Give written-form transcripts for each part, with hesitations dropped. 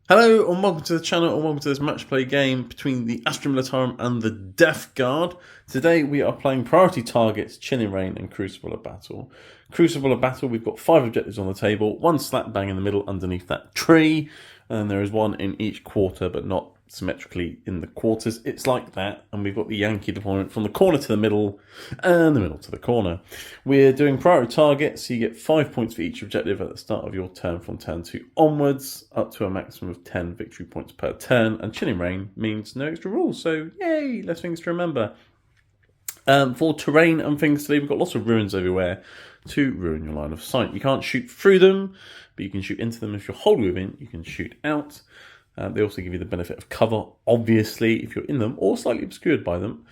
Hello and welcome to the channel and welcome to this match play game between the Astra Militarum and the Death Guard. Today we are playing Priority Targets, Chilling Reign and Crucible of Battle. Crucible of Battle, we've got 5 objectives on the table, one slap bang in the middle underneath that tree, and there is one in each quarter but not symmetrically in the quarters. It's like that, and we've got the Yankee deployment from the corner to the middle and the middle to the corner. We're doing priority targets, so you get 5 points for each objective at the start of your turn from turn 2 onwards, up to a maximum of 10 victory points per turn, and Chilling Reign means no extra rules, so yay, less things to remember. For terrain and things today, we've got lots of ruins everywhere to ruin your line of sight. You can't shoot through them, but you can shoot into them. If you're wholly within, you can shoot out. They also give you the benefit of cover, obviously, if you're in them, or slightly obscured by them.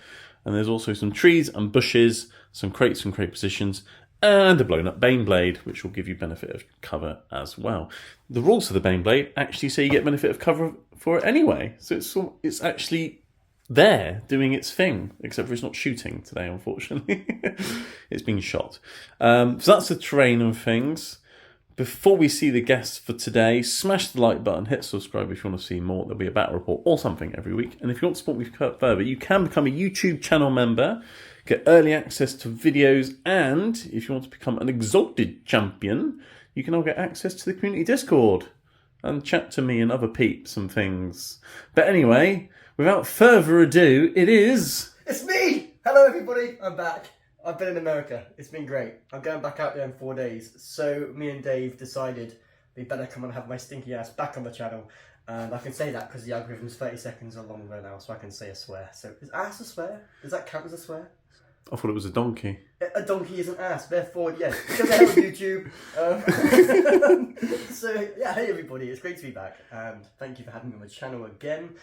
And there's also some trees and bushes, some crates and crate positions, and a blown up Baneblade, which will give you benefit of cover as well. The rules for the Baneblade actually say you get benefit of cover for it anyway. So it's actually there doing its thing, except for it's not shooting today, unfortunately. It's being shot. So that's the terrain and things. Before we see the guests for today, smash the like button, hit subscribe if you want to see more. There'll be a battle report or something every week. And if you want to support me further, you can become a YouTube channel member, get early access to videos, and if you want to become an exalted champion, you can all get access to the community Discord and chat to me and other peeps and things. But anyway, without further ado, It's me! Hello everybody, I'm back. I've been in America. It's been great. I'm going back out there in 4 days. So me and Dave decided we better come and have my stinky ass back on the channel. And I can say that because the algorithm's 30 seconds or longer now, so I can say a swear. So is ass a swear? Does that count as a swear? I thought it was a donkey. A donkey is an ass, therefore, yes. Go to hell with YouTube. So, yeah, hey everybody, it's great to be back. And thank you for having me on the channel again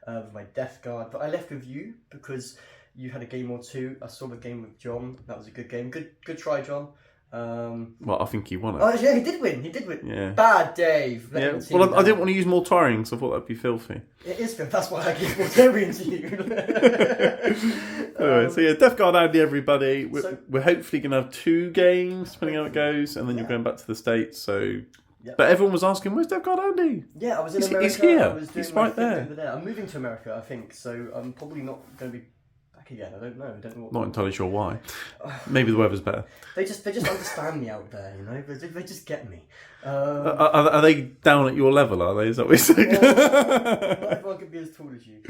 with my Death Guard. But I left with you because you had a game or two. I saw the game with John. That was a good game. Good try, John. Well, I think he won it. Oh, yeah, he did win. Yeah. Bad Dave. Yeah. Well, I didn't want to use more tiring, so I thought that'd be filthy. It is filthy. That's why I gave more tiring to you. Anyway, so yeah, Death Guard Andy, everybody. We're hopefully going to have 2 games, depending how it goes, and then you're going back to the States, so... Yep. But everyone was asking, where's Death Guard Andy? Yeah, I was in America. He's here. I was doing He's right there. over there. I'm moving to America, I think, so I'm probably not going to be back again. I don't know what... Not entirely sure why. Maybe the weather's better. They just understand me out there, you know. They just get me. Are they down at your level? Are they? Is that what you're saying? Not everyone can be as tall as you.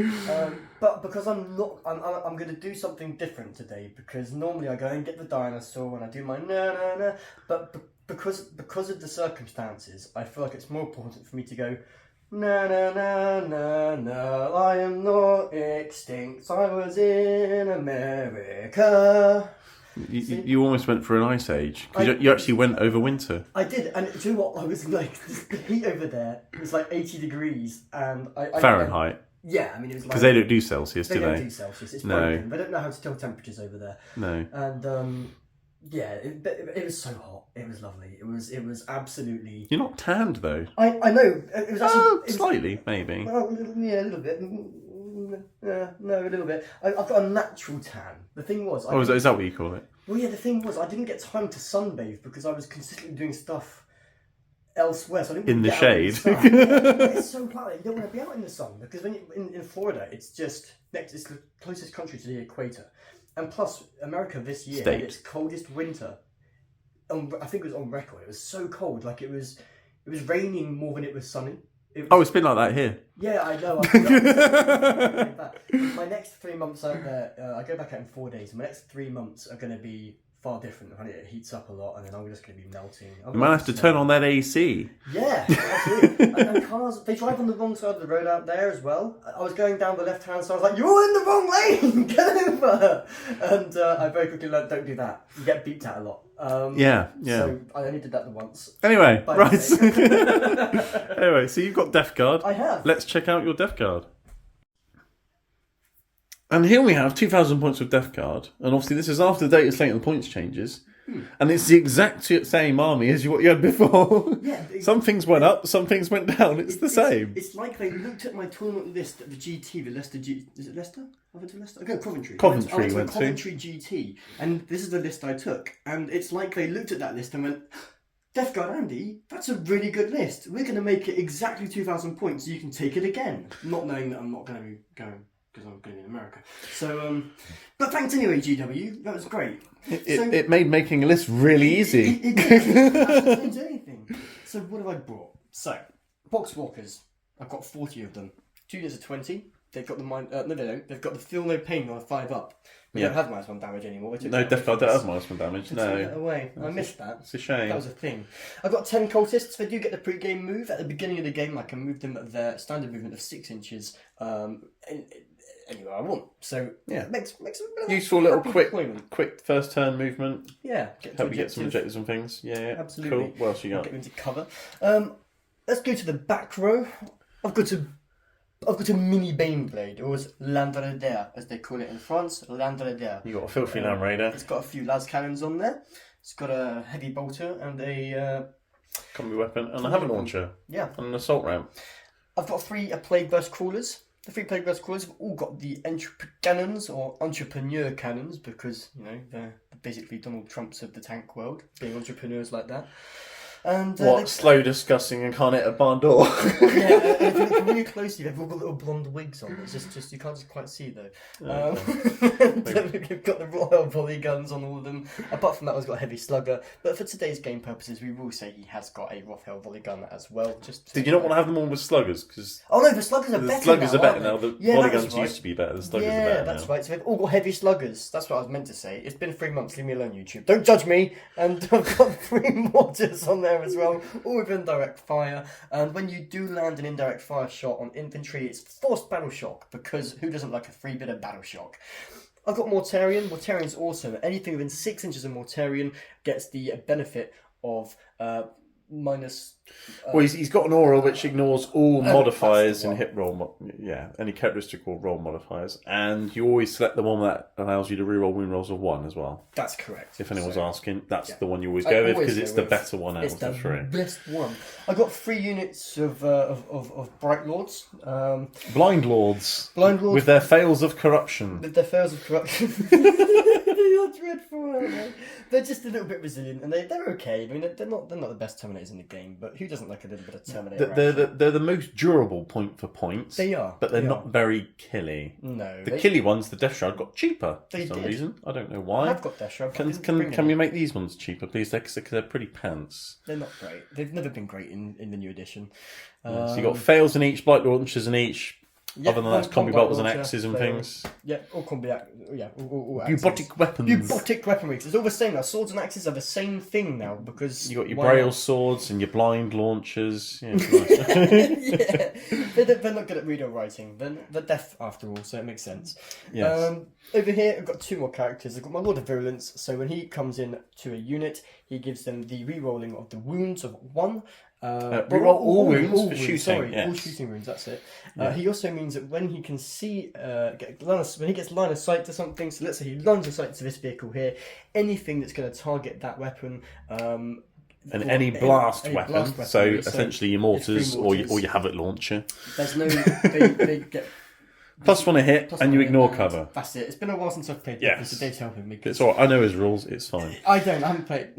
But because I'm going to do something different today. Because normally I go and get the dinosaur and I do my na. But because of the circumstances, I feel like it's more important for me to go na. I am not extinct. I was in America. You almost went for an ice age because you actually went over winter. I did, and do you know what? I was like, the heat over there was like 80 degrees, and Fahrenheit. Yeah, I mean it was like because they don't do Celsius, do they? They don't do Celsius. It's broken. They don't know how to tell temperatures over there. No. And yeah, it was so hot. It was lovely. It was absolutely. You're not tanned though. I know. It was actually slightly maybe. Well, yeah, a little bit. No, a little bit. I've got a natural tan. The thing was... is that what you call it? Well, yeah, the thing was I didn't get time to sunbathe because I was consistently doing stuff elsewhere. So I didn't in the shade. It's so bad. You don't want to be out in the sun because when in Florida, it's just it's the closest country to the equator. And plus, America this year had its coldest winter. I think it was on record. It was so cold. Like it was raining more than it was sunny. It's been like that here. Yeah, I know. My next 3 months out there, I go back out in 4 days. My next 3 months are going to be far different. It heats up a lot, and then I'm just going to be melting. You might have to turn on that AC. Yeah, absolutely. and cars, they drive on the wrong side of the road out there as well. I was going down the left-hand side. I was like, "You're in the wrong lane. Get over!" And I very quickly learned, "Don't do that. You get beeped at a lot." Yeah. So I only did that the once. Anyway, right. Anyway, so you've got Death Guard. I have. Let's check out your Death Guard. And here we have 2,000 points of Death Guard. And obviously this is after the data slate and the points changes. And it's the exact same army as what you had before. Yeah, some things went up, some things went down. It's the same. It's like they looked at my tournament list at the GT, the Leicester is it Leicester? I went to Leicester? Okay, Coventry. Coventry I went to Coventry GT, and this is the list I took. And it's like they looked at that list and went, Death Guard Andy, that's a really good list. We're going to make it exactly 2,000 points so you can take it again. Not knowing that I'm not going to be going because I'm going to be in America. So, but thanks anyway, GW. That was great. It made making a list really easy. It did. You don't have to change anything. So what have I brought? So, Box Walkers. I've got 40 of them. 2 units of 20. They've got the no, they don't. They've got the Feel No Pain on a 5-up. We don't have -1 damage anymore. No, definitely don't have -1 damage. No. Took that away. I missed that. It's a shame. That was a thing. I've got 10 cultists. They do get the pre-game move. At the beginning of the game, I can move them at their standard movement of 6 inches anywhere I want. So yeah, makes a bit of useful little deployment. quick first turn movement. Yeah, help you get some objectives and things. Yeah, absolutely. Cool. What else you got? Get into cover. Let's go to the back row. I've got a mini Baneblade, or Landreder, as they call it in France. Landreder. You got a filthy Land Raider. It's got a few las cannons on there. It's got a heavy bolter and a combi weapon and a hammer launcher. Yeah. And an assault ramp. I've got 3 Plague Burst Crawlers. The 3 Plague Burst Crawlers have all got the cannons or entrepreneur cannons because, you know, they're basically Donald Trumps of the tank world, being entrepreneurs like that. And slow discussing and can't hit a barn door. Yeah, if you look really closely, they've all got little blonde wigs on. It's just you can't quite see though. We've got the Royal Volley guns on all of them. Apart from that, I've got a heavy slugger. But for today's game purposes, we will say he has got a Rothel Volley gun as well. Did you not want to have them all with sluggers? Because the sluggers are better. The sluggers are better now. The volley guns used to be better. The sluggers are better. Yeah, that's right. So they've all got heavy sluggers. That's what I was meant to say. It's been 3 months. Leave me alone, YouTube. Don't judge me. And I've got 3 mortars on there as well, all with indirect fire. And when you do land an indirect fire shot on infantry, it's forced battle shock, because who doesn't like a 3-bit of battle shock? I've got Mortarion. Mortarion's awesome. Anything within 6 inches of Mortarion gets the benefit of minus. Well, he's got an aura which ignores all modifiers and hit roll. Any characteristic or roll modifiers, and you always select the one that allows you to reroll wound rolls of 1 as well. That's correct. If anyone's asking, that's the one you always go with because it's the better one out of the 3. It's the best one. I got 3 units of Bright Lords. Blind Lords. With their fails of corruption. They are dreadful, aren't they? They're just a little bit resilient, and they're okay. I mean, they're not the best Terminators in the game, but who doesn't like a little bit of Terminator? They're the most durable point for points. They are, but they're not very killy. No, the killy ones, the Death Shroud, got cheaper for some did. reason. I don't know why. I've got Death Shroud. Can we make these ones cheaper, please? Because they're pretty pants. They're not great. They've never been great in the new edition. So you got fails in each, blight launchers in each. Other than that, it's combi bolters and axes and things. Yeah, all combi all Bubotic weapons. Bubotic weaponry. It's all the same now. Swords and axes are the same thing now because you got your Braille swords and your blind launchers. Yeah, they're not good at reading or writing. They're deaf after all, so it makes sense. Yes. Over here, I've got 2 more characters. I've got my Lord of Virulence. So when he comes in to a unit, he gives them the re-rolling of the wounds of 1. Reroll all wounds for shooting. Sorry, yes. all shooting wounds. That's it. He also means that when he can see, when he gets line of sight to something. So let's say he lines of sight to this vehicle here. Anything that's going to target that weapon. And any blast weapon. So essentially your mortars or your Havoc launcher. There's no. They get. +1 a hit, and you ignore cover. That's it. It's been a while since I've played. Yes. So Dave's helping me. It's alright. I know his rules. It's fine. I haven't played.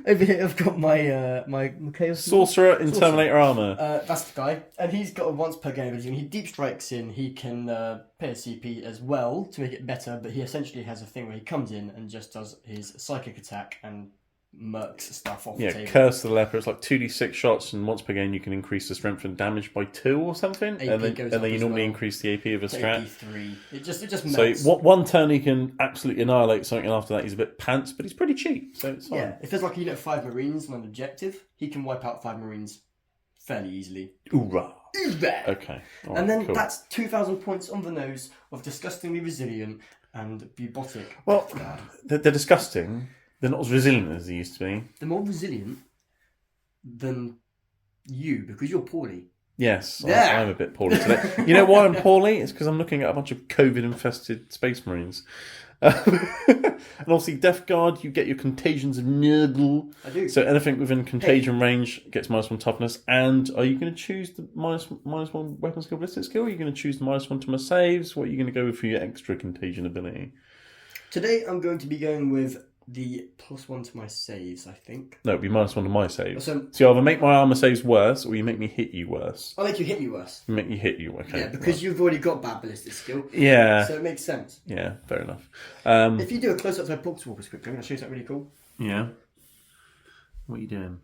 Over here, I've got my Chaos Sorcerer in Terminator armor. That's the guy, and he's got a once per game ability. When he deep strikes in, he can pay a CP as well to make it better. But he essentially has a thing where he comes in and just does his psychic attack and murks stuff off the table. Curse the Leper. It's like 2d6 shots, and once per game you can increase the strength and damage by 2 or something. AP and then you normally well. increase the AP of a strat. AP 3. It just melts. So one turn he can absolutely annihilate something, and after that he's a bit pants, but he's pretty cheap. So it's fine. Yeah, if there's like a unit of 5 Marines on an objective, he can wipe out 5 Marines fairly easily. Hoorah! Okay. Right, and then cool. that's 2,000 points on the nose of disgustingly resilient and bubotic. Well, they're disgusting. They're not as resilient as they used to be. They're more resilient than you because you're poorly. Yes, I'm a bit poorly today. You know why I'm poorly? It's because I'm looking at a bunch of COVID-infested Space Marines. And obviously, Death Guard, you get your contagions of Nurgle. I do. So anything within contagion range gets -1 toughness. And are you going to choose the -1 weapon skill, ballistic skill? Or are you going to choose the -1 to my saves? What are you going to go with for your extra contagion ability? Today, I'm going to be going with the +1 to my saves, I think. No, it'd be -1 to my saves. So So you either make my armor saves worse, or you make me hit you worse. I'll make you hit me worse. You make me hit you, okay. Yeah, because you've already got bad ballistic skill. Yeah. So it makes sense. Yeah, fair enough. If you do a close-up to my box walkers quickly, I'm going to show you something really cool. Yeah. What are you doing?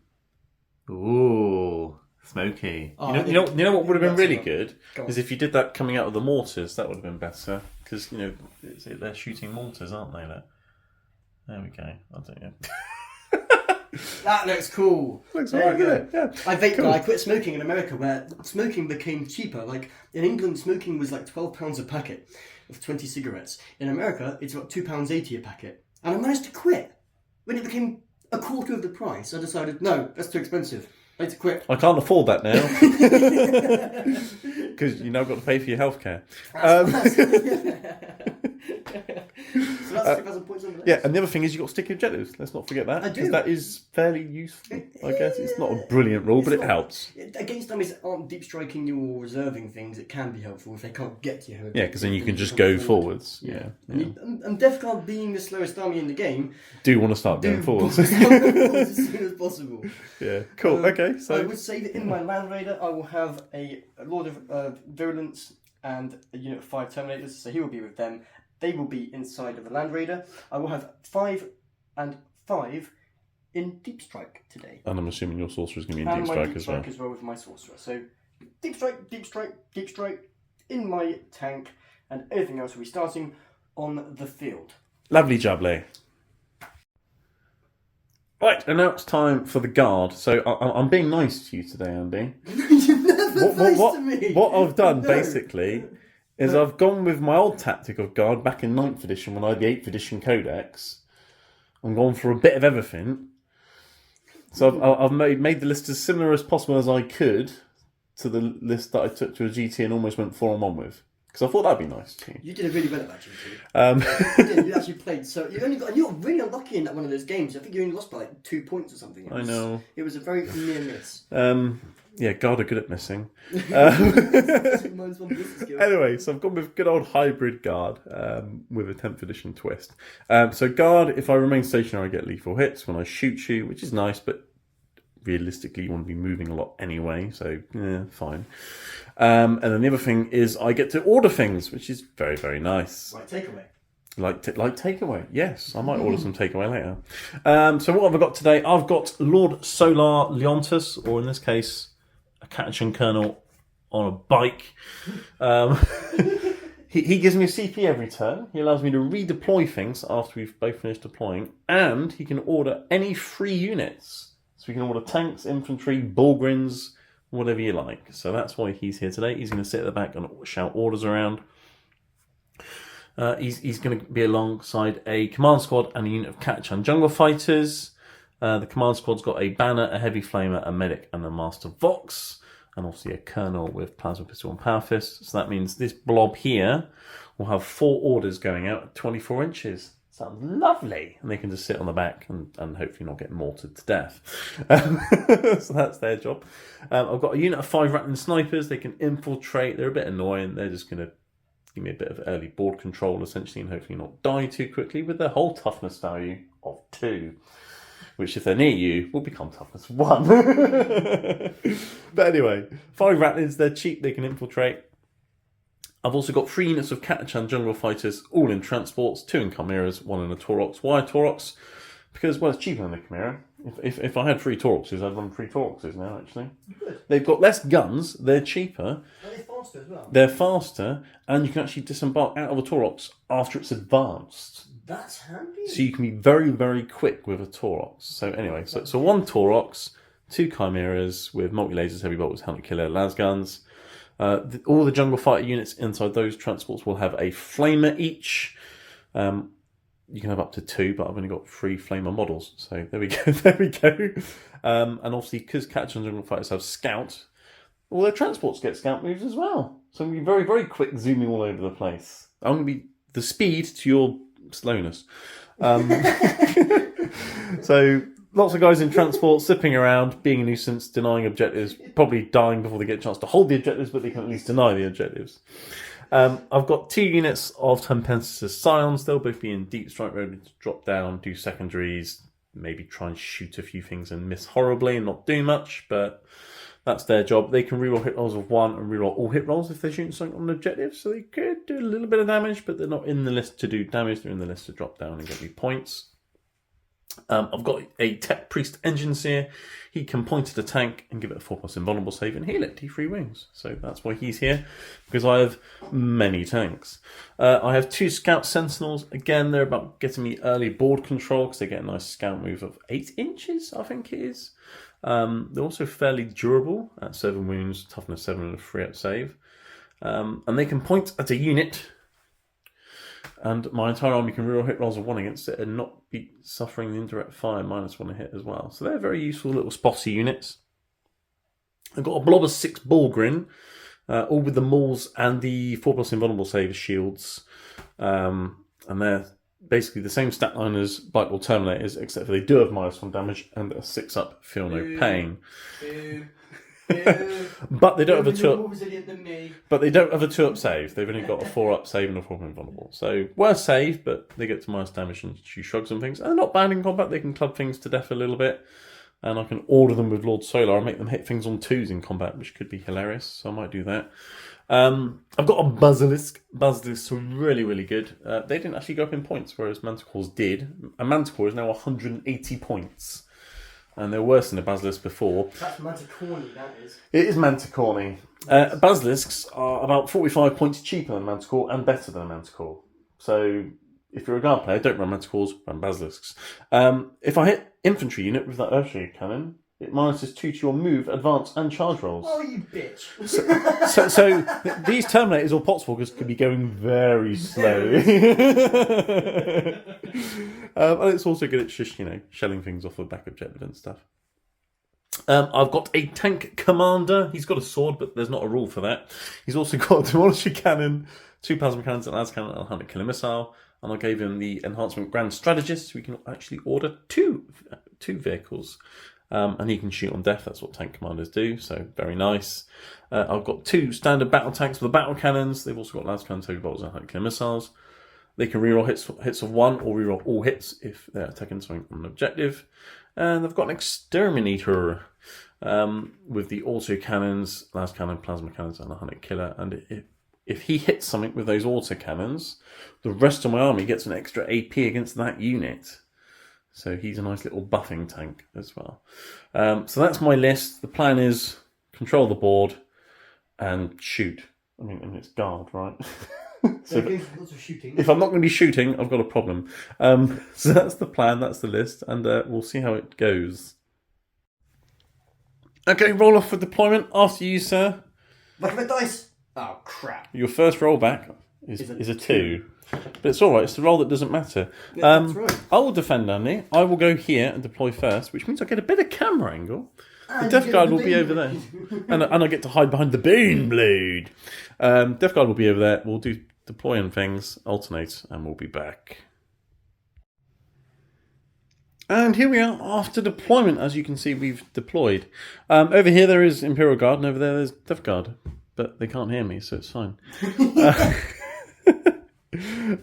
Ooh, smoky. Oh, you know what would have been really Go good on. is if you did that coming out of the mortars. That would have been better because they're shooting mortars, aren't they? There we go. I don't know. That looks cool. Looks There alright, you go. doesn't it? Yeah. I vaped. Cool. I quit smoking in America, where smoking became cheaper. Like in England, smoking was like £12 a packet of 20 cigarettes. In America, it's about £2.80 a packet. And I managed to quit when it became a quarter of the price. I decided, no, that's too expensive. I need to quit. I can't afford that now because you now got to pay for your healthcare. So that's 2,000 points on the list. Yeah, and the other thing is you've got sticky objectives. Let's not forget that. I do. Because that is fairly useful. I guess it's not a brilliant rule, but it helps. Against dummies that aren't deep striking you or reserving things, it can be helpful if they can't get to you. Yeah, because then you can just go forwards. Yeah. And Death Guard being the slowest army in the game, Do want to start going forwards. as soon as possible. Yeah, cool. Okay, I so would say that in my Land Raider, I will have a Lord of Virulence and a unit of 5 Terminators, so he will be with them. They will be inside of the Land Raider. I will have 5 and 5 in Deep Strike today. and I'm assuming your sorcerer is going to be in And deep my strike Deep as well. Strike as well with my Sorcerer. So Deep Strike, Deep Strike, Deep Strike in my tank, and everything else will be starting on the field. Lovely jubbly. Right, and now it's time for the guard. So I'm being nice to you today, Andy. You're never nice to me. What I've done No. basically is I've gone with my old tactic of guard back in 9th edition when I had the 8th edition codex. I'm gone for a bit of everything. So I've made the list as similar as possible as I could to the list that I took to a GT and almost went 4-on-1 with. Because I thought that'd be nice too. You did really well at that, GT. You You actually played, so you got really unlucky in that one of those games. I think you only lost by like 2 points or something. I know. It was a very near miss. Yeah, guard are good at missing. Minus 1 ballistic skill. Anyway, so I've gone with good old hybrid guard with a 10th edition twist. So guard, if I remain stationary, I get lethal hits when I shoot you, which is nice, but realistically you want to be moving a lot anyway, so yeah, fine. And then the other thing is I get to order things, which is very, very nice. Right, takeaway. Like takeaway, yes. I might order some takeaway later. So what have I got today? I've got Lord Solar Leontus, or in this case, a Catachan Colonel on a bike. He gives me a CP every turn. He allows me to redeploy things after we've both finished deploying. And he can order any free units. So we can order tanks, infantry, Bullgrins, whatever you like. So that's why he's here today. He's going to sit at the back and shout orders around. He's going to be alongside a command squad and a unit of Catachan jungle fighters. The command squad's got a banner, a heavy flamer, a medic, and a master vox, and obviously a colonel with plasma pistol and power fist. So that means this blob here will have 4 orders going out at 24 inches. Sounds lovely, and they can just sit on the back and hopefully not get mortared to death. So that's their job. I've got a unit of 5 rattling snipers. They can infiltrate. They're a bit annoying. They're just going to give me a bit of early board control, essentially, and hopefully not die too quickly with their whole toughness value of 2, which, if they're near you, will become toughness 1. But anyway, 5 rattlings, they're cheap, they can infiltrate. I've also got 3 units of Catachan jungle fighters, all in transports, 2 in chimeras, 1 in a Taurox. Why a Taurox? Because, well, it's cheaper than the chimera. If I had 3 Tauroxes, I'd run 3 Tauroxes now, actually. Good. They've got less guns, they're cheaper. Are they faster as well? They're faster, and you can actually disembark out of a Taurox after it's advanced. That's handy. So you can be very, very quick with a Taurox. So anyway, so 1 Taurox, 2 Chimeras with multi-lasers, heavy bolters, hunter killer, las guns. All the jungle fighter units inside those transports will have a flamer each. You can have up to 2, but I've only got 3 flamer models. So there we go, there we go. And obviously, because Catachan jungle fighters have scout, all their transports get scout moves as well. So I'm going to be very, very quick zooming all over the place. I'm going to be the speed to your slowness. So lots of guys in transport, zipping around, being a nuisance, denying objectives, probably dying before they get a chance to hold the objectives, but they can at least deny the objectives. I've got 2 units of Tempestuous Scions. They'll both be in deep strike mode to drop down, do secondaries, maybe try and shoot a few things and miss horribly and not do much, but that's their job. They can reroll hit rolls of 1 and reroll all hit rolls if they're shooting something on an objective, so they could do a little bit of damage, but they're not in the list to do damage, they're in the list to drop down and get me points. I've got a Tech Priest Engineer. He can point at a tank and give it a 4+ invulnerable save and heal it, D3 wings. So that's why he's here, because I have many tanks. I have 2 Scout Sentinels. Again, they're about getting me early board control, because they get a nice scout move of 8 inches, I think it is. They're also fairly durable at 7 wounds, toughness 7 and a 3-up save. And they can point at a unit, and my entire army can reroll hit rolls of 1 against it and not be suffering the indirect fire -1 a hit as well. So they're very useful little spossy units. I've got a blob of 6 Bullgrin, all with the mauls and the 4+ invulnerable save shields. And they're basically the same stat line as Blightwall Terminators, except for they do have -1 damage and a 6-up feel no pain. But they don't have a 2-up. But they don't have a 2-up save. They've only got a 4-up save and a 4 invulnerable. So worse save, but they get to minus damage and she shrugs and things. And they're not bad in combat. They can club things to death a little bit. And I can order them with Lord Solar and make them hit things on 2s in combat, which could be hilarious. So I might do that. I've got a Basilisk. Basilisks are really, really good. They didn't actually go up in points, whereas Manticores did. A Manticore is now 180 points. And they're worse than a Basilisk before. That's Manticorny, that is. It is Manticorny. Basilisks are about 45 points cheaper than Manticore and better than a Manticore. So if you're a guard player, don't run Manticores, run Basilisks. If I hit infantry unit with that Earthshade cannon, it minuses 2 to your move, advance, and charge rolls. Oh, you bitch. So these Terminators or Potswalkers could be going very slow. And it's also good at just, shelling things off the back objective and stuff. I've got a Tank Commander. He's got a sword, but there's not a rule for that. He's also got a Demolisher Cannon, 2 Plasma Cannons, an Las Cannon, and a 100 Killer Missile. And I gave him the enhancement Grand Strategist, so we can actually order two vehicles. And he can shoot on death. That's what tank commanders do, so very nice. I've got 2 standard battle tanks with the battle cannons. They've also got las cannons, heavy bolts, and 100 killer missiles. They can reroll hits of 1 or reroll all hits if they're attacking something on an objective. And I've got an exterminator with the auto cannons, las cannon, plasma cannons, and 100 killer. And if he hits something with those auto cannons, the rest of my army gets an extra AP against that unit. So he's a nice little buffing tank as well. So that's my list. The plan is control the board and shoot. I mean it's guard, right? So lots of shooting. If I'm not going to be shooting, I've got a problem. So that's the plan, that's the list, and we'll see how it goes. Okay, roll off for deployment. After you, sir. Back of dice. Oh, crap. Your first roll back is a 2. But it's alright, it's the roll that doesn't matter. Yeah, that's right. I will defend Andy. I will go here and deploy first, which means I get a better camera angle. The Death Guard will be over there. and I get to hide behind the Bane Blade. Death Guard will be over there. We'll do deploy and things, alternate, and we'll be back. And here we are after deployment. As you can see, we've deployed. Over here there is Imperial Guard, and over there there's Death Guard. But they can't hear me, so it's fine.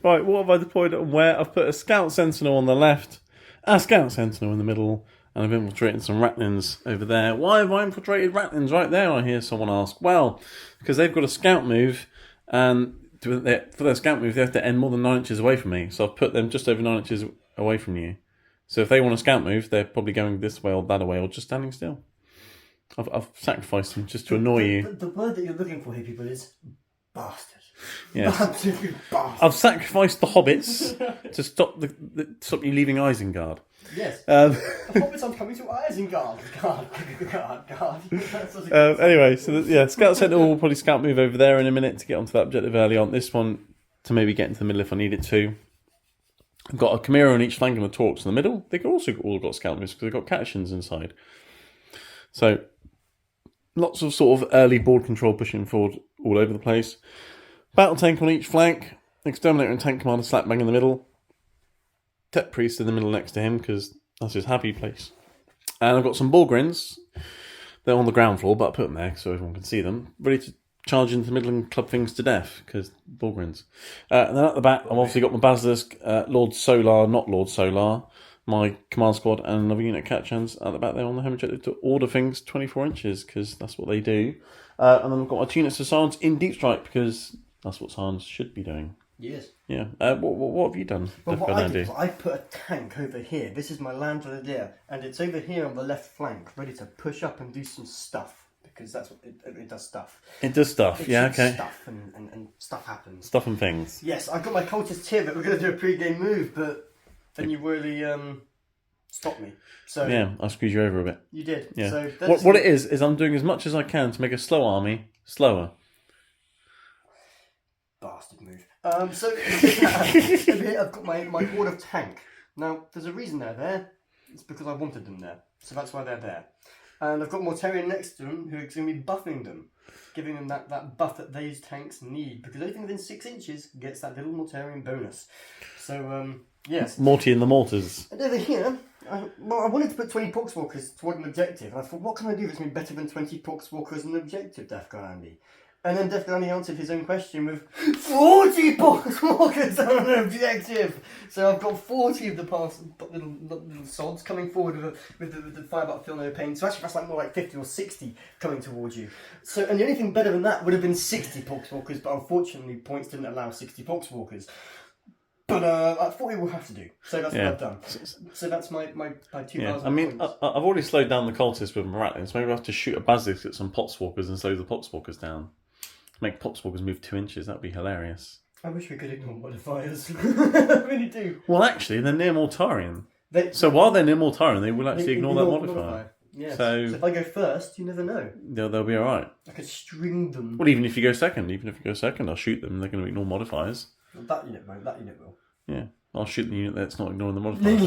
Right, what have I deployed and where? I've put a Scout Sentinel on the left, a Scout Sentinel in the middle, and I've infiltrated some Ratlins over there. Why have I infiltrated Ratlins right there, I hear someone ask? Well, because they've got a scout move, and for their scout move they have to end more than 9 inches away from me, so I've put them just over 9 inches away from you. So if they want a scout move, they're probably going this way or that way, or just standing still. I've sacrificed them just to annoy you. The word that you're looking for here, people, is bastard. Yes. Absolute bastard. I've sacrificed the hobbits to stop stop you leaving Isengard. Yes. The hobbits are coming to Isengard. God. Anyway, so Scout Sentinel will probably scout move over there in a minute to get onto that objective early on. This one to maybe get into the middle if I need it to. I've got a Chimera on each flank and a Torx in the middle. They've also all got scout moves because they've got Catechins inside. So lots of sort of early board control pushing forward all over the place. Battle tank on each flank. Exterminator and tank commander slap bang in the middle. Tech priest in the middle next to him because that's his happy place. And I've got some Bullgrins. They're on the ground floor, but I put them there so everyone can see them. Ready to charge into the middle and club things to death, because Bulgrins. And then at the back, I've obviously got my Basilisk, Lord Solar, not Lord Solar, my command squad, and another unit of catch hands at the back there on the home objective to order things 24 inches, because that's what they do. And then I've got my 2 units of Scions in Deep Strike, because that's what Scions should be doing. Yes. Yeah. What have you done? Well, what I did was I put a tank over here. This is my Land Grenadier, and it's over here on the left flank, ready to push up and do some stuff, because that's what it does stuff. It does stuff, It yeah, shoots okay. Stuff and stuff happens. Stuff and things. Yes, I got my cultist here that we're going to do a pre-game move, but then you really stopped me. So Yeah, I screwed you over a bit. you did. Yeah. So What it is I'm doing as much as I can to make a slow army slower. Bastard move. So over here I've got my board of tank. Now there's a reason they're there. It's because I wanted them there. So that's why they're there. And I've got Mortarion next to them who's going to be buffing them, giving them that buff that these tanks need, because anything within 6 inches gets that little Mortarion bonus. So yes. Morty and the Mortars. And over here, I wanted to put 20 Poxwalkers toward an objective, and I thought, what can I do that's going to be better than 20 Poxwalkers and an objective, Death Guard Andy? And then Death Guard Andy answered his own question with 40 Poxwalkers on an objective! So I've got 40 of the little sods coming forward with the Firebot Feel No Pain. So actually that's like more like 50 or 60 coming towards you. So, and the only thing better than that would have been 60 Poxwalkers, but unfortunately points didn't allow 60 Poxwalkers. But I thought we will have to do. So that's what I've done. So that's my 2,000 Yeah, I mean, points. I've already slowed down the cultists with Marathons. So maybe I have to shoot a Basilisk at some Poxwalkers and slow the Poxwalkers down. Make Poxwalkers move 2 inches. That'd be hilarious. I wish we could ignore modifiers. I really do. Well, actually, they're near Mortarion. So while they're near Mortarion, they will actually ignore that modifier. Yeah. So if I go first, you never know. They'll be all right. I could string them. Well, even if you go second, I'll shoot them. They're going to ignore modifiers. Well, that unit won't. That unit will. Yeah. I'll shoot the unit that's not ignoring the modifiers.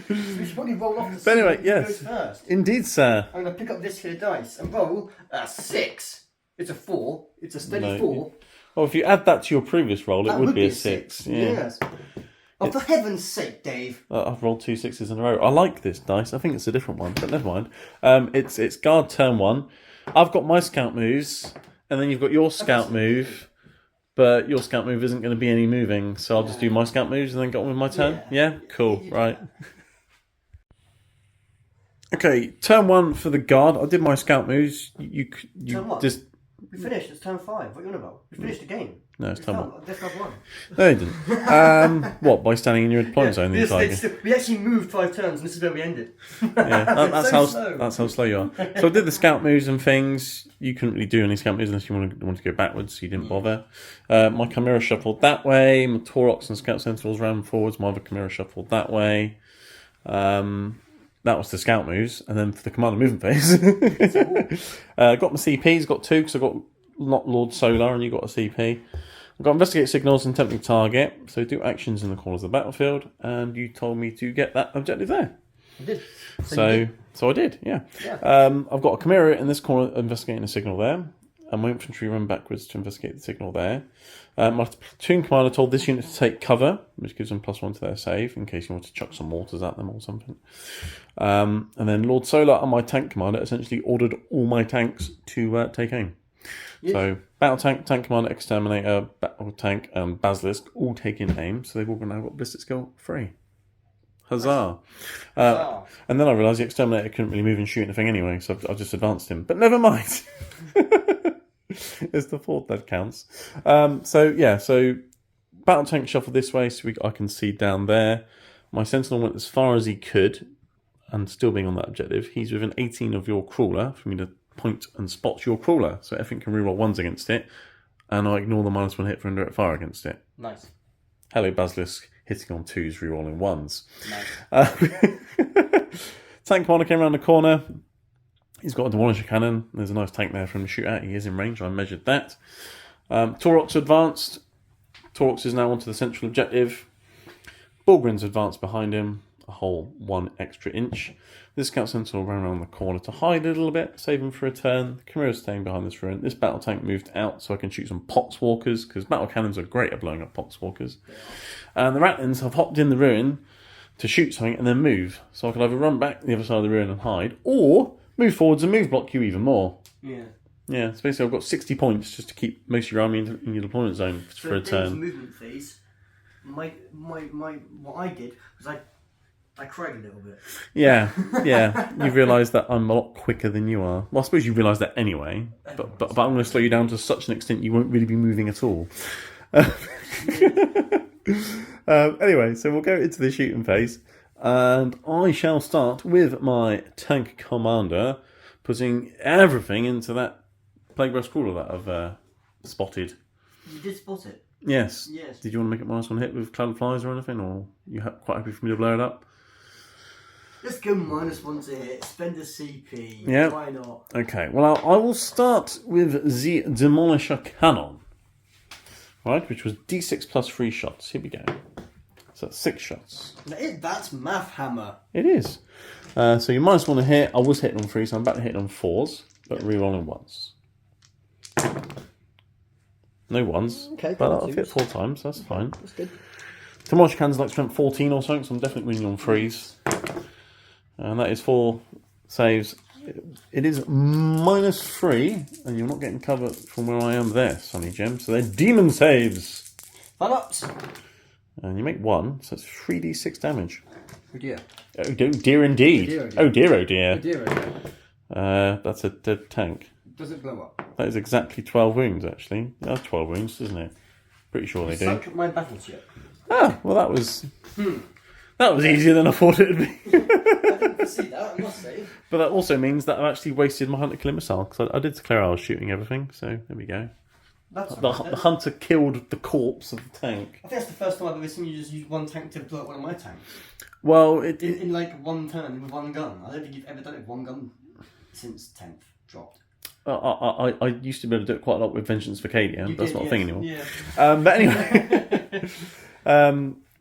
We should probably roll off the But anyway, who yes. goes first. Indeed, sir. I'm going to pick up this here dice and roll a 6. It's a 4. It's a steady No. 4. Well, if you add that to your previous roll, it That would be a 6. Yeah. Yes. Oh, for heaven's sake, Dave. I've rolled 2 6s in a row. I like this dice. I think it's a different one, but never mind. It's guard turn 1. I've got my scout moves, and then you've got your scout move. But your scout move isn't going to be any moving, so I'll just do my scout moves and then get on with my turn. Yeah? Cool. Right. Okay, turn 1 for the guard. I did my scout moves. You Turn what? just... We finished. It's turn 5. What are you on about? We finished the game. No, it's turn 1. Death Guard won. No, you didn't. What, by standing in your deployment zone the entire game? We actually moved 5 turns, and this is where we ended. Yeah, that's so how slow you are. So I did the scout moves and things. You couldn't really do any scout moves unless you wanted to go backwards, so you didn't bother. My Chimera shuffled that way. My Taurox and Scout Sentinels ran forwards. My other Chimera shuffled that way. That was the scout moves. And then for the commander movement phase, got my CPs, got 2, because I got not Lord Solar and you got a CP. I've got investigate signals and tempting target, so do actions in the corners of the battlefield, and you told me to get that objective there. I did. So I did, yeah. I've got a Chimera in this corner investigating a signal there, and my infantry run backwards to investigate the signal there. My platoon commander told this unit to take cover, which gives them +1 to their save, in case you want to chuck some mortars at them or something. And then Lord Solar and my tank commander essentially ordered all my tanks to take aim. Yes. So battle tank, tank commander, exterminator, battle tank, and basilisk all taking aim. So they've all now got ballistic skill 3. Huzzah! And then I realised the exterminator couldn't really move and shoot anything anyway, so I just advanced him. But never mind. It's the 4th that counts. So battle tank shuffled this way, so I can see down there. My sentinel went as far as he could, and still being on that objective, he's within 18 of your crawler for me to point and spot your crawler, so everything can reroll 1s against it, and I ignore the -1 hit for indirect fire against it. Nice. Hello, Basilisk, hitting on 2s, rerolling 1s. Nice. Tank commander came around the corner. He's got a demolisher cannon. There's a nice tank there for him to shoot at. He is in range. I measured that. Taurox advanced. Taurox is now onto the central objective. Bulgrin's advanced behind him, a whole 1 extra inch. This scout sentinel ran around the corner to hide a little bit, save him for a turn. The Chimera's staying behind this ruin. This battle tank moved out so I can shoot some Poxwalkers, because battle cannons are great at blowing up Poxwalkers. And the Ratlins have hopped in the ruin to shoot something and then move. So I can either run back the other side of the ruin and hide, or move forwards and move block you even more. Yeah. Yeah. So basically I've got 60 points just to keep most of your army in your deployment zone for a Dave's turn. movement phase, what I did was I cried a little bit. Yeah. You've realised that I'm a lot quicker than you are. Well, I suppose you realise that anyway. But I'm going to slow you down to such an extent you won't really be moving at all. Anyway, so we'll go into the shooting phase. And I shall start with my tank commander, putting everything into that plague breast crawler that I've spotted. You did spot it? Yes. Yes. Did you want to make it -1 hit with cloud flies or anything, or you quite happy for me to blow it up? Let's go -1 to hit. Spend a CP. Yeah. Why not? Okay. Well, I will start with the Demolisher Cannon, right, which was D6 plus 3 shots. Here we go. So that's 6 shots. That's math hammer. It is. So you -1 to hit. I was hitting on 3, so I'm about to hit on 4s, but re-rolling 1s. No 1s. Okay, But I've hit 4 times, that's fine. That's good. Demolisher Cannon's like strength 14 or something, so I'm definitely winning on 3s. And that is 4 saves. It is -3, and you're not getting cover from where I am there, Sonny Jim. So they're demon saves. 5 ups. And you make 1, so it's 3d6 damage. Oh dear. Oh dear indeed. Oh dear, Oh dear. Oh dear, oh dear. That's a dead tank. Does it blow up? That is exactly 12 wounds, actually. That's 12 wounds, isn't it? Pretty sure they do. Sunk my battleship. Ah, well that was easier than I thought it would be. I didn't see that, I must say. But that also means that I've actually wasted my hunter killer missile, because I did declare I was shooting everything, so there we go. That's The hunter killed the corpse of the tank. I think that's the first time I've ever seen you just use one tank to blow up one of my tanks. Well, In like one turn with one gun. I don't think you've ever done it with one gun since 10th dropped. I used to be able to do it quite a lot with Vengeance for Cadia. That's not a thing anymore. Yeah. But anyway.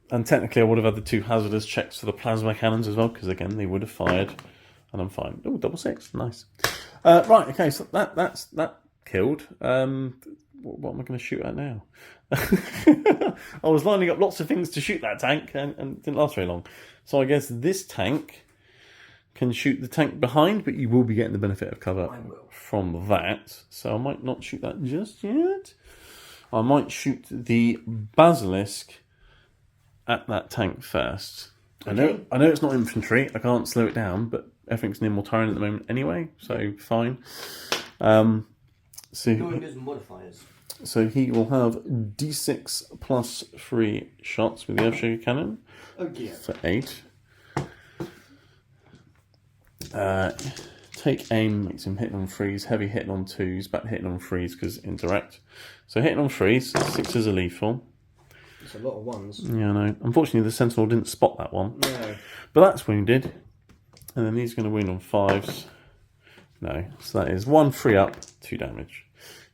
And technically I would have had the 2 hazardous checks for the plasma cannons as well, because again, they would have fired. And I'm fine. Oh, double 6. Nice. Right, okay, so that's killed. What am I going to shoot at now? I was lining up lots of things to shoot that tank, and it didn't last very long. So I guess this tank can shoot the tank behind, but you will be getting the benefit of cover from that. So I might not shoot that just yet. I might shoot the Basilisk at that tank first. Okay. I know it's not infantry. I can't slow it down, but everything's near Mortarion at the moment anyway, so fine. So he will have D6 plus 3 shots with the Earthshaker Cannon. Oh dear. For 8. Take aim, makes him hitting on 3s, heavy hitting on 2s, back hitting on 3s because indirect. So hitting on 3s, 6s are lethal. It's a lot of 1s. Yeah, I know. Unfortunately, the Sentinel didn't spot that one. No. But that's wounded. And then he's going to wound on 5s. No. So that is 1 free up, 2 damage.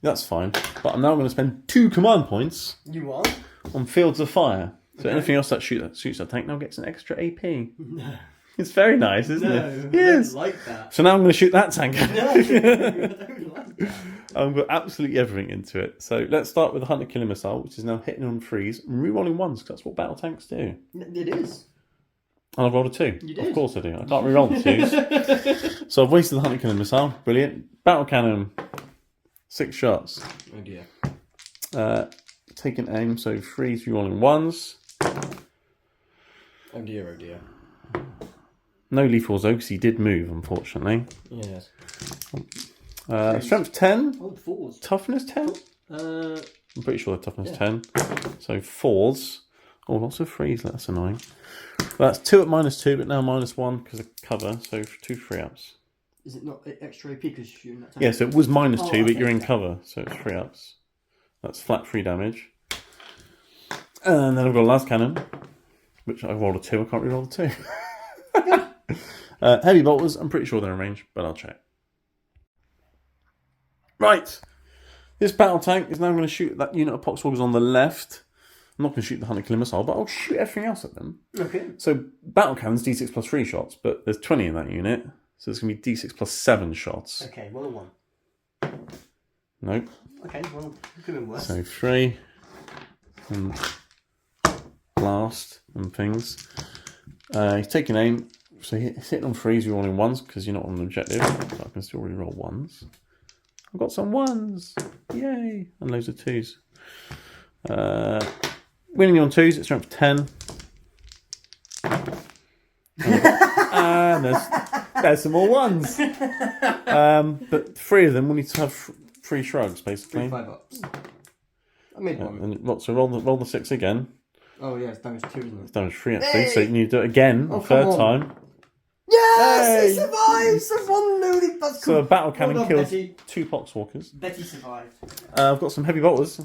That's fine. But I'm now going to spend 2 command points. You are? On Fields of Fire. So Okay. anything else that shoots that tank now gets an extra AP. No. It's very nice, isn't it? No, Yes. I don't like that. So now I'm going to shoot that tank. No, I don't like that. I've got absolutely everything into it. So let's start with the Hunter Killer Missile, which is now hitting on 3s and re-rolling 1s, because that's what battle tanks do. It is. And I've rolled a 2. You did. Of course I do. I can't re-roll the 2s. So I've wasted the Hunter Killer Missile. Brilliant. Battle Cannon. 6 shots. Oh dear. Taking aim, so 3s re-rolling 1s. Oh dear, oh dear. No lethals though, because he did move, unfortunately. Yes. Strength 10. Oh, 4s. Toughness 10? Uh, I'm pretty sure they're toughness Yeah. 10. So 4s. Oh, lots of 3s. That's annoying. Well, that's 2 at -2, but now -1 because of cover. So 2 free ups. is it not extra AP because you're shooting that tank? Yeah, so it was -2, Oh, but okay, you're in yeah. cover. So it's 3 ups. That's flat 3 damage. And then I've got a last cannon, which I rolled a 2. I can't re-roll the 2. Heavy bolters, I'm pretty sure they're in range, but I'll check. Right. This battle tank is now going to shoot that unit of Poxwoggers on the left. I'm not going to shoot the Hunter Killer Missile, but I'll shoot everything else at them. Okay. So battle cannons, D6 plus 3 shots, but there's 20 in that unit. So it's going to be D6 plus 7 shots. Okay, well, 1. Nope. Okay, well, it could have been worse. So 3. And blast and things. He's taking aim. So he's hitting on 3s, you're rolling 1s because you're not on an objective. So I can still re-roll 1s. I've got some ones. Yay. And loads of twos. Winning on twos, it's strength 10. And there's some more ones. But 3 of them will need to have 3 shrugs, basically. 5 ups. I made one. And so roll the 6 again. Oh yeah, it's damage 2, isn't it? It's damage 3 actually, so you need to do it again the third time. Yes! He survived! That's cool. So a battle cannon Well done, kills Betty. 2 poxwalkers. Betty survived. I've got some heavy bolters.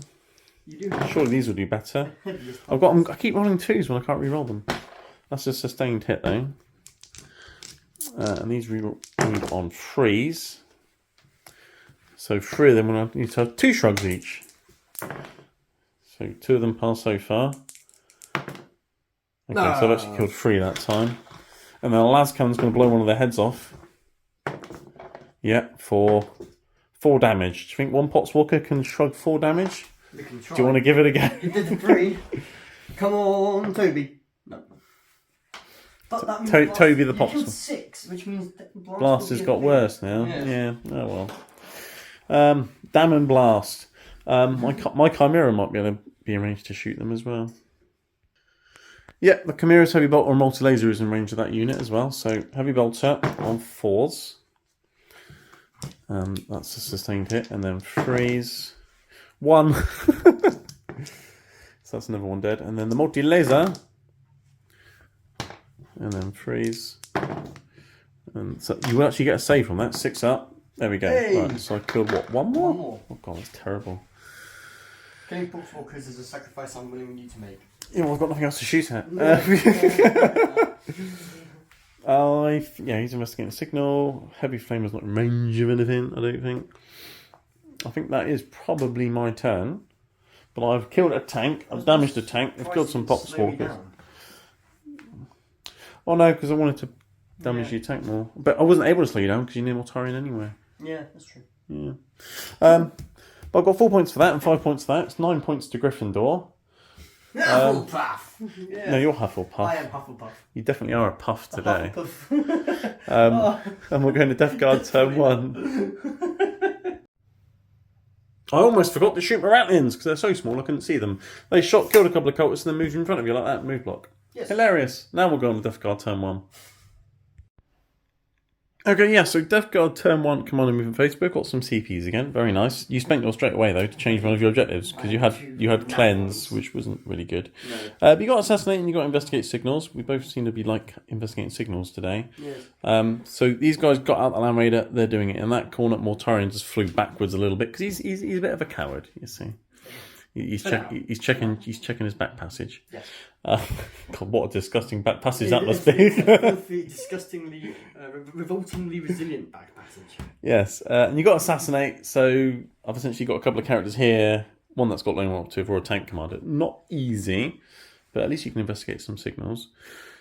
You do. Surely these will do better. I keep rolling 2s when I can't re-roll them. That's a sustained hit though. And these read on 3s. So 3 of them will need to have 2 shrugs each. So 2 of them pass so far. Okay, so I've actually killed 3 that time. And then the last cannon's going to blow one of their heads off. Yeah, for 4 damage. Do you think one Potswalker can shrug 4 damage? We can try. Do you want to give it a go? He did the 3. Come on, Toby. No. But that means Toby the you Potswalker. killed 6, which means Blast has got worse now. Yeah. Oh well. Dam and Blast. My Chimera might be able to be arranged to shoot them as well. Yeah, the Chimera's Heavy Bolt or Multi-Laser is in range of that unit as well. So Heavy Bolter on 4s. That's a sustained hit. And then 3s. 1. So that's another one dead. And then the Multi-Laser. And then 3s. And so you will actually get a save from that. 6 up. There we go. Hey. Right, so I killed what? 1 more? 1 more. Oh god, that's terrible. Killing Poxwalkers is a sacrifice I'm willing you to make. Yeah, well, I've got nothing else to shoot at. He's investigating a signal. Heavy Flame is not in range of anything, I don't think. I think that is probably my turn. But I've killed a tank, I've damaged a tank, I've killed some Poxwalkers. Oh no, because I wanted to damage your tank more. But I wasn't able to slow you down because you need more Tarian anyway. Yeah, that's true. Yeah. But I've got 4 points for that and 5 points for that. It's 9 points to Gryffindor. Hufflepuff! Yeah. No, you're Hufflepuff. I am Hufflepuff. You definitely are a puff today. Hufflepuff. And we're going to Death Guard turn 1. I almost forgot to shoot my Rattlins because they're so small I couldn't see them. They killed a couple of cultists and then moved in front of you like that. Move block. Yes. Hilarious. Now we'll go on to Death Guard turn 1. Okay, yeah, so Death Guard turn 1 command and movement phase. We've got some CPs again. Very nice. You spent yours straight away though to change one of your objectives because you had cleanse, which wasn't really good. No. But you got assassinate and you got investigate signals. We both seem to be like investigating signals today. Yes. So these guys got out the Land Raider. They're doing it in that corner. Mortarion just flew backwards a little bit because he's a bit of a coward. You see. He's checking his back passage. Yes. God, what a disgusting back passage that must be. It's a filthy, disgustingly, revoltingly resilient back passage. Yes, and you got assassinate. So I've essentially got a couple of characters here. One that's got lone operative or a tank commander. Not easy, but at least you can investigate some signals.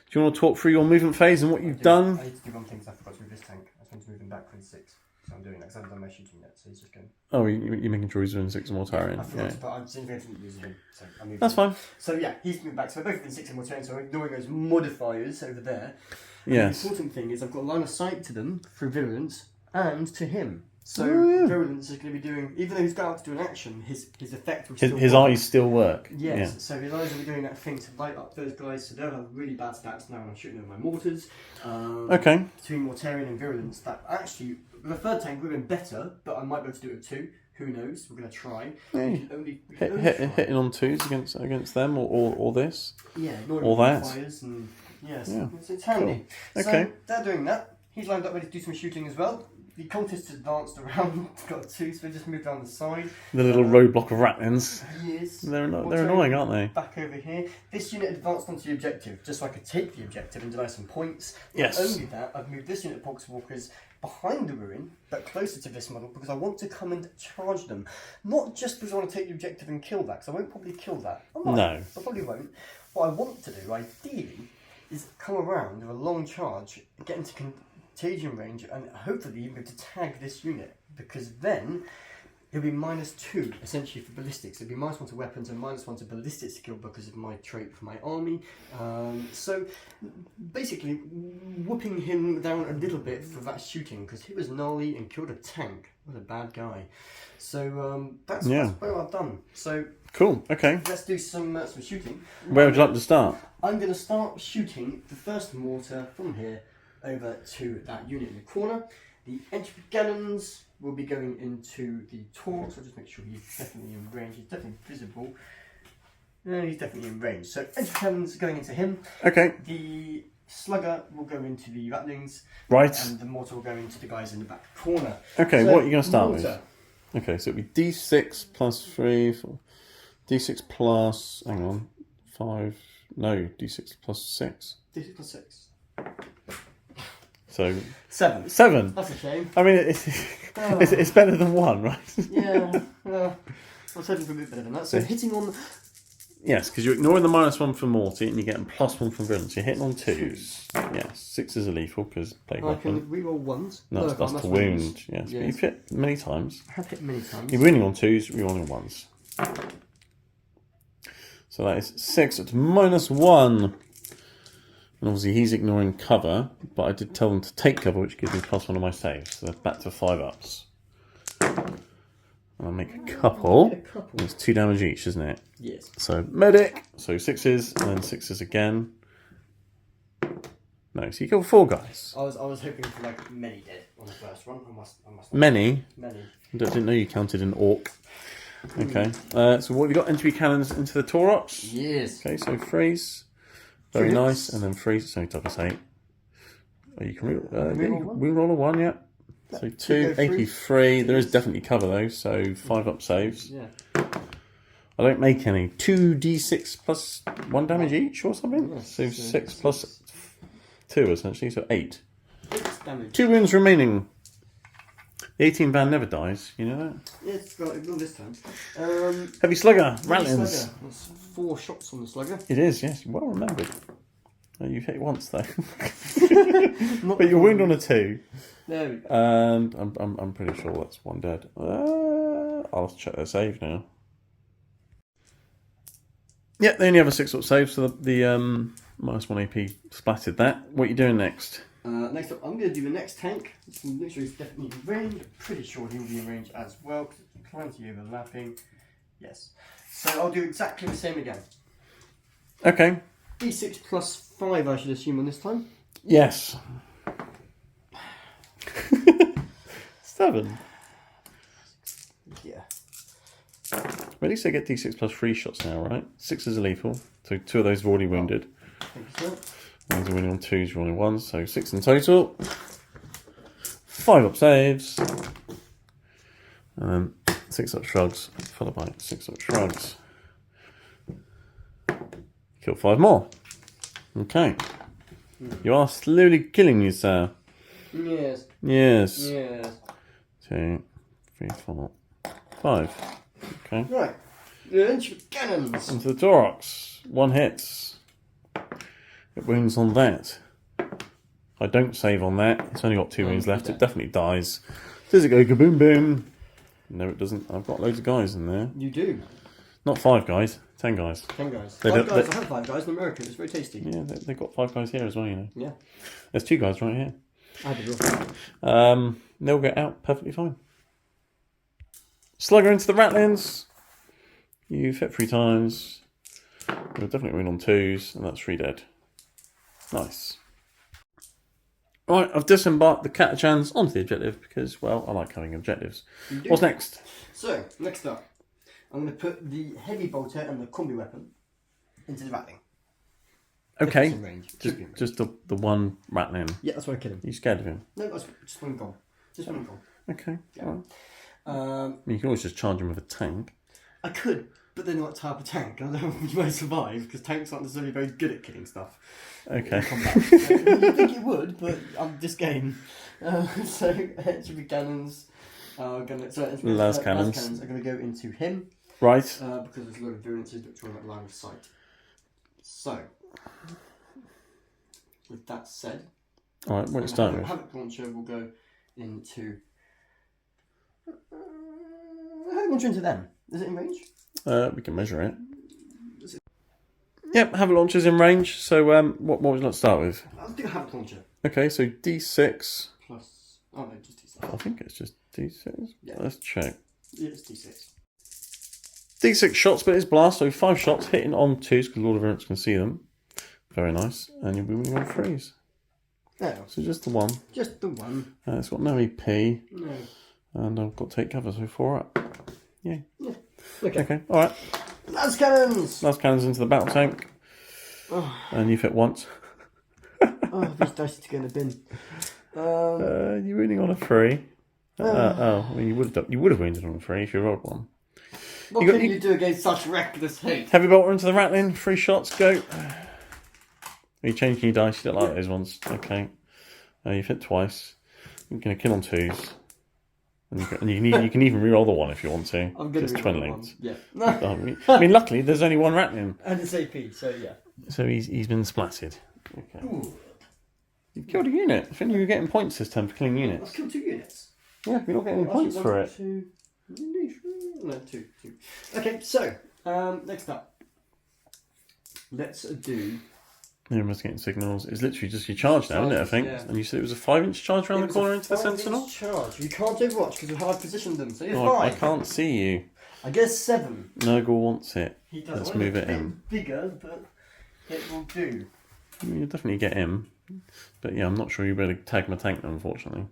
Do you want to talk through your movement phase and what you've done? I need to do one thing because I forgot to move this tank. I was meant to move him back 6. So I'm doing that because I haven't done my shooting yet. So he's just going. Oh, you're making sure he's doing 6 more Tarian. I forgot to put. I'm seeing if I didn't use him. So I moved That's him. fine. So yeah, he's moved back. So we're both in 6 more turns. So I'm ignoring those modifiers over there. And Yes. the important thing is I've got line of sight to them through virulence and to him. So virulence is going to be doing, even though he's got out to do an action, his effect will still His work. eyes still work. Yes, Yeah. so his eyes will be doing that thing to light up those guys, so they'll have really bad stats now when I'm shooting them with my mortars. Okay. Between Mortarion and Virulence, that actually, with a third tank would have been better, but I might be able to do it with 2. Who knows? We're going to try. Yeah. We can only try. Hitting on 2s against them or this. Yeah, ignoring or that. fires and yes, Yeah. it's handy. Cool. So Okay. they're doing that. He's lined up ready to do some shooting as well. The cultists advanced around, got 2, so they just moved down the side. The little roadblock of Rattlins. Yes. They're annoying, aren't they? Back over here. This unit advanced onto the objective, just so I could take the objective and deny some points. Yes. Not only that, I've moved this unit of Poxwalkers behind the ruin, but closer to this model, because I want to come and charge them. Not just because I want to take the objective and kill that, because I won't probably kill that. I might, No. I probably won't. What I want to do, ideally, is come around with a long charge, get into contagion range, and hopefully even be able to tag this unit, because then he'll be -2 essentially for ballistics. He'll be -1 to weapons and -1 to ballistic skill because of my trait for my army. So basically, whooping him down a little bit for that shooting because he was gnarly and killed a tank. What a bad guy. So that's well I've done. So cool. Okay. let's do some shooting. Where would you like to start? I'm going to start shooting the first mortar from here over to that unit in the corner. The entry cannons will be going into the Torque, so just make sure he's definitely in range. He's definitely visible. No, he's definitely in range. So entry cannons going into him. Okay. The Slugger will go into the Ratlings. Right. And the mortar will go into the guys in the back corner. Okay, so what are you going to start mortar. with? Okay, so it'll be D6 plus 3, 4, D6 plus, hang on, 5, no, D6 plus 6. D6 plus 6. So 7. 7. That's a shame. I mean, it's better than 1, right? Yeah, I was hoping for a bit better than that. So hitting on... Yes, because you're ignoring the -1 from Morty and you're getting +1 from Villain. So you're hitting on 2s. Yes, 6s are lethal because plague I can weapon. reroll 1s. No, that's to wound. Yes, but you've hit many times. I have hit many times. You're winning on 2s, rerolling 1s. So that is 6. It's -1. And obviously he's ignoring cover, but I did tell them to take cover, which gives me +1 on my saves. So they're back to 5-ups. I'll make a couple. It's 2 damage each, isn't it? Yes. So medic. So 6s, and then 6s again. No, so you killed 4 guys. I was hoping for like many dead on the first one. I must Many? Many. I didn't know you counted an orc. Okay. So what have you got? Entry cannons into the Taurox. Yes. Okay, so freeze. Very Freeze. nice. And then freeze. So double 8. Oh, you can reroll a 1, yeah. So 2, go 83. There is definitely cover though, so 5-up saves. Yeah. I don't make any. 2d6 plus 1 damage each or something? Yes, So 6 plus 2 essentially, so 8. 6 damage. 2 wounds remaining. The 18 van never dies, you know that? Yeah, it's got it this time. Heavy Slugger, Heavy Ratlins. Slugger. That's 4 shots on the Slugger. It is, yes, well remembered. You've hit once though. But you're wounded on a 2. There we go. And I'm pretty sure that's 1 dead. I'll check their save now. Yeah, they only have a 6-up save, so the -1 AP splattered that. What are you doing next? Next up, I'm going to do the next tank. Just make sure he's definitely in range. I'm pretty sure he'll be in range as well, because it's plenty overlapping. Yes. So I'll do exactly the same again. Okay. D6 plus 5, I should assume, on this time. Yes. 7. Yeah. At least they get D6 plus 3 shots now, right? 6s are lethal, so 2 of those are already wounded. Thank you, sir. One's winning on 2s, rolling 1s, so 6 in total. 5-up saves. And then 6-up shrugs, followed by 6-up shrugs. Kill 5 more. Okay. You are slowly killing you, sir. Yes. Yes. Yes. 2, 3, 4, 5. Okay. Right. The entry cannons. Into the Taurox. 1 hits. It wounds on that. I don't save on that. It's only got 2 wounds left. It definitely dies. Does it go kaboom boom? No, it doesn't. I've got loads of guys in there. You do. Not 5 guys. 10 guys. 10 guys. They 5 don't- guys. they- I have 5 guys in America. It's very tasty. Yeah, they've got 5 guys here as well, you know. Yeah. There's 2 guys right here. I had a They'll get out perfectly fine. Slugger into the Ratlins. You've hit 3 times. You'll definitely win on 2s, and that's 3 dead. Nice. Right, I've disembarked the Catachans onto the objective because, well, I like having objectives. What's next? So, next up, I'm going to put the heavy bolter and the combi weapon into the Ratling. Okay, In range. Should be in range. just the one Ratling. Yeah, that's why I kill him. You scared of him? No, that's just one goal. Just one goal. Okay. Yeah. All right. You can always just charge him with a tank. I could, but they're not type of tank. I don't know if you might survive because tanks aren't necessarily very good at killing stuff. Okay. You think it would, but this game. So entry cannons are going to. Las cannons. Cannons are going to go into him Right. because there's a lot of virulences that are on line of sight. So, with that said, All right. What it's starting with? Havoc launcher will go into. I launch into them? Is it in range? We can measure it. Yep, have launchers in range. So what would you like to start with? I'll do a Havoc launcher. Okay, so D6. Plus... Oh no, just D6. I think it's just D6. Yeah. Let's check. Yeah, it's D6. D6 shots, but it's blast, so 5 shots hitting on 2s because Lord of Variants can see them. Very nice. And you'll be winning on 3s. No. So just the one. Just the one. It's got no EP. No. And I've got to take cover, so 4 up. Yeah. Okay. Alright. Las cannons! Last cannons into the battle tank. Oh, And you've hit once. these dice need to go in the bin. You're winning on a 3. I mean, you would have wounded on a 3 if you rolled one. What can you do against such reckless hate? Heavy bolter into the rattling. 3 shots. Go. Are you changing your dice? You don't like those ones. Okay. You've hit twice. You're going to kill on 2s. And you can even re-roll the 1 if you want to. I'm going to Just twin linked. Yeah. I mean, luckily there's only 1 rattling. And it's AP, so yeah. So he's been splatted. Okay. Ooh. You've killed a unit. I think you were getting points this time for killing I've units. killed 2 units. Yeah, you're not getting any points for it. 2. No, 2. Okay, so, next up. Let's do... You're investigating signals. It's literally just your charge now, isn't it, I think? Yeah. And you said it was a 5-inch charge around the corner into the Sentinel? Charge. You can't overwatch because of how I've positioned them, so you're Oh, I fine. can't see you. I guess 7. Nurgle wants it. He does. Let's move it in. Bigger, but it will do. You'll definitely get him. But yeah, I'm not sure you'll be able to tag my tank, unfortunately.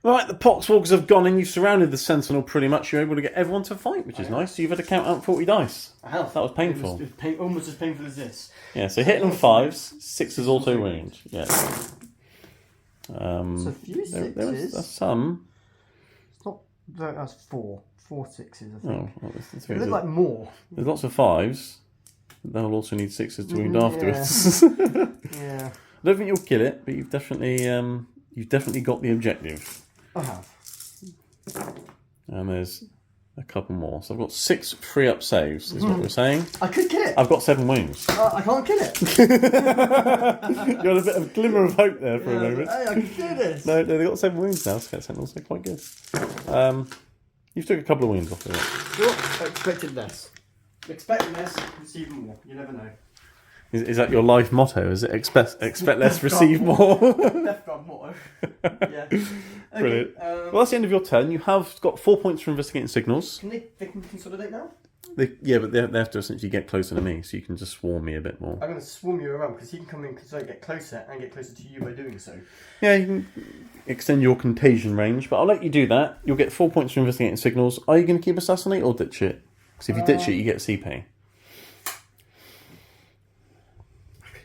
Right, the Poxwalkers have gone in. You've surrounded the Sentinel pretty much. You're able to get everyone to fight, which is nice. So you've had to count out 40 dice. I have. That was painful. It was almost as painful as this. Yeah, so hitting on 5s, 6s auto wound. Yeah. So a few 6s. There was some. It's not. That's 4. 4 6s, I think. Oh, well, They look like more. there's lots of 5s. They'll also need 6s to wound afterwards. Yeah. I don't think you'll kill it, but you've definitely got the objective. I have. And there's a couple more. So I've got 6 free up saves, is what we're saying. I could kill it. I've got 7 wounds. I can't kill it. You had a bit of glimmer of hope there for a moment. Hey, I can do this. No, they've got 7 wounds now, so Sentinels are quite good. You've took a couple of wounds off of it. Sure. Expected less. Expect less, receive more. You never know. Is that your life motto? Is it expect less, receive more? Death Guard motto. Yeah. Okay, Brilliant. Well, that's the end of your turn. You have got 4 points for investigating signals. Can they can consolidate now? But they have to essentially get closer to me, so you can just swarm me a bit more. I'm going to swarm you around because he can come in and get closer and get closer to you by doing so. Yeah, you can extend your contagion range, but I'll let you do that. You'll get 4 points for investigating signals. Are you going to keep assassinate or ditch it? Because if you ditch it, you get CP.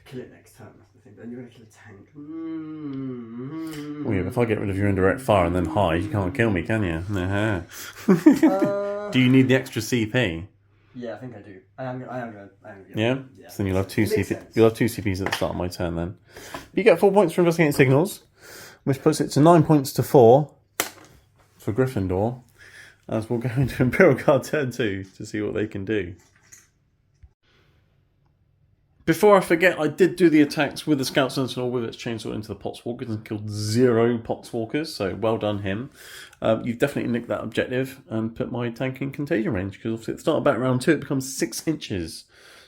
Kill it next turn, that's the thing. Then you're going to kill a tank. Well, yeah, if I get rid of your indirect fire and then hide, you can't kill me, can you? Do you need the extra CP? Yeah, I think I do. I am going. Yeah? So then you'll have 2 It makes CP. sense. You'll have 2 CPs at the start of my turn then. You get 4 points for investigating signals, which puts it to 9 points to 4 for Gryffindor. As we'll go into Imperial Guard turn 2 to see what they can do. Before I forget, I did do the attacks with the Scout Sentinel with its chainsaw into the Poxwalkers and killed 0 Poxwalkers, so well done him. You've definitely nicked that objective and put my tank in contagion range, because obviously at the start of battle round 2 it becomes 6 inches.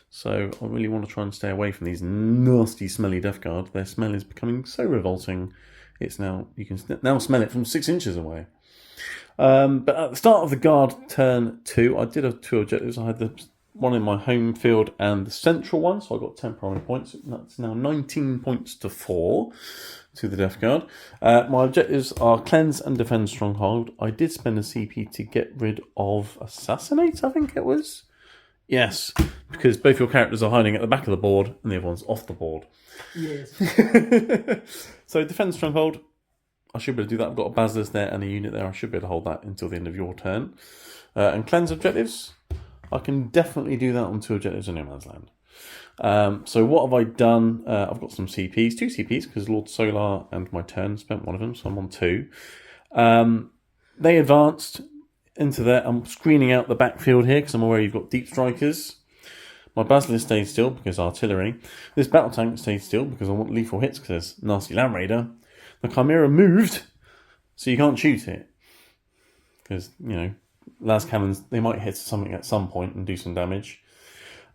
So I really want to try and stay away from these nasty, smelly Death Guard. Their smell is becoming so revolting. It's now, you can now smell it from 6 inches away. But at the start of the Guard turn 2, I did have 2 objectives. I had the one in my home field and the central one, so I got 10 primary points. That's now 19 points to 4 to the Death Guard. My objectives are Cleanse and Defend Stronghold. I did spend a CP to get rid of Assassinate, I think it was. Yes, because both your characters are hiding at the back of the board and the other one's off the board. Yes. So Defend Stronghold, I should be able to do that. I've got a Basilisk there and a unit there. I should be able to hold that until the end of your turn. And Cleanse objectives, I can definitely do that on 2 objectives in No Man's Land. So what have I done? I've got some CPs, 2 CPs, because Lord Solar and my turn spent one of them, so I'm on 2. They advanced into there. I'm screening out the backfield here because I'm aware you've got deep strikers. My Basilisk stayed still because artillery. This battle tank stayed still because I want lethal hits because there's nasty Land Raider. The Chimera moved, so you can't shoot it. because las cannons, they might hit something at some point and do some damage.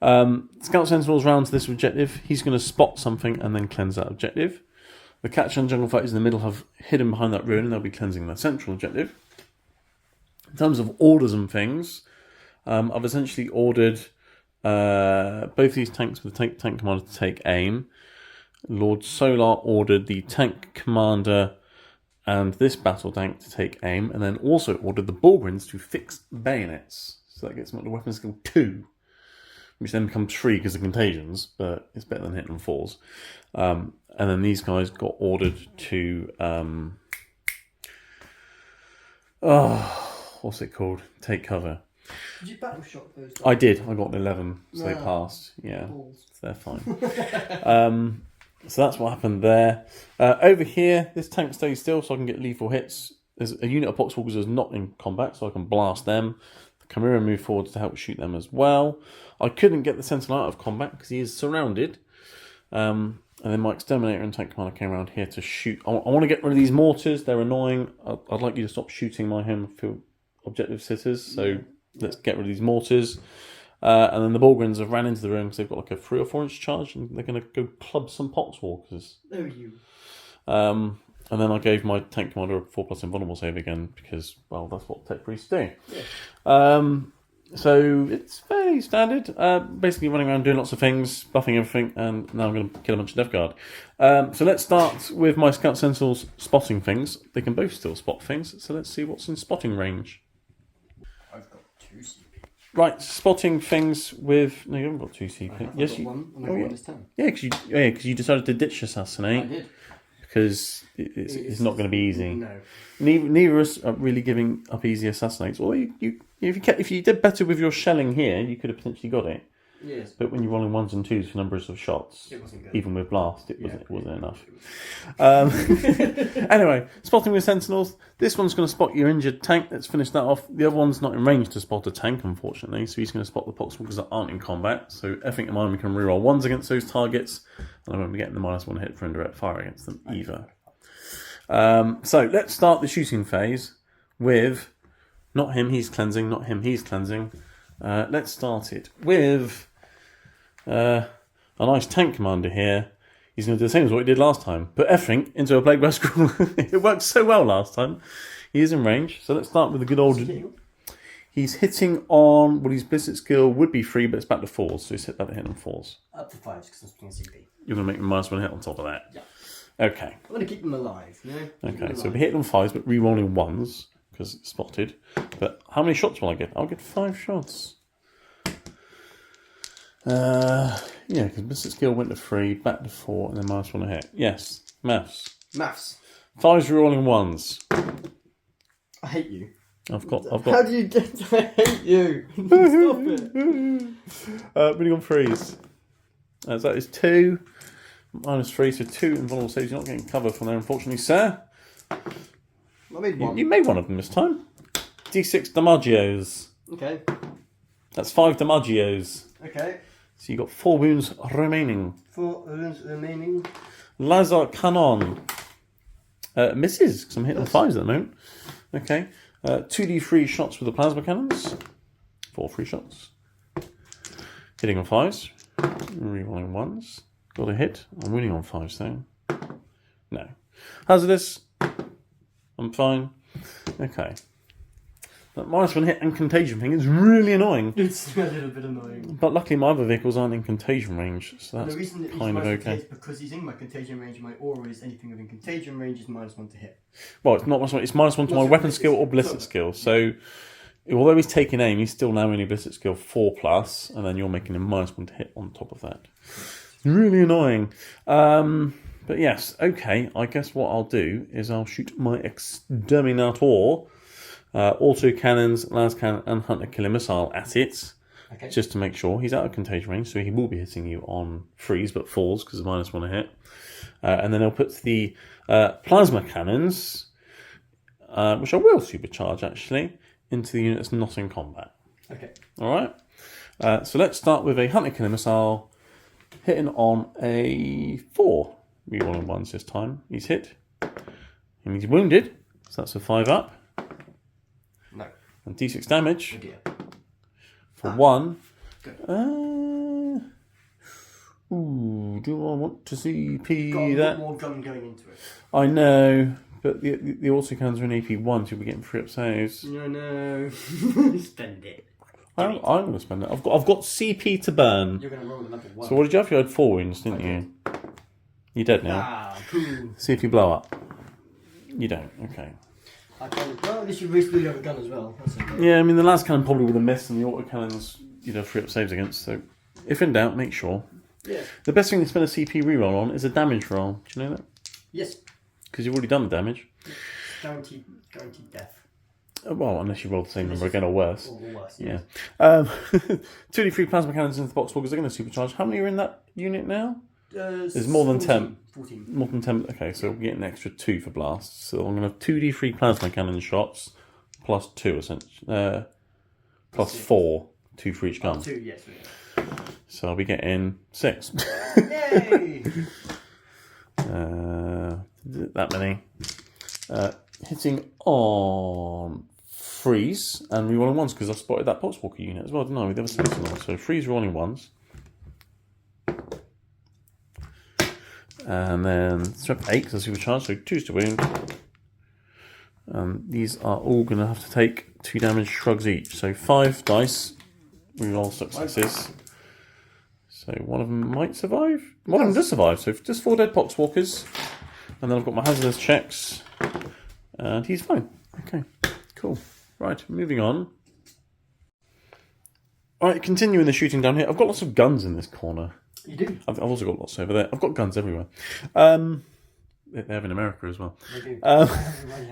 Scout Sentinel's round to this objective. He's going to spot something and then cleanse that objective. The Catcher and Jungle Fighters in the middle have hidden behind that ruin and they'll be cleansing the central objective. In terms of orders and things, I've essentially ordered both these tanks with the tank commander to take aim. Lord Solar ordered the tank commander and this battle tank to take aim, and then also ordered the Bullgryns to fix bayonets. So that gets them up to weapon skill 2, which then becomes 3 because of contagions, but it's better than hitting on 4s. And then these guys got ordered to what's it called? Take cover. Did you battle shot those guys? I did. I got an 11, so they passed. Yeah, balls. So they're fine. So that's what happened there. Over here, this tank stays still so I can get lethal hits. There's a unit of Poxwalkers that's not in combat, so I can blast them. The Chimera move forwards to help shoot them as well. I couldn't get the Sentinel out of combat because he is surrounded. And then my Exterminator and Tank Commander came around here to shoot. I want to get rid of these mortars. They're annoying. I'd like you to stop shooting my home field objective sitters. So let's get rid of these mortars. And then the Bullgryns have ran into the room because they've got like a 3 or 4 inch charge and they're going to go club some Poxwalkers. Oh, you. And then I gave my Tank Commander a 4+ invulnerable save again because, well, that's what Tech Priests do. Yeah. So it's fairly standard. Basically running around doing lots of things, buffing everything, and now I'm going to kill a bunch of Death Guard. So let's start with my Scout Sentinels spotting things. They can both still spot things, so let's see what's in spotting range. I've got 2 CP. Right, spotting things with... No, you haven't got 2 CP. Yes, I've got 1, and I got 1 this time. Yeah, because you decided to ditch Assassinate. I did. Because it's not going to be easy. No. Neither of us are really giving up easy Assassinates. Or if you did better with your shelling here, you could have potentially got it. Yes. But when you're rolling 1s and 2s for numbers of shots, It wasn't good. even with blast, it wasn't enough. Anyway, spotting with Sentinels. This one's going to spot your injured tank. Let's finish that off. The other one's not in range to spot a tank, unfortunately. So he's going to spot the Poxwalkers that aren't in combat. So everything in mind, we can reroll 1s against those targets. And I won't be getting the -1 hit for indirect fire against them either. So let's start the shooting phase with not him, he's cleansing, not him, he's cleansing. Let's start it with a nice tank commander here. He's going to do the same as what he did last time. Put everything into a Plague Blast Scroll. It worked so well last time. He is in range. So let's start with the good old... He's hitting on... Well, his Blizzard skill would be 3, but it's back to 4s. So he's hit back to hit on 4s. Up to 5 because I'm putting CP. You're going to make him -1 hit on top of that? Yeah. Okay. I'm going to keep them alive, you know? Okay, so we hit on 5s, but re-rolling 1s, because it's spotted. But how many shots will I get? I'll get 5 shots. Yeah, because Mystic Skill went to 3, back to 4, and then -1 a hit. Yes, maths. 5s re-rolling 1s. I hate you. I've got. How do you get to I hate you? Stop it. Winning on 3s. So that is 2. -3, so 2 invulnerable saves. You're not getting cover from there, unfortunately, sir. I made 1. You made one of them this time. D6 Damagios. Okay. That's 5 Damagios. Okay. So you got 4 wounds remaining. 4 wounds remaining. Laser Cannon. Misses, because I'm hitting 5s at the moment. Okay. 2d3 shots with the plasma cannons. 4 free shots. Hitting on 5s. Rerolling 1s. Got a hit. I'm winning on 5s though. No. Hazardous. I'm fine. Okay. That -1 hit and contagion thing is really annoying. It's a little bit annoying. But luckily my other vehicles aren't in contagion range, so that's the reason that kind of okay. Is because he's in my contagion range, my aura is anything within contagion range is -1 to hit. Well, it's not -1, it's -1 to my weapon skill or ballistic skill. So, although he's taking aim, he's still now only ballistic skill 4+, and then you're making him -1 to hit on top of that. Really annoying. But yes, okay, I guess what I'll do is I'll shoot my Exterminator, auto cannons, las cannon, and hunter killer missile at it. Okay. Just to make sure he's out of contagion range, so he will be hitting you on 3s, but 4s, because -1 to hit. And then I'll put the plasma cannons, which I will supercharge actually, into the unit that's not in combat. Okay. Alright. So let's start with a hunter killer missile, hitting on a 4. Rerolling 1s this time. He's hit. And he's wounded, so that's a 5 up. No. And D6 damage Oh dear. for 1. Good. Do I want to CP Got a that? lot more gun going into it. I know, but the autocannons are an AP 1, so we're getting 3 up saves. No. Spend it. I'm going to spend it. I've got CP to burn. You're going to roll another 1. So what did you have? You had 4 wounds, didn't you? You're dead now. Cool. See if you blow up. You don't. Okay. Well, at least you recently have a gun as well. That's okay. Yeah, I mean the last cannon probably would have missed, and the autocannons you'd have 3 up saves against. So, if in doubt, make sure. Yeah. The best thing to spend a CP reroll on is a damage roll. Do you know that? Yes. Because you've already done the damage. Guaranteed death. Well, unless you roll the same number again or worse. Or worse. Yeah. 2d3 plasma cannons into the box walkers are going to supercharge. How many are in that unit now? There's more than 10. 14. More than 10. Okay, so we'll get an extra 2 for blasts. So I'm going to have 2d3 plasma cannon shots plus 2 essentially. Plus 4. 2 for each gun. 2, yes. So I'll be getting 6. Yay! That many. Hitting on freeze and rerolling ones because I spotted that Poxwalker unit as well, didn't I? With the other Sentinel. So freeze rolling ones. And then strength 8 because I supercharged, so 2's to wound. These are all going to have to take 2 damage shrugs each. So 5 dice, reroll successes. So one of them might survive. One of them does survive, so just 4 dead Poxwalkers. And then I've got my hazardous checks. And he's fine. Okay, cool. Right, moving on. Alright, continuing the shooting down here. I've got lots of guns in this corner. You do? I've also got lots over there. I've got guns everywhere. They have in America as well. They do.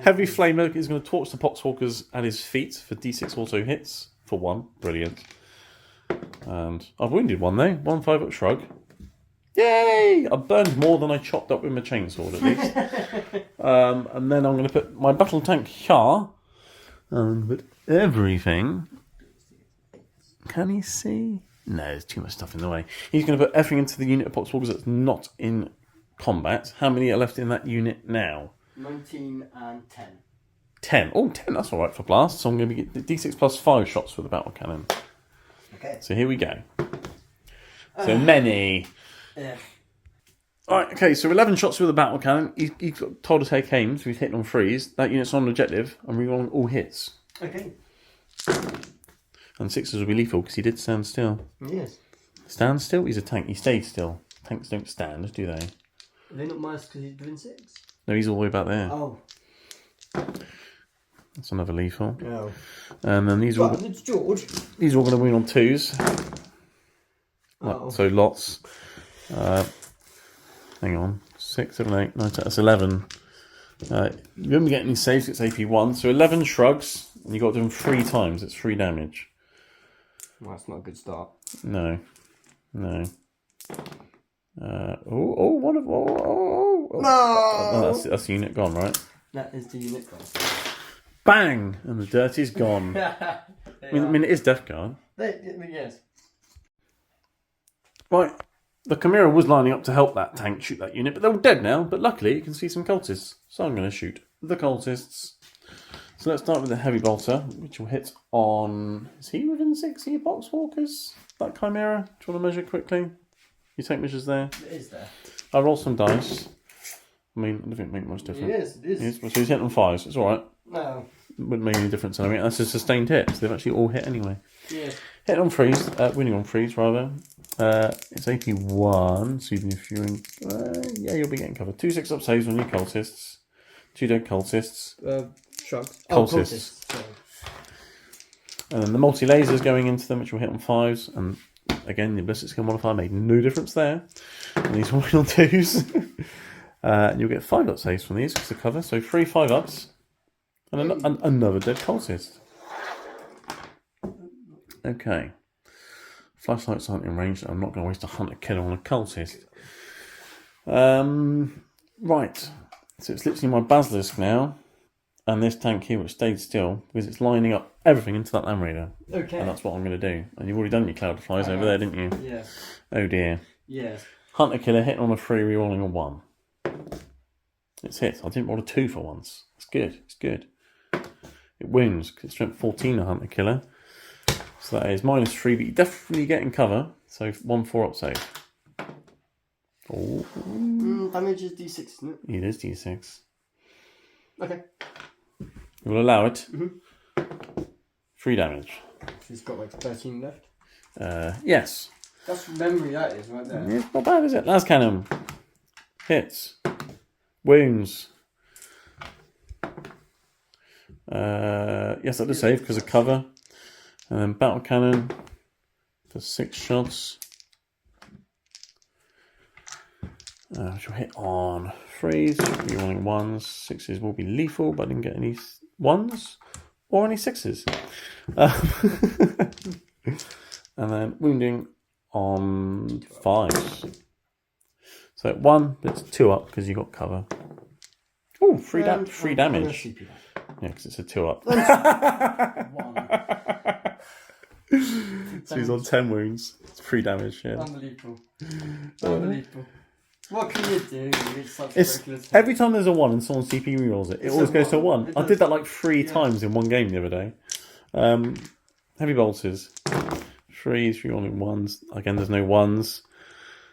Heavy Flamer is going to torch the Poxwalkers at his feet for D6 auto hits for 1. Brilliant. And I've wounded one though. 1 5-up shrug. Yay! I burned more than I chopped up with my chainsaw at least. And then I'm going to put my battle tank here. And put everything. Can he see? No, there's too much stuff in the way. He's going to put everything into the unit of Poxwalkers that's not in combat. How many are left in that unit now? 19 and 10. 10. Oh, 10, that's alright for blast. So I'm going to be D6 plus 5 shots for the battle cannon. Okay. So here we go. So many. Yeah. Alright, okay, so 11 shots with the battle cannon. He's got told to take aim, so he's hitting on freeze. That unit's on objective. I'm rerolling all hits. Okay. And 6s will be lethal because he did stand still. Yes. Stand still? He's a tank. He stayed still. Tanks don't stand, do they? Are they not minus because he's doing 6? No, he's all the way back there. Oh. That's another lethal. No. And then these are all, But it's George. these are all going to win on 2s. Oh. So lots. Hang on. 6, 7, 8, 9, 10. That's 11. You won't be getting any saves. It's AP 1. So 11 shrugs. And you've got to do them 3 times. It's 3 damage. Well, that's not a good start. No. One of... Oh. No! Oh, that's the unit gone, right? That is the unit gone. Bang! And the dirty's gone. I mean, it is Death Guard. Yes. Right. The Chimera was lining up to help that tank shoot that unit, but they're all dead now. But luckily, you can see some cultists. So I'm going to shoot the cultists. So let's start with the Heavy Bolter, which will hit on... Is he within 6 of your Boxwalkers? That Chimera? Do you want to measure quickly? You take measures there? It is there. I'll roll some dice. I mean, I don't think it make much difference. It is. So he's hitting on 5s. It's alright. No. Wouldn't make any difference. I mean, that's a sustained hit. So they've actually all hit anyway. Yeah. Hit on freeze. Winning on freeze, rather. It's AP 1. So even if you're in... yeah, you'll be getting covered. 2 6-up saves on your cultists. 2 dead cultists. Shrug. Cultists. Sorry. And then the multi-lasers going into them, which will hit on 5s. And again, the ballistic skill modifier made no difference there. And these will win on 2s. And you'll get 5-up saves from these because of cover. So 3 5-ups. And another dead cultist. Okay. Flashlights aren't in range. I'm not going to waste a hunter killer on a cultist. Right. So it's literally my basilisk now. And this tank here, which stayed still, because it's lining up everything into that Land Raider. Okay. And that's what I'm going to do. And you've already done your cloud of flies over there, didn't you? Yeah. Oh dear. Yes. Hunter killer hitting on a 3, rerolling a 1. It's hit. I didn't roll a 2 for once. It's good. It's good. It wounds, because it's strength 14, a hunter killer. So that is -3, but you're definitely getting cover. So 1/4 up save. Oh. Damage is D6, isn't it? It is D6. Okay. You will allow it. 3 damage. She's got like 13 left. Yes. That's memory, that is, right there. It's not bad, is it? Last cannon. Hits. Wounds. Yes, that does save because of cover. And then battle cannon for 6 shots. Which will hit on 3s. You're rolling 1s. 6s will be lethal, but I didn't get any 1s or any 6s. And then wounding on 5s. So 1, but it's 2 up because you got cover. Oh, 3 damage. Yeah, because it's a 2 up. 1. So he's on 10 wounds. It's 3 damage, yeah. Unbelievable. Unbelievable. What can you do? It's such It's every time there's a 1 and someone's CP rerolls it, it always goes to a 1. I did that like 3 times in one game the other day. Heavy bolters. 3s, 3 rolling 1s. Again, there's no 1s.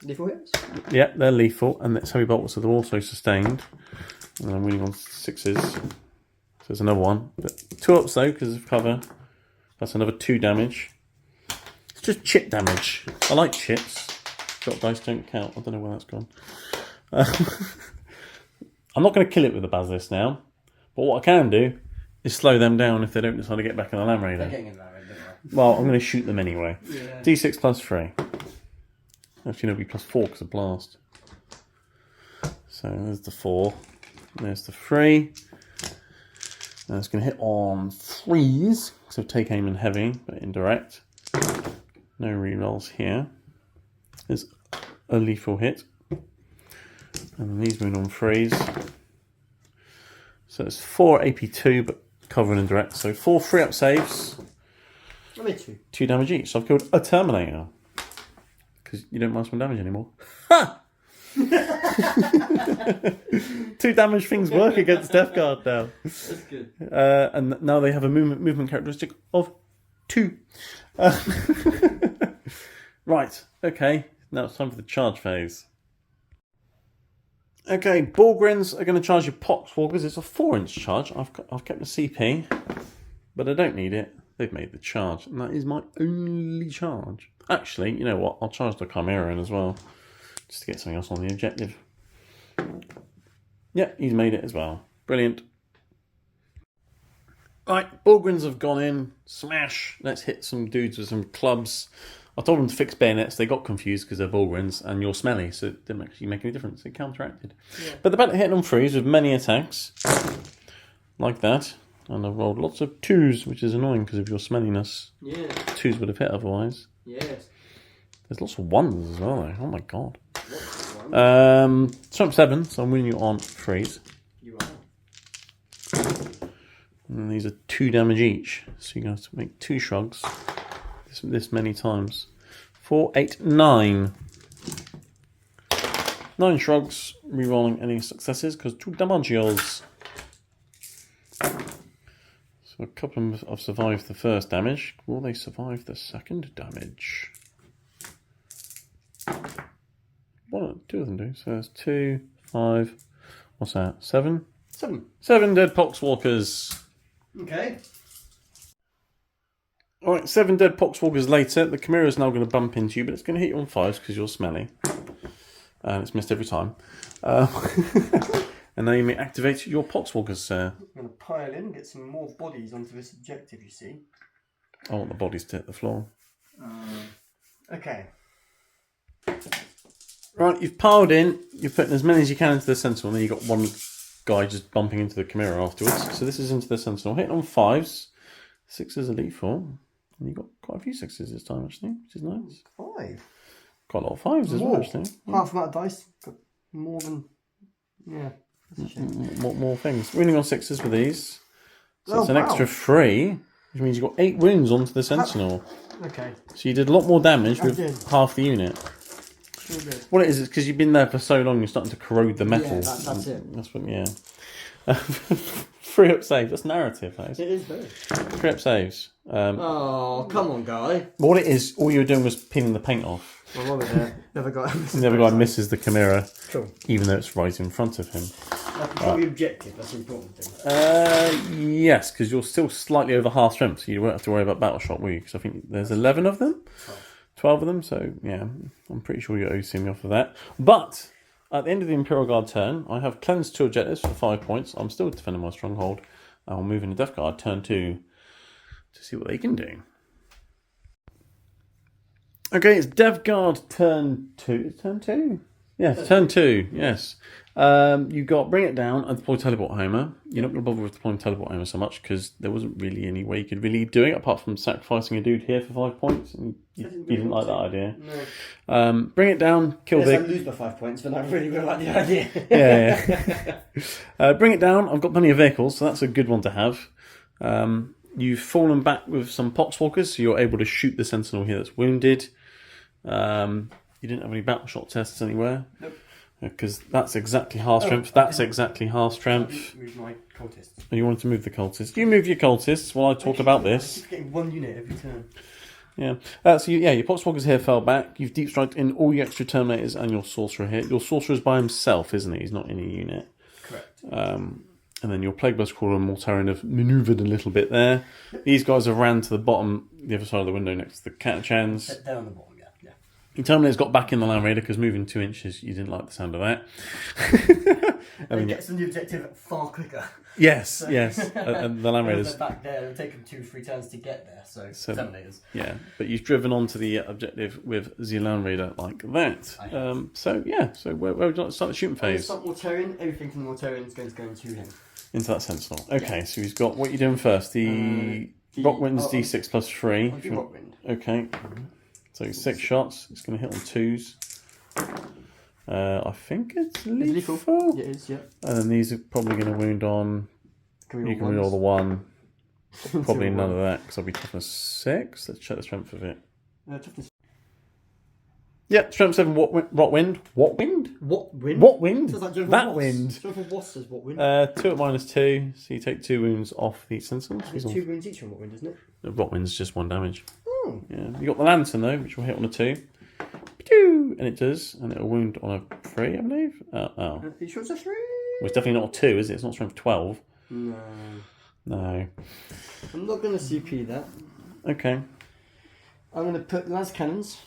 Lethal hits? Yeah, they're lethal, and it's heavy bolters, so they're also sustained. And I'm winning on 6s. So there's another 1. But 2 ups though, because of cover. That's another 2 damage. It's just chip damage. I like chips. Drop dice don't count. I don't know where that's gone. I'm not going to kill it with the Basilisk now. But what I can do is slow them down if they don't decide to get back in the Land Raider. They're getting in that way, don't they? Well, I'm going to shoot them anyway. Yeah. D6 plus 3. Actually, it'll be plus 4 because of blast. So there's the 4. There's the 3. And it's going to hit on 3s. So take aim and heavy, but indirect. No rerolls here. There's a lethal hit. And then these wound on 3s. So it's 4 AP2, but cover and indirect. So 4 3-up saves. I made 2. 2 damage each. So I've killed a Terminator. Because you don't -1 damage anymore. Ha! 2 damage things work against Death Guard now. That's good. And now they have a movement characteristic of 2. Right, okay. Now it's time for the charge phase. Okay, Borgrins are going to charge your Poxwalkers. It's a 4-inch charge. I've kept the CP, but I don't need it. They've made the charge, and that is my only charge. Actually, you know what? I'll charge the Chimera in as well, just to get something else on the objective. Yeah, he's made it as well. Brilliant. Right, Borgrins have gone in. Smash. Let's hit some dudes with some clubs. I told them to fix bayonets. They got confused because they're Borgrins and you're smelly, so it didn't actually make any difference. It counteracted. Yeah. But they're about to hit on 3s with many attacks. Like that. And I've rolled lots of 2s, which is annoying because of your smelliness. Yeah. 2s would have hit otherwise. Yes. There's lots of 1s as well, though. Oh my god. Strength 7, so I'm winning you on 3s. You are. And these are 2 damage each. So you're going to have to make 2 shrugs. This many times. 4, 8, 9. 9 shrugs, rerolling any successes because 2 damages. So a couple of them have survived the first damage. Will they survive the second damage? 1, 2 of them do. So there's 2, 5. What's that? 7? 7. 7 dead Poxwalkers. Okay. Alright, 7 dead Poxwalkers later. The Chimera is now going to bump into you, but it's going to hit you on 5s because you're smelly. And it's missed every time. And now you may activate your Poxwalkers, sir. I'm going to pile in, get some more bodies onto this objective, you see. I want the bodies to hit the floor. Okay. Right, you've piled in. You've put as many as you can into the Sentinel, and then you've got one guy just bumping into the Chimera afterwards. So this is into the Sentinel. Hitting on 5s. 6s are lethal. And you've got quite a few 6s this time, actually, which is nice. 5? Quite a lot of 5s as well, actually. Half amount of dice. Got more than... Yeah. More things. Winning on 6s with these. So it's an extra 3, which means you've got 8 wounds onto the Sentinel. Okay. So you did a lot more damage with half the unit. Sure did. What it is because you've been there for so long, you're starting to corrode the metal. Yeah, that's it. That's what, yeah. 3 up saves. That's narrative, that is. It is very. 3 up saves. Oh, come on, guy. What it is, all you were doing was peeling the paint off. My mum there. Never got. The other guy misses the Chimera, Cool. even though it's right in front of him. That's the objective. That's the important thing. Yes, because you're still slightly over half strength, so you won't have to worry about battle shot, will you? Because I think there's 11 of them, 12 of them. So yeah, I'm pretty sure you're OCing me off of that. But at the end of the Imperial Guard turn, I have cleansed 2 objectives for 5 points. I'm still defending my stronghold. I'll move into Death Guard turn 2 to see what they can do. Okay, it's Dev Guard turn 2. Turn 2? Yes, turn 2, yes. You got Bring It Down and deploy Teleport Homer. You're not going to bother with deploying Teleport Homer so much because there wasn't really any way you could really do it apart from sacrificing a dude here for 5 points. And you didn't like that idea. No. Bring It Down, kill Yes, Vic. I lose by 5 points, but I really would like the idea. Yeah. Bring It Down, I've got plenty of vehicles, so that's a good one to have. You've fallen back with some Poxwalkers, so you're able to shoot the Sentinel here that's wounded. You didn't have any battle shot tests anywhere. Nope. Because that's exactly half strength. That's exactly half strength. Move my cultists. And you want to move the cultists. You move your cultists while I talk about this. I keep getting 1 unit every turn. Yeah. Your Poxwalkers here fell back. You've deep striked in all your extra Terminators and your Sorcerer here. Your Sorcerer's by himself, isn't he? He's not in a unit. Correct. And then your Plague Blast Crawler and Mortarion have manoeuvred a little bit there. These guys have ran to the bottom, the other side of the window next to the Catachans. Set down the bottom, yeah. Your Terminators got back in the Land Raider because moving 2 inches, you didn't like the sound of that. It gets them the objective far quicker. Yes. And the Land Raiders. They're back there, it'll take them 2-3 turns to get there, so Terminators. Yeah, but you've driven onto the objective with the Land Raider like that. So where would you like to start the shooting phase? Start Mortarion, everything from the Mortarion is going to go into him. Into that Sentinel. Okay, so he's got, what are you doing first? The Rockwind's D6 plus 3. I'll do Rockwind. Okay. So 6 shots. It's going to hit on 2s. I think it's lethal. Yeah, it is, yeah. And then these are probably going to wound on... You can roll the 1. Probably none of that, because I'll be toughness 6. Let's check the strength of it. Toughness. Yeah, strength 7, Rockwind. What wind? What wind? What wind? Like that wind. Jonathan Wass says what wind? 2 at -2, so you take 2 wounds off the Sentinel. There's 2 wounds each from what wind, isn't it? Rockwind's just 1 damage. Oh. Yeah. You got the Lantern though, which will hit on a 2. And it does, and it'll wound on a 3, I believe. Are you sure it's a 3? Well, it's definitely not a 2, is it? It's not strength 12. No. I'm not going to CP that. Okay. I'm going to put las cannons.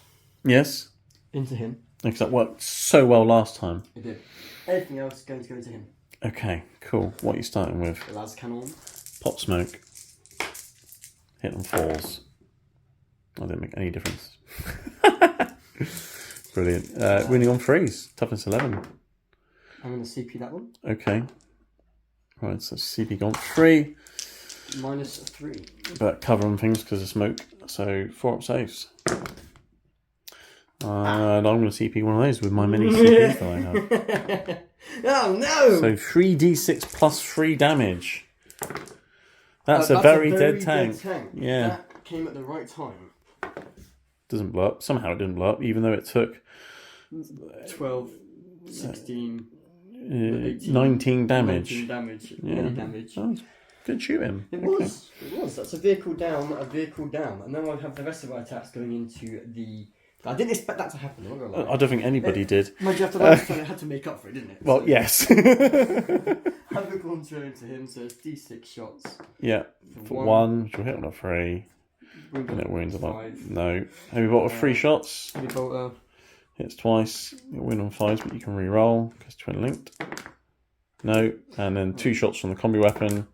Yes. Into him. Because that worked so well last time. It did. Everything else is going to go into him. Okay, cool. What are you starting with? Las cannon. Pop smoke. Hit on 4s. That didn't make any difference. Brilliant. Winning on 3s. Toughness 11. I'm going to CP that one. Okay. Right, so CP gone 3. -3. But cover on things because of smoke. So 4 up saves. And I'm going to CP one of those with my mini CPs that I have. Oh no! So 3d6 plus 3 damage. That's a very dead tank. Yeah. That came at the right time. Doesn't blow up. Somehow it didn't blow up, even though it took 12, 16, 19 damage. 19 damage. Yeah. Damage. Oh, good shooting. It was. That's a vehicle down, and then I'll have the rest of our attacks going into the. I didn't expect that to happen. I'm not gonna lie. I don't think anybody did. Mind you, after last time, it had to make up for it, didn't it? Well, so. Yes. Have a contour into him, so it's D6 shots. Yeah. For 1, which will hit on a 3. And it wounds on 5. No. Heavy bolt of 3 shots. Heavy bolter. Hits twice. It'll win on 5s, but you can re-roll because twin linked. No. And then 2 shots from the combi weapon.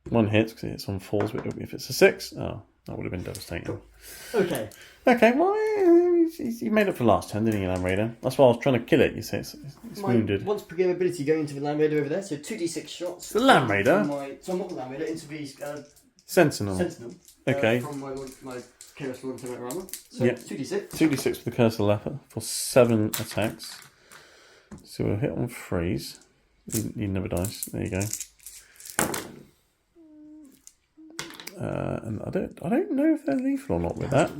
1 hits because it hits on 4s, but if it's a 6, that would have been devastating. Okay. Okay, well, he made up for last turn, didn't he, Land Raider? That's why I was trying to kill it, you see. It's wounded. Once per game ability going into the Land Raider over there, so 2d6 shots. The Land Raider? So I'm not the Land Raider, into the Sentinel. Okay. From my Chaos Lawn Terminator armor. So 2d6. 2d6 for the Curse of the Leper for 7 attacks. So we'll hit on 3s. You never dice. There you go. And I don't know if they're lethal or not with that.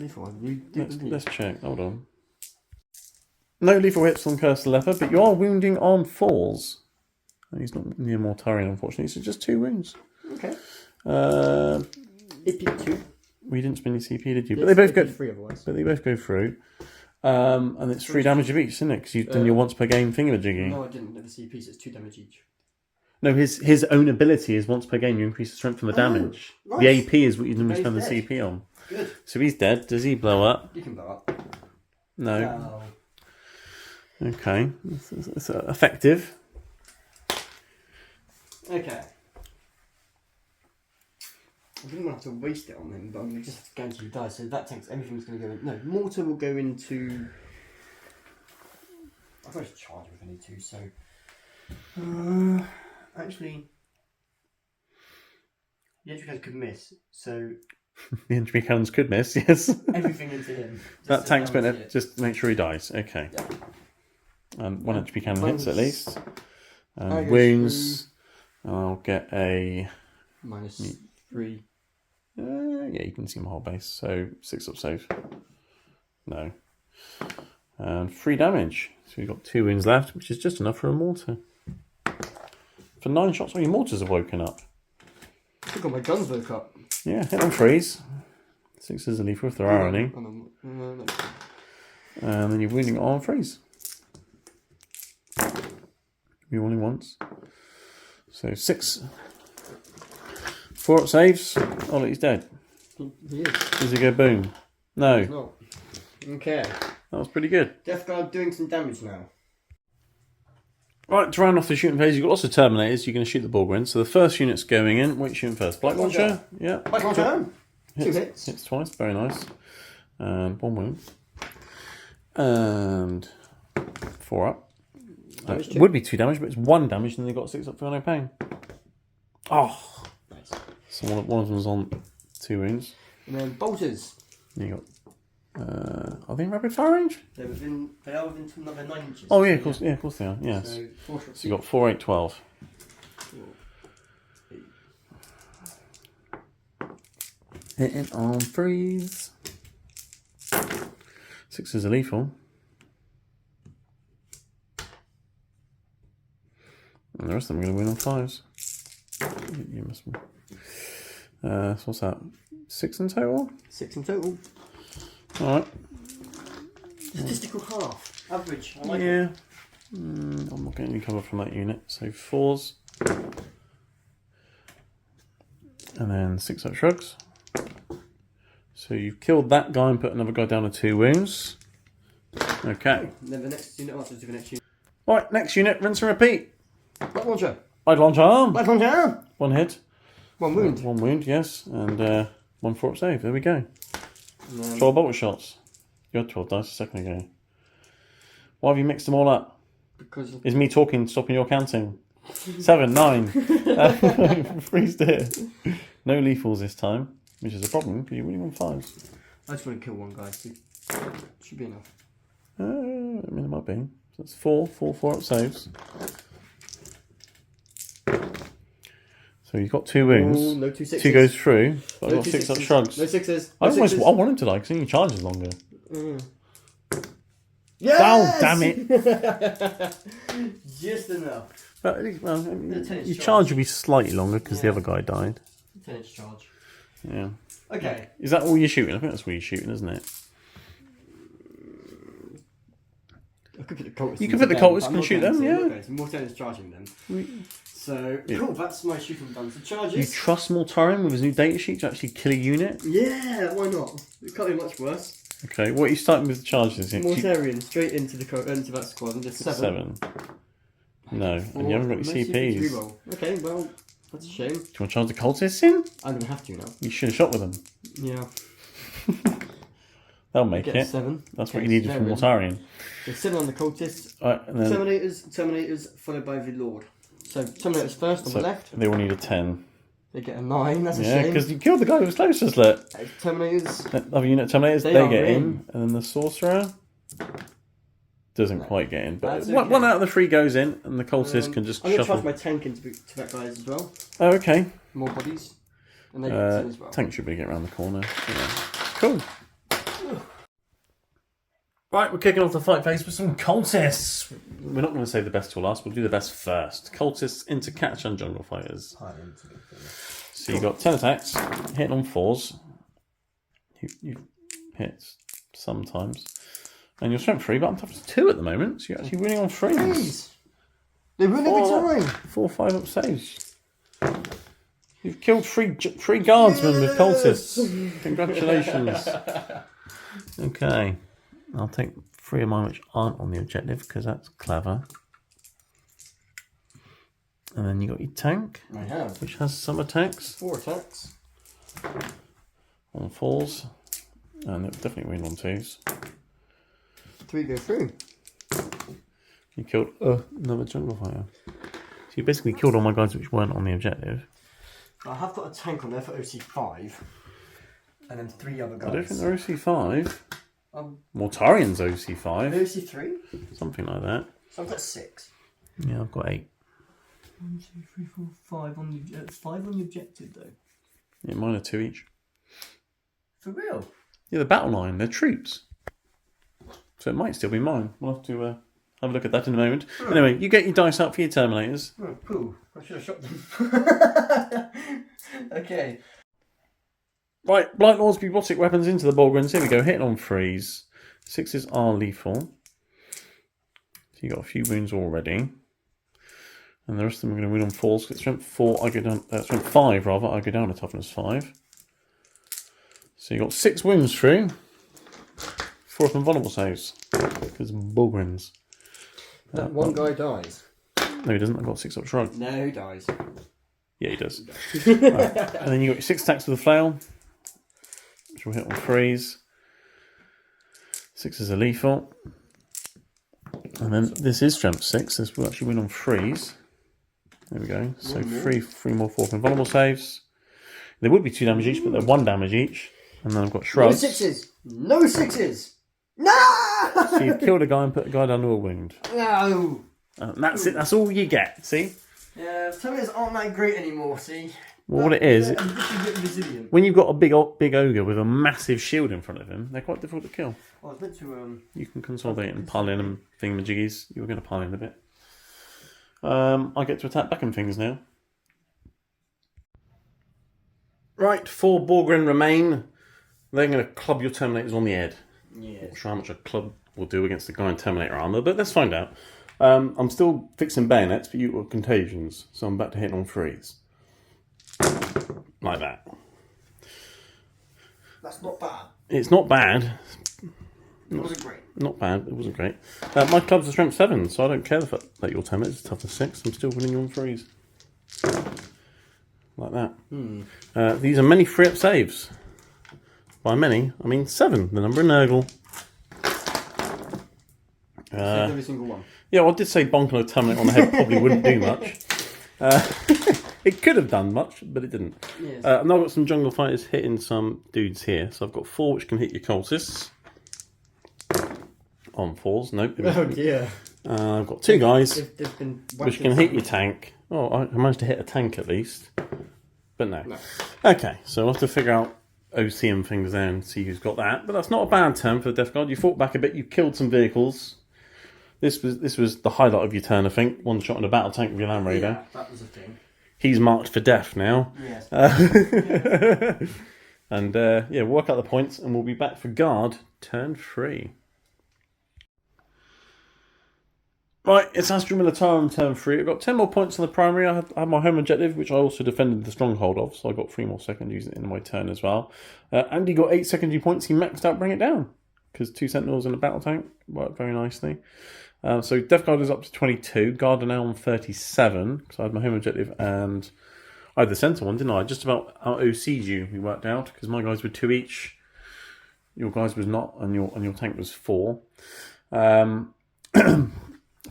Let's check. Hold on. No lethal hits on Curse of the Leper, but you are wounding on 4s. He's not near Mortarion, unfortunately, so just 2 wounds. Okay. We AP2. didn't spend your CP, did you? Yes, But they both go. AP3 otherwise. But they both go through. And it's 3 damage of each, isn't it? Because you've done your once per game thingamajiggy. No, I didn't. The CP, so it's 2 damage each. No, his own ability is once per game you increase the strength from the damage. Nice. The AP is what you normally But spend the he's CP on. Good. So he's dead. Does he blow up? You can blow up. No. Okay. It's effective. Okay. I didn't want to have to waste it on him, but I'm going to just guarantee you die. So that tank's everything's going to go in. No, mortar will go into. I've got to charge if I need to. So, actually, the entry guys could miss. So The entry cannons could miss. Yes. everything into him. That tank's been it. Just make sure he dies. Okay. Yeah. And 1 HP cannon hits at least. And I go wounds. I'll get a. -3. Yeah, you can see my whole base. So 6 up save. No. And 3 damage. So we've got 2 wounds left, which is just enough for a mortar. For 9 shots, all your mortars have woken up. Look at my guns woke up. Yeah, hit on 3s. 6 is a lethal if there are any. No. And then you're wounding on 3s. You only once. So 6. 4 up saves. Oh, look, he's dead. He is. Does he go boom? No. He's not. Okay. That was pretty good. Death Guard doing some damage now. Right, to round off the shooting phase, you've got lots of Terminators. You're going to shoot the Bulgarians. So the first unit's going in. What are you shooting first? Black Launcher? Yeah. Black Launcher. 2 hits. Hits twice. Very nice. And 1 wound. And 4 up. It would be 2 damage, but it's 1 damage, and they got 6 up for no pain. Oh. Nice. So one of them's on 2 wounds. And then bolters. You got. Are they in rapid fire range? They are within another 9 inches. Oh yeah, of course. Yeah, of course they are. Yes. So 4 shots. So you got 4, 8, 12. 4, 8. Hitting on 3s. 6 is a lethal. And the rest of them are going to win on 5s. You must. So what's that? 6 in total? 6 in total. Alright. Statistical half. Average. I like Yeah. it. I'm not getting any cover from that unit. So 4s. And then 6 up shrugs. So you've killed that guy and put another guy down with 2 wounds. Okay. And then the next unit after the next unit. Right, next unit, rinse and repeat. Black Launcher. I'd launch arm. Black Launcher. 1 hit. 1 wound. 1 wound, yes. And 1 4 up save. There we go. 12 bolt shots. You had 12 dice a second ago. Why have you mixed them all up? Because Is me talking stopping your counting? 7, 9. Freeze there. No lethals this time, which is a problem because you're winning on 5s. I just want to kill 1 guy. So should be enough. I mean, it might be. So that's 4 up saves. So you've got 2 wounds. Ooh, no 2 6s. 2 goes through, but No I've got 6 up 2 6s. shrugs. No 6s. I No 6s. want him to die because he charges longer. Yes! Oh, damn it! Just enough. But, well, tennis your charge. charge will be slightly longer because the Yeah. other guy died. 10-inch charge. Yeah. Okay. Is that all you're shooting? I think that's all you're shooting, isn't it? I could put the cultists. You can put the cultists and shoot them, yeah. Okay, so more 10 is charging them. So, cool, that's my shooting done. So You charges. trust Mortarion with his new data sheet to actually kill a unit? Yeah, why not? It can't be much worse. Okay, what are you starting with the charges? Mortarion, straight into into that squad and just 7. 7. No, and you haven't got any CPs. Do Okay, well, that's a shame. you want to charge the cultists in? I'm going to have to now. You should have shot with them. Yeah. They'll make Get it. 7. That's what you needed from Mortarion. So 7 on the cultists. Right, and then, Terminators followed by the Lord. So Terminators first on the left. they will need a 10. They get a 9, that's a Yeah, shame. because you killed the guy who was closest, look. Terminators. Other unit Terminators, They they are get in. in. And then the Sorcerer doesn't quite get in. But That's okay. one out of the 3 goes in, and the cultist can just I'm going to shuffle. charge my tank into to that guys as well. Oh, okay. More bodies. And they get 10 as well. Tank should be get around the corner. Yeah. Cool. Right, we're kicking off the fight phase with some cultists. We're not going to save the best till last, we'll do the best first. Cultists into catch and jungle fighters. So you've got 10 attacks, hitting on 4s. You hit sometimes. And you're strength 3, but I'm toughness 2 at the moment, so you're actually winning on 3s. They win every time. 4 5-up saves. You've killed three guardsmen with cultists. Congratulations. Okay. I'll take 3 of mine which aren't on the objective because that's clever. And then you got your tank. I have. Which has some attacks. 4 attacks. On 4s. And it'll definitely win on 2s. 3 go through. You killed another jungle fighter. So you basically killed all my guys which weren't on the objective. I have got a tank on there for OC5. And then 3 other guys. I don't think they're OC5. Mortarian's OC5. OC3? Something like that. So I've got 6. Yeah, I've got 8. 1, 2, 3, 4, 5 on the 5 on the objective though. Yeah, mine are 2 each. For real? Yeah, the battle line, they're troops. So it might still be mine. We'll have to have a look at that in a moment. Anyway, you get your dice out for your Terminators. Oh, cool. I should have shot them. Okay. Right, Blight Lord's Bubotic weapons into the Borgrins. Here we go, hitting on 3s. 6s are lethal. So you got a few wounds already. And the rest of them are going to win on 4s. It's strength 4, I go down, strength 5 rather, I go down to toughness 5. So you got 6 wounds through. 4 of them vulnerable saves. Because Borgrins. That one guy dies. No, he doesn't. I've got 6 up shrug. No, he dies. Yeah, he does. Right. And then you got your 6 attacks with the flail, which will hit on 3s. 6s are lethal. And then this is strength 6. This will actually win on 3s. There we go. So 3 more 4 invulnerable saves. They would be 2 damage each, but they're 1 damage each. And then I've got shrugs. No 6s! No 6s! No! So you've killed a guy and put a guy down to a wound. No! And that's it. That's all you get. See? Yeah, Terminators aren't that great anymore, see? Well, what it is, I'm just a bit resilient. when you've got a big ogre with a massive shield in front of him, they're quite difficult to kill. I was meant to, You can consolidate and pile in and thingamajiggies. You were going to pile in a bit. I get to attack back and things now. Right, 4 Borgren remain. They're going to club your Terminators on the head. Yeah. Not sure how much a club will do against the guy in Terminator armour, but let's find out. I'm still fixing bayonets, but you got contagions, so I'm back to hitting on 3s. Like that. That's not bad. It's not bad. It wasn't great. Not bad, it wasn't great. My club's a strength 7, so I don't care that your Terminator's toughness 6. I'm still winning you on 3s. Like that. These are many free-up saves. By many, I mean 7, the number in Nurgle. Every single one. Yeah, well, I did say bonking a Terminator on the head probably wouldn't do much. It could have done much, but it didn't. Yes. I've now got some jungle fighters hitting some dudes here. So I've got 4 which can hit your cultists. On 4s, nope. Oh dear. I've got 2 guys They've been which can hit your tank. Oh, I managed to hit a tank at least. But no. No. Okay, so we'll have to figure out OC and things there and see who's got that. But that's not a bad turn for the Death Guard. You fought back a bit, you killed some vehicles. This was the highlight of your turn, I think. 1 shot in a battle tank with your Land Raider. Yeah, that was a thing. He's marked for death now. Yes. And yeah, work out the points and we'll be back for guard turn 3. Right, it's Astra Militarum turn 3. I've got 10 more points on the primary. I had my home objective, which I also defended the stronghold of, so I got 3 more secondaries in my turn as well. Andy got 8 secondary points. He maxed out Bring It Down, because 2 Sentinels and a battle tank worked very nicely. So Death Guard is up to 22. Guard are now on 37, because I had my home objective and I had the centre one, didn't I? I just about out OC'd you, we worked out, because my guys were 2 each. Your guys was not, and your tank was 4.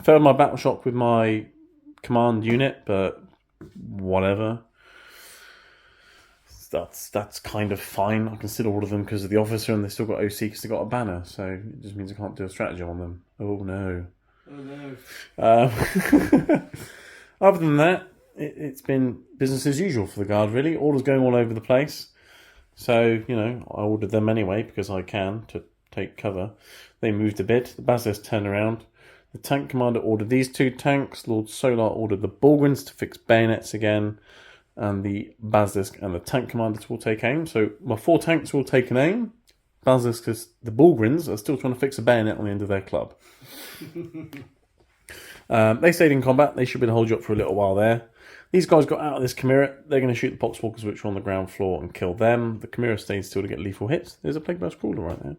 Failed my battle shock with my command unit, but whatever. That's kind of fine. I consider all of them because of the officer, and they still got OC because they got a banner. So it just means I can't do a strategy on them. Oh no. Oh no. Other than that, it's been business as usual for the guard. Really, orders going all over the place. So I ordered them anyway because I can to take cover. They moved a bit. The Basilisk turned around. The tank commander ordered these 2 tanks. Lord Solar ordered the Bullgrins to fix bayonets again. And the Basilisk and the tank commander will take aim. So my 4 tanks will take an aim. Basilisk, the Bullgrins are still trying to fix a bayonet on the end of their club. They stayed in combat. They should be able to hold you up for a little while there. These guys got out of this Chimera. They're going to shoot the Poxwalkers, which are on the ground floor, and kill them. The Chimera stayed still to get lethal hits. There's a Plague Burst Crawler right there.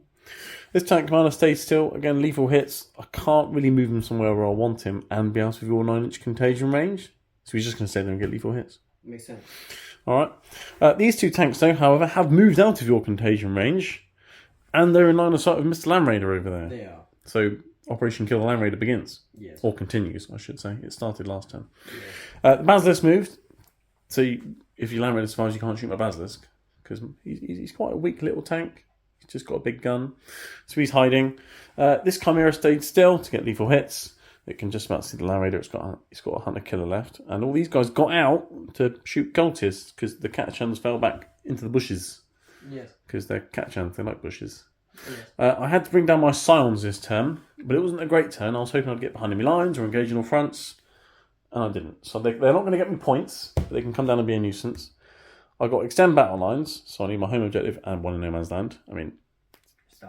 This tank commander stays still. Again, lethal hits. I can't really move him somewhere where I want him and be out of your 9-inch contagion range. So he's just going to stay there and get lethal hits. Makes sense. All right. These 2 tanks, though, however, have moved out of your contagion range. And they're in line of sight of Mr. Land Raider over there. They are. So Operation Kill the Land Raider begins. Yes. Or continues, I should say. It started last turn. Yes. The Basilisk moved. So if your Land Raider survives, you can't shoot my Basilisk. Because he's quite a weak little tank. He's just got a big gun. So he's hiding. This Chimera stayed still to get lethal hits. It can just about see the Land Raider. It's got a hunter killer left. And all these guys got out to shoot cultists because the Catachans fell back into the bushes. Yes. Because they're Catachans, they like bushes. Yes. I had to bring down my Scions this turn, but it wasn't a great turn. I was hoping I'd get behind enemy lines or engage in all fronts, and I didn't. So they're not going to get me points, but they can come down and be a nuisance. I got extend battle lines, so I need my home objective and 1 in no man's land. I mean,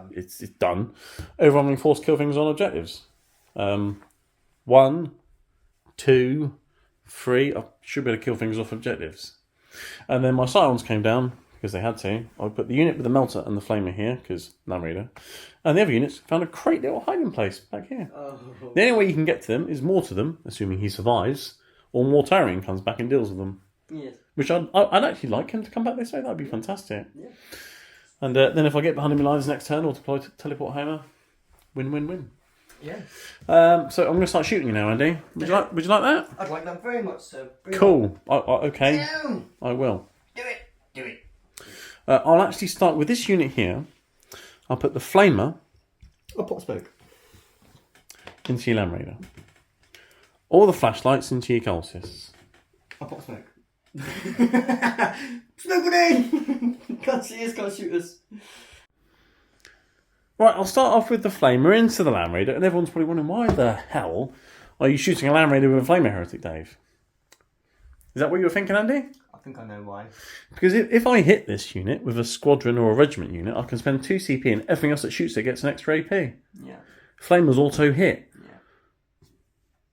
it's done. Overwhelming force kill things on objectives. 1, 2, 3. I should be able to kill things off objectives. And then my Scions came down. Because they had to. I put the unit with the melter and the flamer here, because Land Raider. And the other units found a great little hiding place back here. Oh. The only way you can get to them is mortar them, assuming he survives, or Mortarian comes back and deals with them. Yes. Which I'd actually like him to come back this way. That'd be fantastic. Yeah. And then if I get behind enemy lines next turn, or deploy teleport hammer, win. Yeah. So I'm going to start shooting you now, Andy. Would you like that? I'd like that very much, so. Cool. Okay. I will. Do it. I'll actually start with this unit here. I'll put the flamer. Oh, pot smoke. Into your Land Raider. All the flashlights into your cultists. Oh, pot smoke. Smoke grenade! Can't see us, can't shoot us. Right, I'll start off with the flamer into the Land Raider, and everyone's probably wondering, why the hell are you shooting a Land Raider with a flamer heretic, Dave? Is that what you were thinking, Andy? I think I know why. Because if I hit this unit with a squadron or a regiment unit, I can spend 2 CP and everything else that shoots it gets an extra AP. Yeah. Flamers auto hit.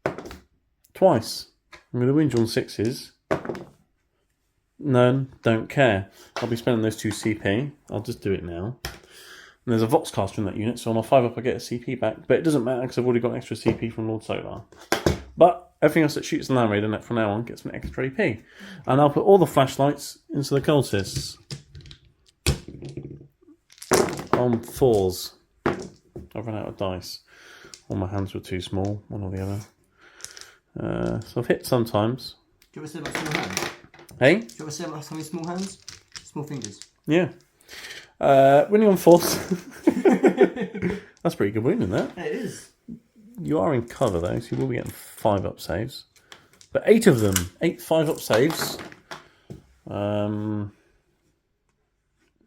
Yeah. Twice. I'm going to win you on 6s. None, don't care. I'll be spending those 2 CP. I'll just do it now. And there's a Voxcaster in that unit, so on a 5-up I get a CP back. But it doesn't matter because I've already got an extra CP from Lord Solar. But everything else that shoots the Land Raider from now on gets an extra AP. And I'll put all the flashlights into the cultists. On 4s. I've run out of dice. All my hands were too small, one or the other. So I've hit sometimes. Do you ever say about small hands? Hey? Do you ever say about having small hands? Small fingers. Yeah. Winning on 4s. That's pretty good win, isn't it? It is. You are in cover though, so you will be getting 5-up saves. But 8 of them, 8 5-up saves.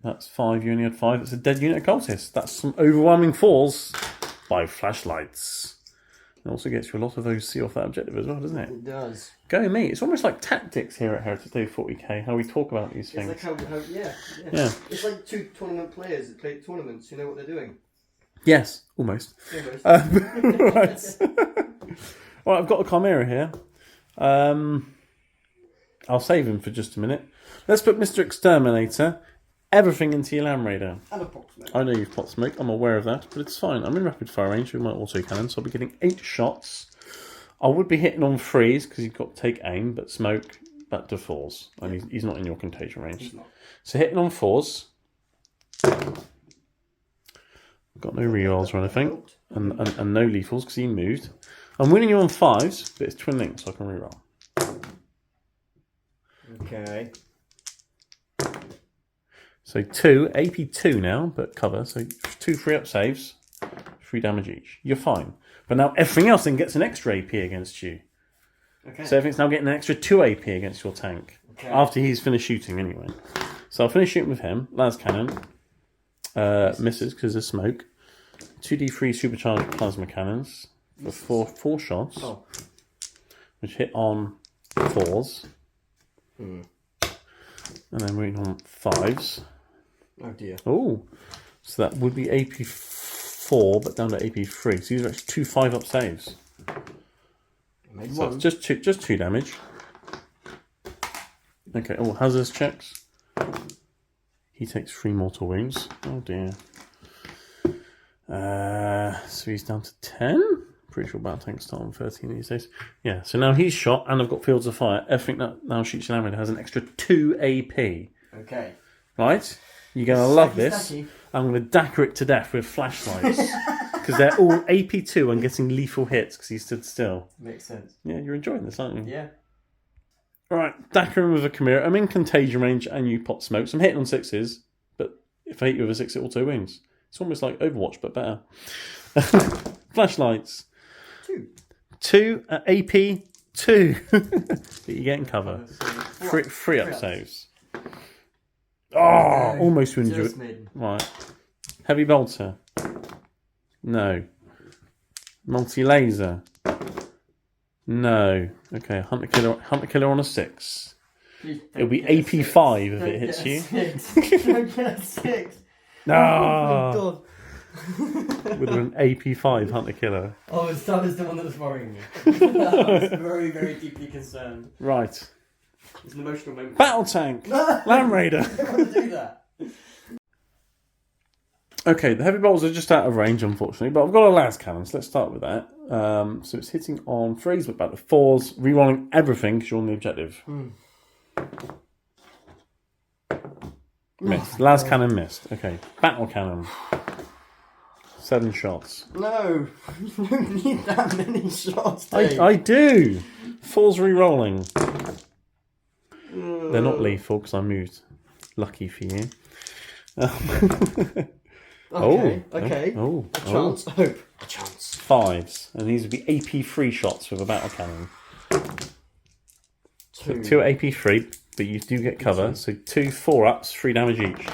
That's 5, you only had 5. That's a dead unit of cultists. That's some overwhelming 4s by flashlights. It also gets you a lot of those see off that objective as well, doesn't it? It does. Go me. It's almost like tactics here at Heritage Day 40k, how we talk about these things. It's like how yeah. It's like 2 tournament players that play tournaments who know what they're doing. Yes, almost. Almost. Right. Right, I've got a Chimera here. I'll save him for just a minute. Let's put Mr. Exterminator, everything into your Land Raider. And a pot smoke. I know you've pot smoke, I'm aware of that, but it's fine. I'm in rapid fire range with my autocannon, so I'll be getting 8 shots. I would be hitting on 3s because he's got to take aim, but smoke back to 4s. And he's not in your contagion range. He's not. So hitting on 4s. Got no rerolls or anything. And no lethals because he moved. I'm winning you on 5s, but it's twin links, so I can reroll. Okay. So 2, AP 2 now, but cover. So 2 3-up saves, 3 damage each. You're fine. But now everything else then gets an extra AP against you. Okay. So everything's now getting an extra 2 AP against your tank. Okay. After he's finished shooting anyway. So I'll finish shooting with him. Las cannon. Misses because there's smoke. 2d3 supercharged plasma cannons for four shots, which hit on 4s. And then moving on 5s. Oh dear. Oh, so that would be AP4, but down to AP3. So these are actually 2 5-up saves. So it's just 2 damage. Okay, all hazards checks. He takes 3 mortal wounds. Oh dear. So he's down to 10. Pretty sure battle tanks start on 13 these days. Yeah, so now he's shot, and I've got Fields of Fire. Everything that now shoots your ammo has an extra 2 AP. Okay. Right? You're going to love this. I'm going to dagger it to death with flashlights. Because they're all AP2 and getting lethal hits because he stood still. Makes sense. Yeah, you're enjoying this, aren't you? Yeah. Alright, dagger him with a Chimera. I'm in contagion range and you pop smokes. I'm hitting on 6s, but if I hit you with a 6, it auto wins. It's almost like Overwatch, but better. Flashlights. 2 at AP 2. But you get in cover. 3 up saves. Oh, almost winded. Right. Heavy bolter. No. Multi-laser. No. Okay, hunter killer on a 6. It'll be AP5 if it hits you. Don't get a 6. Ah. Oh my god. With an AP5 hunter killer. Oh, that was the one that was worrying me. I was very, very deeply concerned. Right. It's an emotional moment. Battle tank. Land Raider. I don't want to do that. Okay, the heavy bolts are just out of range, unfortunately, but I've got a las cannon, so let's start with that. So it's hitting on 3s, but back to 4s, rerolling everything because you're on the objective. Missed. Las cannon missed. Okay, battle cannon. 7 shots. No, you don't need that many shots, Dave. I do. 4s rerolling. They're not lethal because I moved. Lucky for you. Okay. A chance. Hope. A chance. 5s. And these would be AP3 shots with a battle cannon. 2. 2 AP3, but you do get cover. So 2 4-ups, 3 damage each.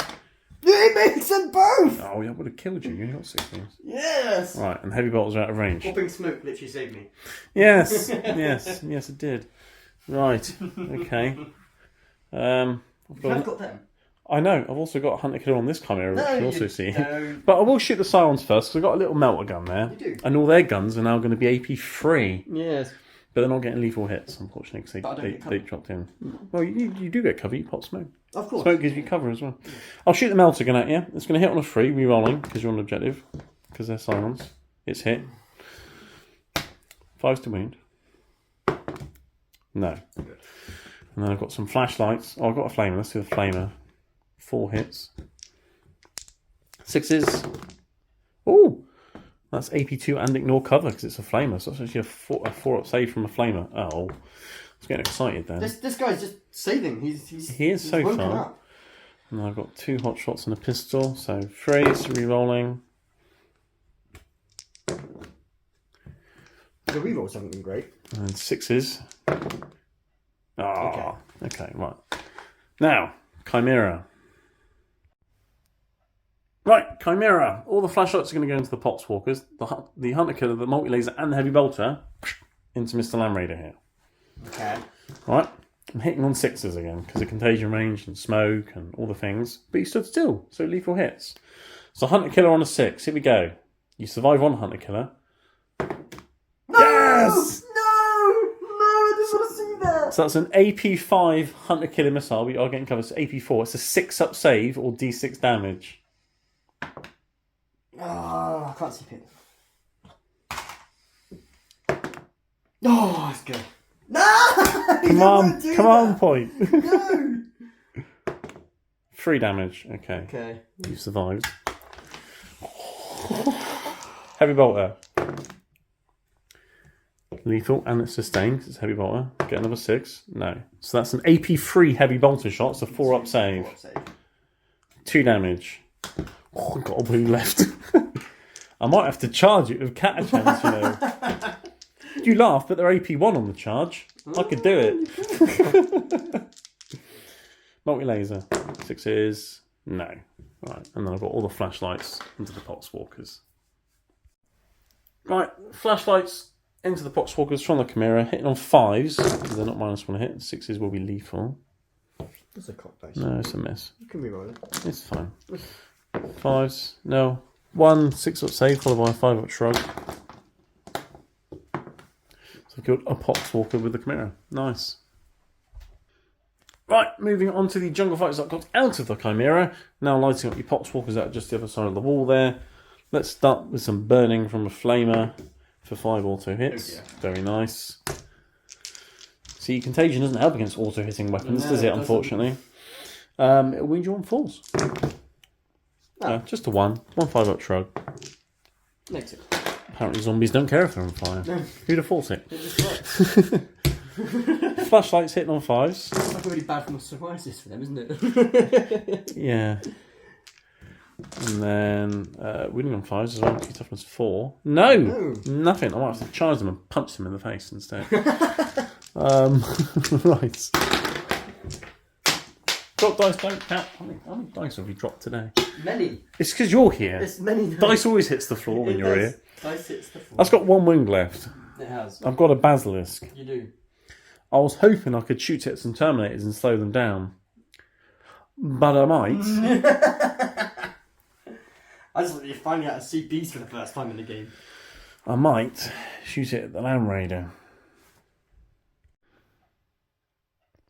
It makes them both! Oh, I would have killed you. You only got 6 things. Yes! Right, and heavy bolts are out of range. Popping smoke literally saved me. Yes, yes, it did. Right, okay. I've got them. I know, I've also got a hunter killer on this Chimera, which you can also see. Don't. But I will shoot the Sirens first, because I've got a little melter gun there. You do. And all their guns are now going to be AP3. Yes. But they're not getting lethal hits, unfortunately, because they dropped in. Well, you do get cover, you pop smoke. Of course. Smoke gives you cover as well. I'll shoot the melter gun at you. It's going to hit on a 3, re-rolling, because you're on objective. Because they're Sirens. It's hit. 5s to wound. No. Good. And then I've got some flashlights. Oh, I've got a flamer. Let's do the flamer. 4 hits. 6s. Oh! That's AP2 and ignore cover because it's a flamer. So that's actually a 4-up save from a flamer. Oh. I was getting excited then. This guy's just saving. He is so far. Up. And I've got 2 hot shots and a pistol. So 3s, re-rolling. The rerolls haven't been great. And 6s. Okay, right. Now, Chimera. Right, Chimera. All the flashlights are going to go into the Potswalkers, the Hunter Killer, the Multi-Laser, and the Heavy Bolter into Mr. Land Raider here. Okay. Right, I'm hitting on 6s again because of contagion range and smoke and all the things. But he stood still, so lethal hits. So Hunter Killer on a 6. Here we go. You survive one Hunter Killer. No! Yes! No! I just want to see that! So that's an AP5 Hunter Killer missile. We are getting covered. So AP4. It's a 6-up save or D6 damage. Oh, I can't see it. Oh, that's good. No! Come on, point. No! 3 damage. Okay. Okay. You survived. Heavy bolter. Lethal and it's sustained because it's heavy bolter. Get another 6. No. So that's an AP3 heavy bolter shot. It's a 4-up save. 2 damage. Oh, I've got a blue left. I might have to charge it with catachans, you know. You laugh, but they're AP1 on the charge. I could do it. Multi-laser. 6s. No. Right. And then I've got all the flashlights into the Potswalkers. Right, flashlights into the Poxwalkers from the Chimera, hitting on 5s, because they're not -1 hit. 6s will be lethal. That's a cock dice. No, it's a miss. You can reroll it. It's fine. 5s, no. 1 6-up save, followed by a 5-up shrug. So I've killed a Poxwalker with the Chimera. Nice. Right, moving on to the jungle fighters that got out of the Chimera. Now lighting up your Poxwalkers out just the other side of the wall there. Let's start with some burning from a flamer for 5 auto hits. Very nice. See, contagion doesn't help against auto hitting weapons, does it? Unfortunately, it'll wound you on 4s. Just a 1 5-up shrug. Makes it. Apparently, zombies don't care if they're on fire. No. Who'd have thought it? Right. Flashlights hitting on 5s. It's like really bad from surprises for them, isn't it? Yeah. And then winning on 5s as well. Key toughness 4. No! Nothing. I might have to charge them and punch them in the face instead. Right. Drop dice don't count. How many dice have we dropped today? Many. It's because you're here. It's many. Dice always hits the floor when you're here. Dice hits the floor. That's got 1 wound left. It has. I've got a basilisk. You do. I was hoping I could shoot at some Terminators and slow them down. But I might. I just thought you're finding out a CPs for the first time in the game. I might shoot it at the Land Raider.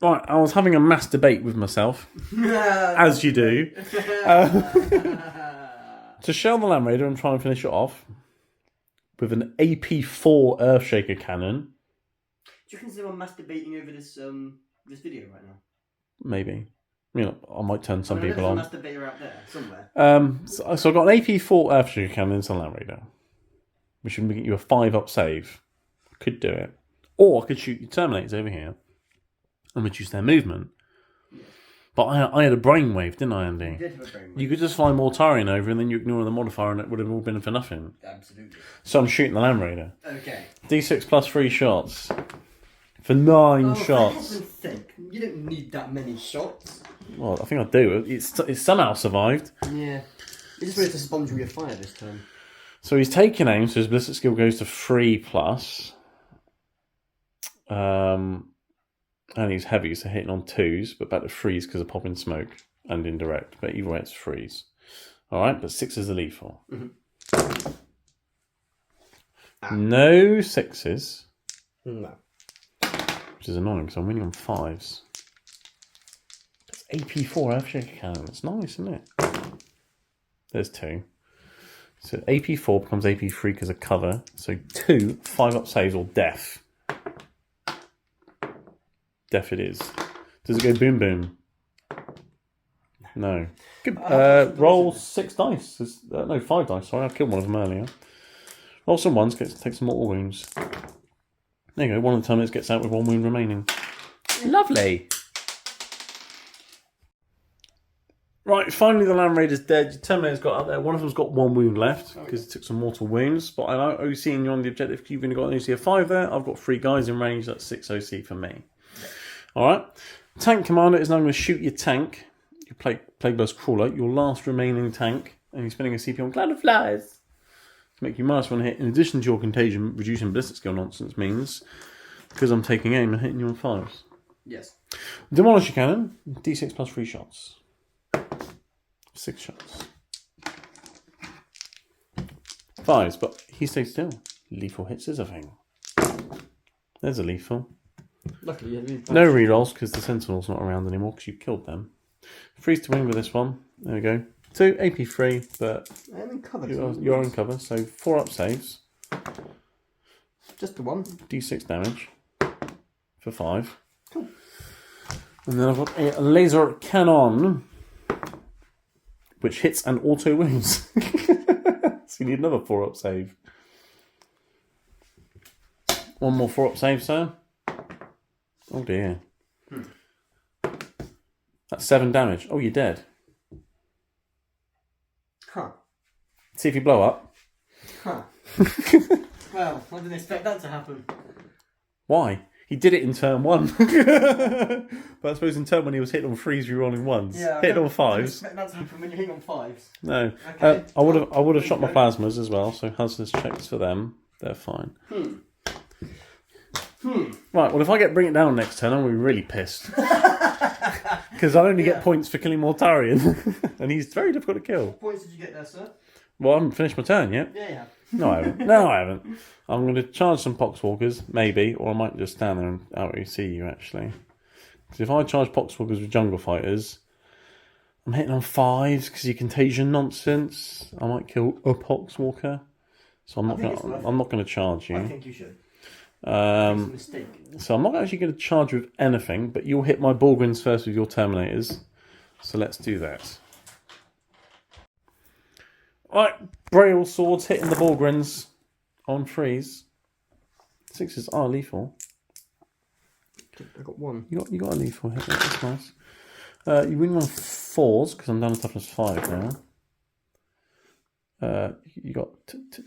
Right, I was having a mass debate with myself, as you do, to shell the Land Raider and try and finish it off with an AP4 Earthshaker cannon. Do you consider I'm masturbating over this this video right now? Maybe. You know, I might turn some people on. There's a masturbator out there somewhere. So I've got an AP4 Earthshaker cannon into the Land Raider, which would get you a 5-up save. Could do it. Or I could shoot your Terminators over here and reduce their movement. Yeah. But I had a brainwave, didn't I, Andy? You did have a brainwave. You could just fly Mortarion over and then you ignore the modifier and it would have all been for nothing. Absolutely. So I'm shooting the Land Raider. Okay. D6 plus 3 shots. For 9 shots. For heaven's sake. You don't need that many shots. Well, I think I do. It's somehow survived. Yeah. You just wanted to sponge all your fire this time. So he's taking aim, so his ballistic skill goes to 3+. And he's heavy, so hitting on 2s, but back to 3s because of popping smoke and indirect. But either way, it's 3s. Alright, but 6s are lethal. Mm-hmm. No 6s. No. Which is annoying because I'm winning on 5s. That's AP4 Earthshaker cannon. It's nice, isn't it? There's 2. So AP4 becomes AP3 because of cover. So 2 5-up saves or death. Death it is. Does it go boom boom? No. Good. Roll 6 dice. No, 5 dice. Sorry, I killed one of them earlier. Roll some 1s, take some mortal wounds. There you go, one of the Terminators gets out with 1 wound remaining. Lovely. Right, finally the Land Raider's dead. Your Terminator's got up there. One of them's got 1 wound left because it took some mortal wounds. But I know OC and you're on the objective. You've only got an OC of 5 there. I've got 3 guys in range. That's 6 OC for me. Alright. Tank Commander is now going to shoot your tank. Your Plague Burst Crawler. Your last remaining tank. And he's spending a CP on Cloud of Flies. To make you -1 hit, in addition to your contagion, reducing ballistic skill nonsense means, because I'm taking aim and hitting you on 5s. Yes. Demolisher Cannon, D6 plus 3 shots. 6 shots. 5s, but he stays still. Lethal hits is a thing. There's a lethal. Luckily, yeah, no rerolls because the Sentinel's not around anymore because you killed them. Freeze to win with this one. There we go. 2 AP3, but I am in cover. You're in cover, so 4-up saves. Just the 1. D6 damage for 5. Cool. And then I've got a laser cannon, which hits and auto wins. So you need another 4-up save. 1 more 4-up save, sir. Oh dear. That's 7 damage. Oh, you're dead. Huh. See if you blow up. Huh. Well, I didn't expect that to happen. Why? He did it in turn 1. But I suppose in turn 1 he was hitting on 3s, re-rolling 1s. Yeah, hitting on I 5s. didn't expect that to happen when you're hitting on 5s. No. Okay. I would have shot my plasmas as well, so hazardous checks for them. They're fine. Right, well, if I bring it down next turn, I'm going to be really pissed. Because I'll only get points for killing Mortarion. And he's very difficult to kill. What points did you get there, sir? Well, I haven't finished my turn yet. Yeah, yeah. No, I haven't. No, I haven't. I'm going to charge some Poxwalkers, maybe, or I might just stand there and outright see you, actually. Because if I charge Poxwalkers with Jungle Fighters, I'm hitting on 5s because you contagion nonsense. I might kill a Poxwalker. So I'm not going to charge you. I think you should. So I'm not actually going to charge with anything, but you'll hit my Borgrins first with your Terminators. So let's do that. Right, Braille Swords hitting the Borgrins on freeze. 6s are lethal. I got 1. You got a lethal hit, that's nice. You win on 4s, because I'm down to toughness 5 now. You got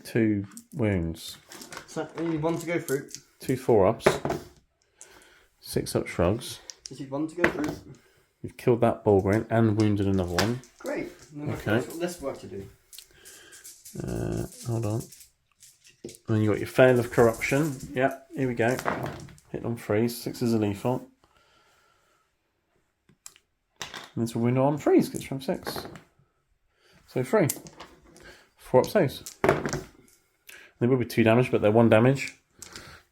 2 wounds. So I need 1 to go through. 2 4-ups. 6-up shrugs. Just need 1 to go through. You've killed that Borgrin and wounded another one. Great. Okay. I've got less work to do. Hold on. And then you got your Fail of Corruption. Yeah, here we go. Hit on freeze. 6 are lethal. And this will win on freeze. Gets from 6. So 3. 4 up saves. They will be 2 damage, but they're 1 damage.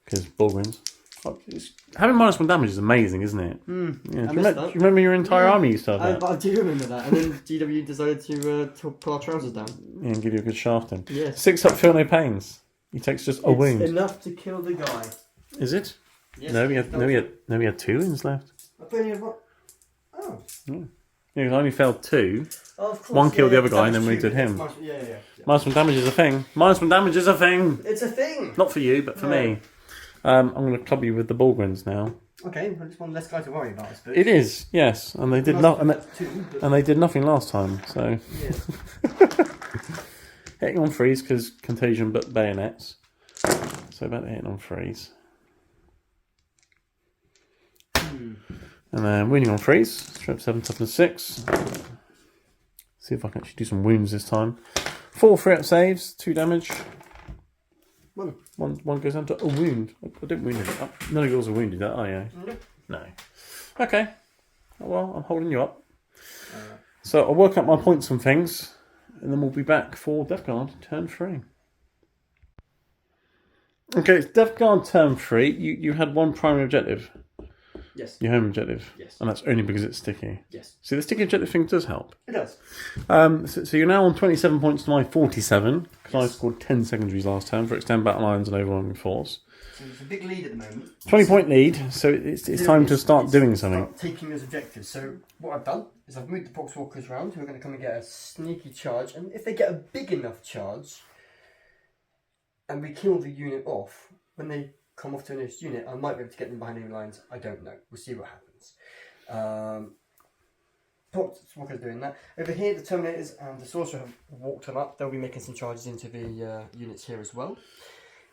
Because Borgrins. Having -1 damage is amazing, isn't it? Yeah. Do you remember your entire army used to have that? I do remember that. And then GW decided to pull our trousers down. Yeah, and give you a good shafting. Yes. 6 up, feel no pains. He takes just a wound. Enough to kill the guy. Is it? Yes, No, we had 2 wounds left. I've only had 1. Oh. Yeah, because I only failed 2. Oh, of course. 1 killed the other guy and then we did him. Yeah. -1 damage is a thing. -1 damage is a thing. It's a thing. Not for you, but for me. I'm going to club you with the Borgrins now. Okay, well, it's one less guy to worry about, I suppose. It is, yes, and they did and they did nothing last time. So Yeah. hitting on freeze because contagion, but bayonets. So about hitting on freeze, and then winning on freeze. Strip 7, toughness 6. See if I can actually do some wounds this time. 4 3-up saves, 2 damage. One goes down to a wound. I don't wound him. None of yours are wounded, are you? No. Okay. Well, I'm holding you up. So I'll work out my points and things, and then we'll be back for Death Guard turn 3. Okay, it's Death Guard turn 3. You had 1 primary objective. Yes. Your home objective. Yes. And that's only because it's sticky. Yes. See, the sticky objective thing does help. It does. So you're now on 27 points to my 47, because I scored 10 secondaries last turn for extend battle lines and overwhelming force. So it's a big lead at the moment. 20-point lead, so it's time to start doing something. Taking those objectives. So what I've done is I've moved the Poxwalkers around, who are going to come and get a sneaky charge, and if they get a big enough charge, and we kill the unit off, when they come off to a nearest unit, I might be able to get them behind enemy lines. I don't know. We'll see what happens. Poxwalkers doing that. Over here, the Terminators and the Sorcerer have walked them up. They'll be making some charges into the units here as well.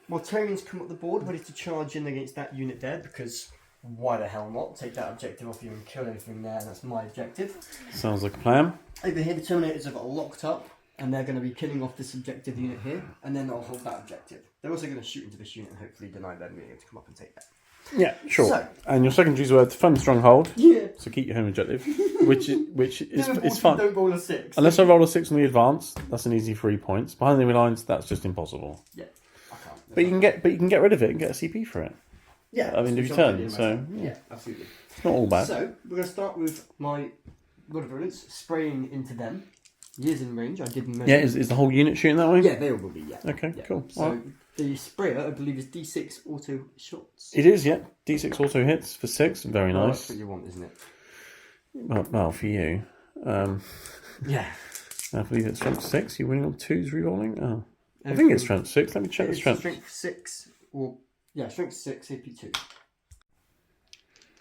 Mortarians come up the board, ready to charge in against that unit there, because why the hell not? Take that objective off you and kill anything there, and that's my objective. Sounds like a plan. Over here, the Terminators have got locked up, and they're going to be killing off this objective unit here, and then they'll hold that objective. They're also going to shoot into this unit and hopefully deny them being able to come up and take that. Yeah, sure. So, and your secondaries were defend stronghold. Yeah. So keep your home objective, which is fun. Don't roll a 6. Unless I roll a 6 on the advance, that's an easy 3 points. Behind the enemy lines, that's just impossible. Yeah, I can't. But you can get rid of it and get a CP for it. Yeah. I mean, if you turn, so yeah, absolutely. It's not all bad. So we're going to start with my God of Virulence spraying into them. Years in range. I didn't measure. Yeah, is the whole unit shooting that way? Yeah, they all will be. Yeah. Okay, yeah. cool. So the sprayer, I believe, is D6 auto shots. It is, yeah. D6 auto hits for 6. Very nice. That's what you want, isn't it? Well, for you. Yeah. I believe it's strength 6. You're winning on 2s re-rolling? Oh. I think it's strength 6. Let me check the strength. Strength 6. Strength 6, AP2.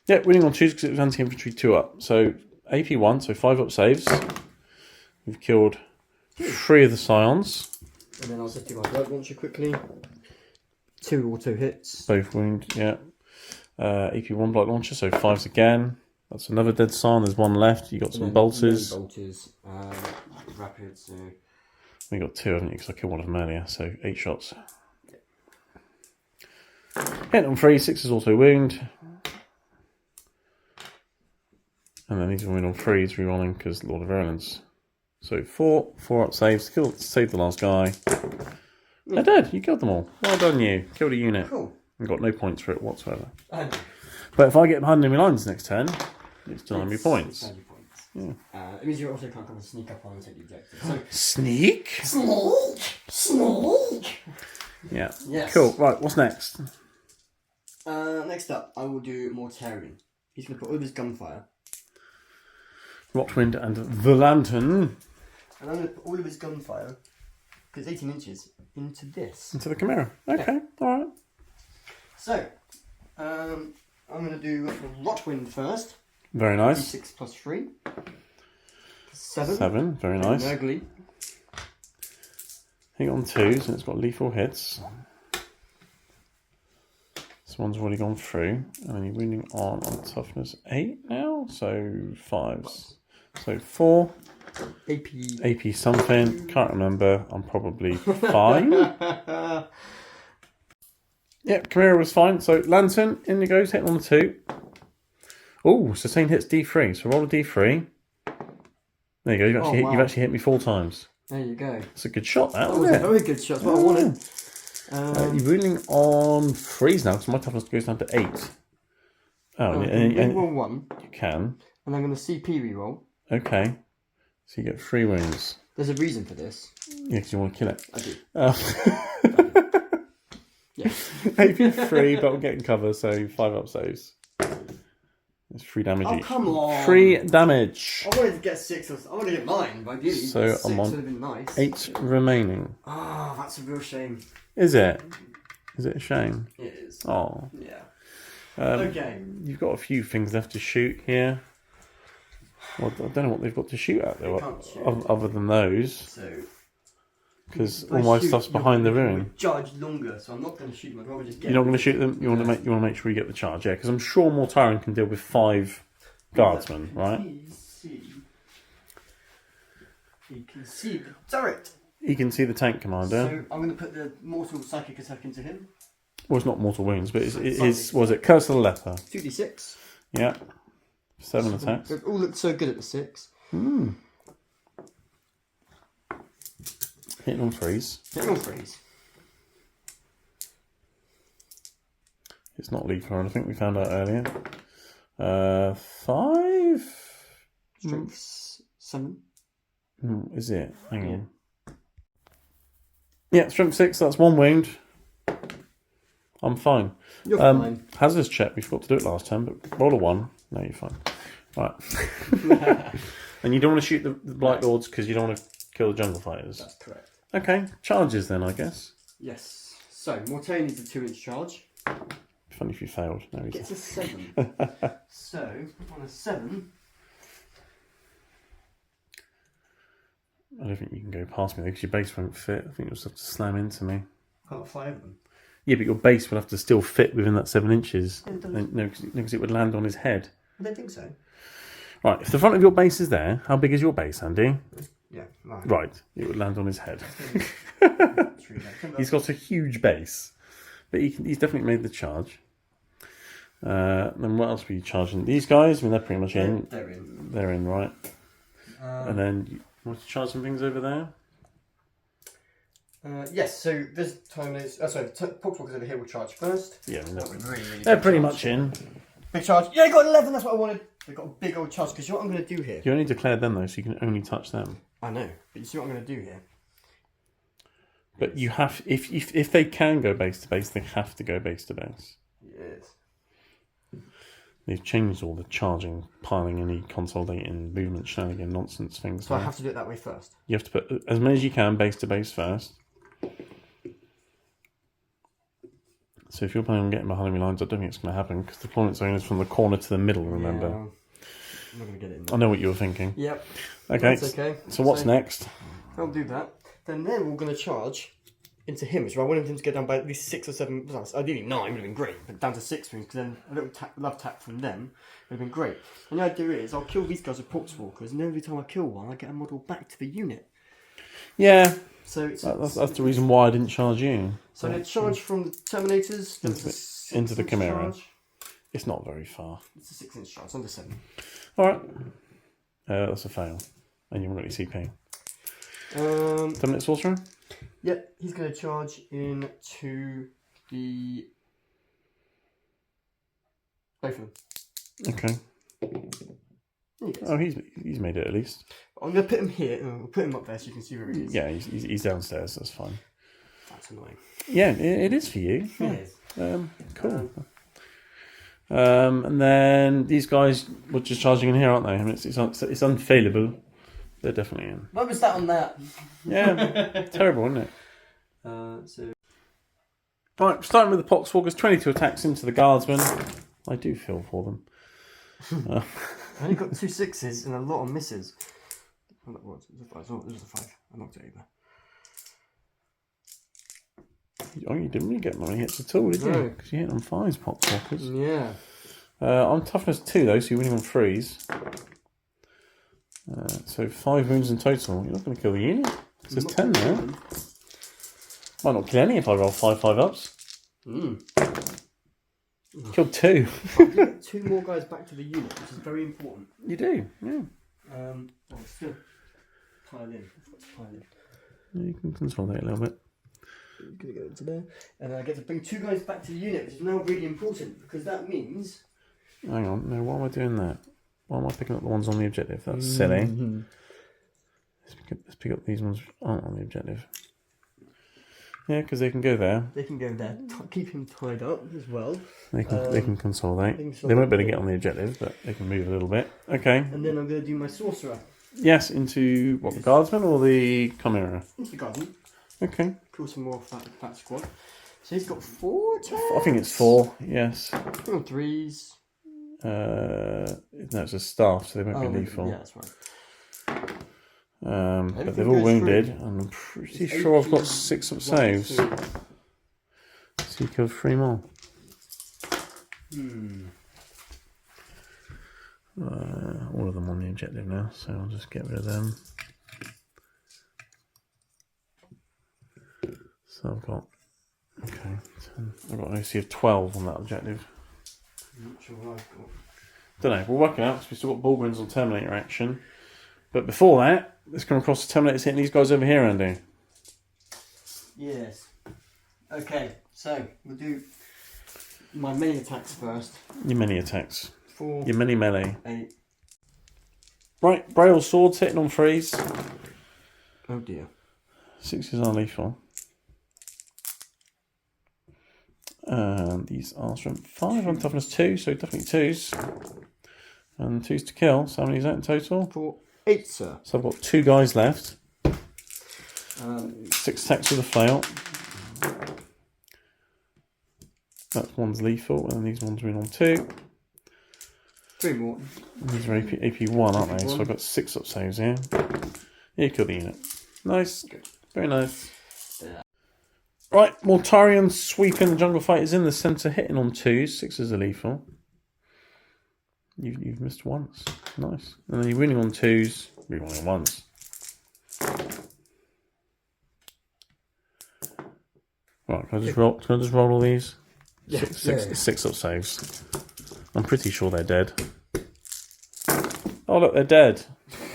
Yeah, winning on 2s because it was anti-infantry 2 up. So AP 1, so 5 up saves. We've killed 3 of the Scions. And then I'll just do my blood launcher quickly. 2 auto hits. Both wound, yeah. AP 1 blood launcher, so 5s again. That's another dead Scion. There's 1 left. You got some bolters. Rapid, so... We got 2, haven't you? Because I killed one of them earlier, so 8 shots. Yeah. Hit on 3, 6 is also wound. And then these are wound on 3s, rerolling because Lord of Virulence. So 4 up saves, save the last guy. They're dead, you killed them all. Well done you, killed a unit. Cool. And got no points for it whatsoever. And But if I get behind enemy lines next turn, it's still enemy points. It's 30 points. Yeah. It means you also can't come and sneak up on and take the objective. So Sneak? Sneak! Yeah. Yes. Cool, right, what's next? Next up, I will do Mortarion. He's going to put all of his gunfire. Rotwind and the Lantern. And I'm going to put all of his gunfire, because it's 18 inches, into this. Into the Chimera. Okay, alright. So, I'm going to do Rotwind first. Very nice. D6 plus 3. 7. 7, very nice. Ugly. Hit on 2s, and it's got lethal hits. This one's already gone through. And then you're wounding on toughness 8 now. So 5s. So 4. AP something. Can't remember. I'm probably 5. Yep, Chimera was fine. So Lantern, in it goes, hitting on the 2. Oh, sustained hits D3. So roll a D3. There you go. You've actually hit me 4 times. There you go. It's a good shot, that, That was wasn't a it? very good shot. That's what I wanted. You're ruling on 3s now because my toughness goes down to 8. Oh, and roll 1. you can. And I'm going to CP reroll. Okay. So you get 3 wounds. There's a reason for this. Yeah, because you want to kill it. I do. Yeah. AP 3, but we're getting cover, so 5 up saves. It's 3 damage Oh, each. come on. 3 damage. I wanted to get 6. I wanted to get 9, but ideally, So 6 I'm on would have been nice. 8 remaining. Oh, that's a real shame. Is it? Is it a shame? It is. Oh. Yeah. Okay. You've got a few things left to shoot here. Well, I don't know what they've got to shoot at though, can't shoot. other than those, So, because if all I my shoot, stuff's you're behind the gonna ruin. Charge longer, so I'm not going to shoot them. I'd rather just get. You're not going to shoot them. You want to make sure you get the charge, yeah? Because I'm sure Mortarion can deal with 5 guardsmen, right? He can see the turret. He can see the tank commander. So I'm going to put the mortal psychic attack into him. Well, it's not mortal wounds, but was it Curse of the Leper? 2d6. Yeah. 7 attacks. It all looked so good at the 6. Hitting on 3s. Hit on 3s. It's not lethal, I think we found out earlier. 5? Strength 7. Is it? Hang on. Yeah, strength 6, that's 1 wound. I'm fine. You're fine. Hazardous check, we forgot to do it last time, but roll a 1. No, you're fine. Right. And you don't want to shoot the Blight Lords because you don't want to kill the jungle fighters. That's correct. Okay, charges then, I guess. Yes. So, Mortarion needs a 2-inch charge. Funny if you failed. No, he's Gets a 7. So, on a 7... I don't think you can go past me because your base won't fit. I think you'll just have to slam into me. Can't fly over them. Yeah, but your base will have to still fit within that 7 inches. It does. No, because it would land on his head. I don't think so. Right, if the front of your base is there, how big is your base, Andy? Yeah, Right, it would land on his head. True, He's got a huge base, but he's definitely made the charge. Then what else were you charging? These guys, I mean, they're pretty much in. They're in. They're in, right. And then you want to charge some things over there? Yes, so this time is... Porkswalkers over here will charge first. Yeah, I mean, Really they're big pretty charge. much in. Big charge. Yeah, you got 11, that's what I wanted. They've got a big old charge, because you know what I'm going to do here? You only declared them though, so you can only touch them. I know, but you see what I'm going to do here? But you have, if they can go base to base, they have to go base to base. Yes. They've changed all the charging, piling, any consolidating, movement, shenanigan, nonsense things. So I have to do it that way first. You have to put as many as you can base to base first. So if you're planning on getting behind enemy lines, I don't think it's going to happen because deployment zone is from the corner to the middle, remember? Yeah, I'm not going to get it in there. I know what you were thinking. Yep. Okay. That's okay. So what's next? I'll do that. Then we're going to charge into him. So I wanted him to go down by at least 6 or 7, ideally 9 would have been great, but down to 6 wounds, because then a little love tap from them would have been great. And the idea is I'll kill these guys with Porkswalkers, and every time I kill one, I get a model back to the unit. Yeah, So it's, that's the reason why I didn't charge you. So they charge from the Terminators Into the Chimera. Charge. It's not very far. It's a 6-inch charge, under 7. Alright. That's a fail. And you haven't got any CP. Terminate Sorcerer? Yep, he's going to charge into the... both of them. Okay. Oh, he's made it at least. I'm going to put him here, and we'll put him up there so you can see where he is. Yeah, he's downstairs, that's fine. That's annoying. Yeah, it is for you. Yeah. It is. Cool. And then these guys were just charging in here, aren't they? I mean, it's unfailable. They're definitely in. What was that on that? Yeah, terrible, isn't it? So... Right, starting with the Poxwalkers, 22 attacks into the Guardsmen. I do feel for them. I only got 2 6s and a lot of misses. Oh, that was a 5. Oh, there's a 5. I knocked it over. Oh, you didn't really get many hits at all, did you? No. Because you hit on 5s, Poxwalkers. Yeah. I'm toughness 2 though, so you're winning on 3s. So 5 wounds in total. You're not going to kill the unit. It says 10 now. Might not kill any if I roll 5/5-ups. Killed 2. I'll get 2 more guys back to the unit, which is very important. You do, yeah. Still pile in. I've got to pile in. Yeah, you can consolidate a little bit. I'm going to go into there. And I get to bring 2 guys back to the unit, which is now really important, because that means... Hang on, no, why am I doing that? Why am I picking up the ones on the objective? That's silly. Let's pick up these ones which aren't on the objective. Yeah, because they can go there. They can go there. Keep him tied up as well. They can consolidate. They won't be able to get on the objective, but they can move a little bit. Okay. And then I'm going to do my sorcerer. Yes, into what, the Guardsman or the Chimera? Into the Guardsman. Okay. Pull some more off that squad. So he's got 4 attacks. I think it's 4, yes. 3s. No, it's a staff, so they won't be lethal. Yeah, that's right. But they're all wounded, and I'm pretty sure I've got 6 up saves. So you killed 3 more. All of them on the objective now, so I'll just get rid of them. So I've got, okay, 10. I've got an OC of 12 on that objective. I'm not sure what I've got. Don't know, we'll work it out because we've still got Bullgryns on Terminator action. But before that, let's come across the Terminators hitting these guys over here, Andy. Yes. Okay, so we'll do my main attacks first. Your many attacks. 4. Your many melee. 8. Right, Braille swords hitting on 3s. Oh dear. 6s are lethal. These are strength 5 on toughness 2, so definitely 2s. And 2s to kill. So how many is that in total? 4. 8, sir. So I've got 2 guys left. 6 attacks with a flail. That one's lethal, and these ones win on 2. 3 more. And these are AP 1, aren't they? So I've got 6 up saves here. Yeah, kill the unit. Nice. Good. Very nice. Right, Mortarion sweeping the jungle fighters in the centre, hitting on 2s. 6s are lethal. You've missed once. Nice. And then you're winning on 2s. You're winning once. Right, can I just roll all these? Yeah. 6 up saves. I'm pretty sure they're dead. Oh look, they're dead.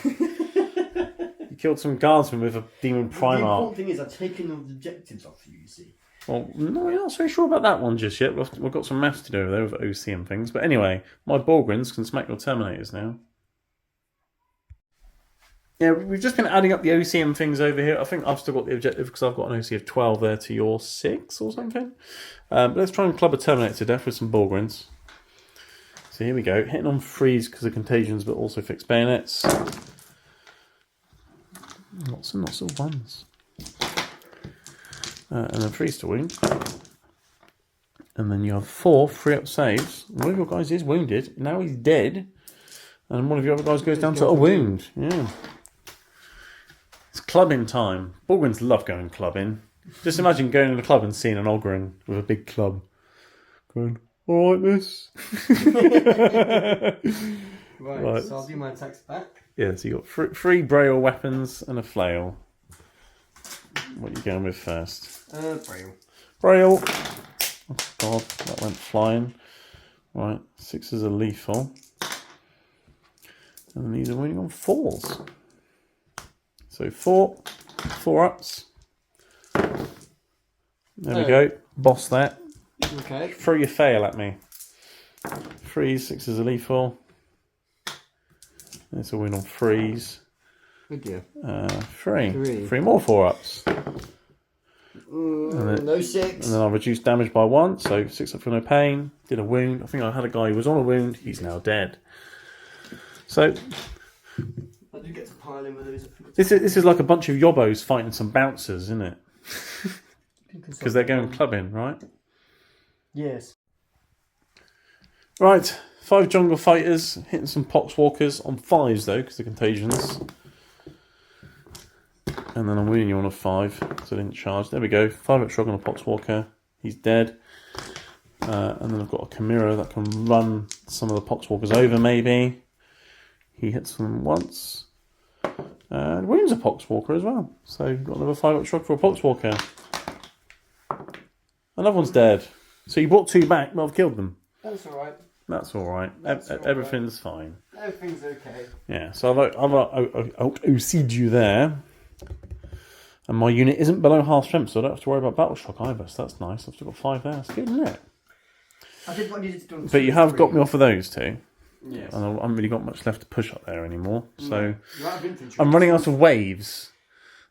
You killed some guardsmen with a demon The Primarch. important thing is I've taken the objectives off you, you see. Well, no, we're not so sure about that one just yet. We've got some maths to do over there with OC and things. But anyway, my Bullgryns can smack your Terminators now. Yeah, we've just been adding up the OC and things over here. I think I've still got the objective because I've got an OC of 12 there to your 6 or something. But let's try and club a Terminator to death with some Bullgryns. So here we go. Hitting on 3s because of contagions, but also fixed bayonets. Lots and lots of 1s. And then 3s to wound. And then you have 4 free-up saves. One of your guys is wounded. Now he's dead. And one of your other guys goes down to a wound. Yeah. It's clubbing time. Bullgryns love going clubbing. Just imagine going to the club and seeing an Ogryn with a big club. Going, alright, miss. Right, so I'll do my attacks back. Yeah, so you got 3 Braille weapons and a flail. What are you going with first? Braille. Braille. Oh God, that went flying. Right, 6s are lethal. And then these are winning on 4s. So 4 ups. There we go. Boss that. Okay. Throw your fail at me. 3s, 6s are lethal. This will win on 3s. Good deal. 3 more 4 ups. No 6. And then I'll reduce damage by 1, so 6 up for no pain. Did a wound. I think I had a guy who was on a wound. He's now dead. So I do get to pile in with those. this is like a bunch of yobbos fighting some bouncers, isn't it? Because they're going clubbing, right? Yes. Right, 5 jungle fighters hitting some poxwalkers on 5s though, because they're contagions. And then I'm winning you on a 5, so I didn't charge. There we go. 5 up shrug on a poxwalker. He's dead. And then I've got a Chimera that can run some of the poxwalkers over, maybe. He hits them once. And wounds a poxwalker as well. So you've got another 5 up shrug for a poxwalker. Another one's dead. So you brought 2 back, but I've killed them. That's alright. That's alright. Everything's fine. Everything's okay. Yeah, so I've OC'd you there. And my unit isn't below half strength, so I don't have to worry about battle shock either. So that's nice. I've still got 5 there. That's good, isn't it? I did what I needed to do. But you have got me off of those 2. Yes. And I haven't really got much left to push up there anymore. So You're out of infantry. I'm running out of waves.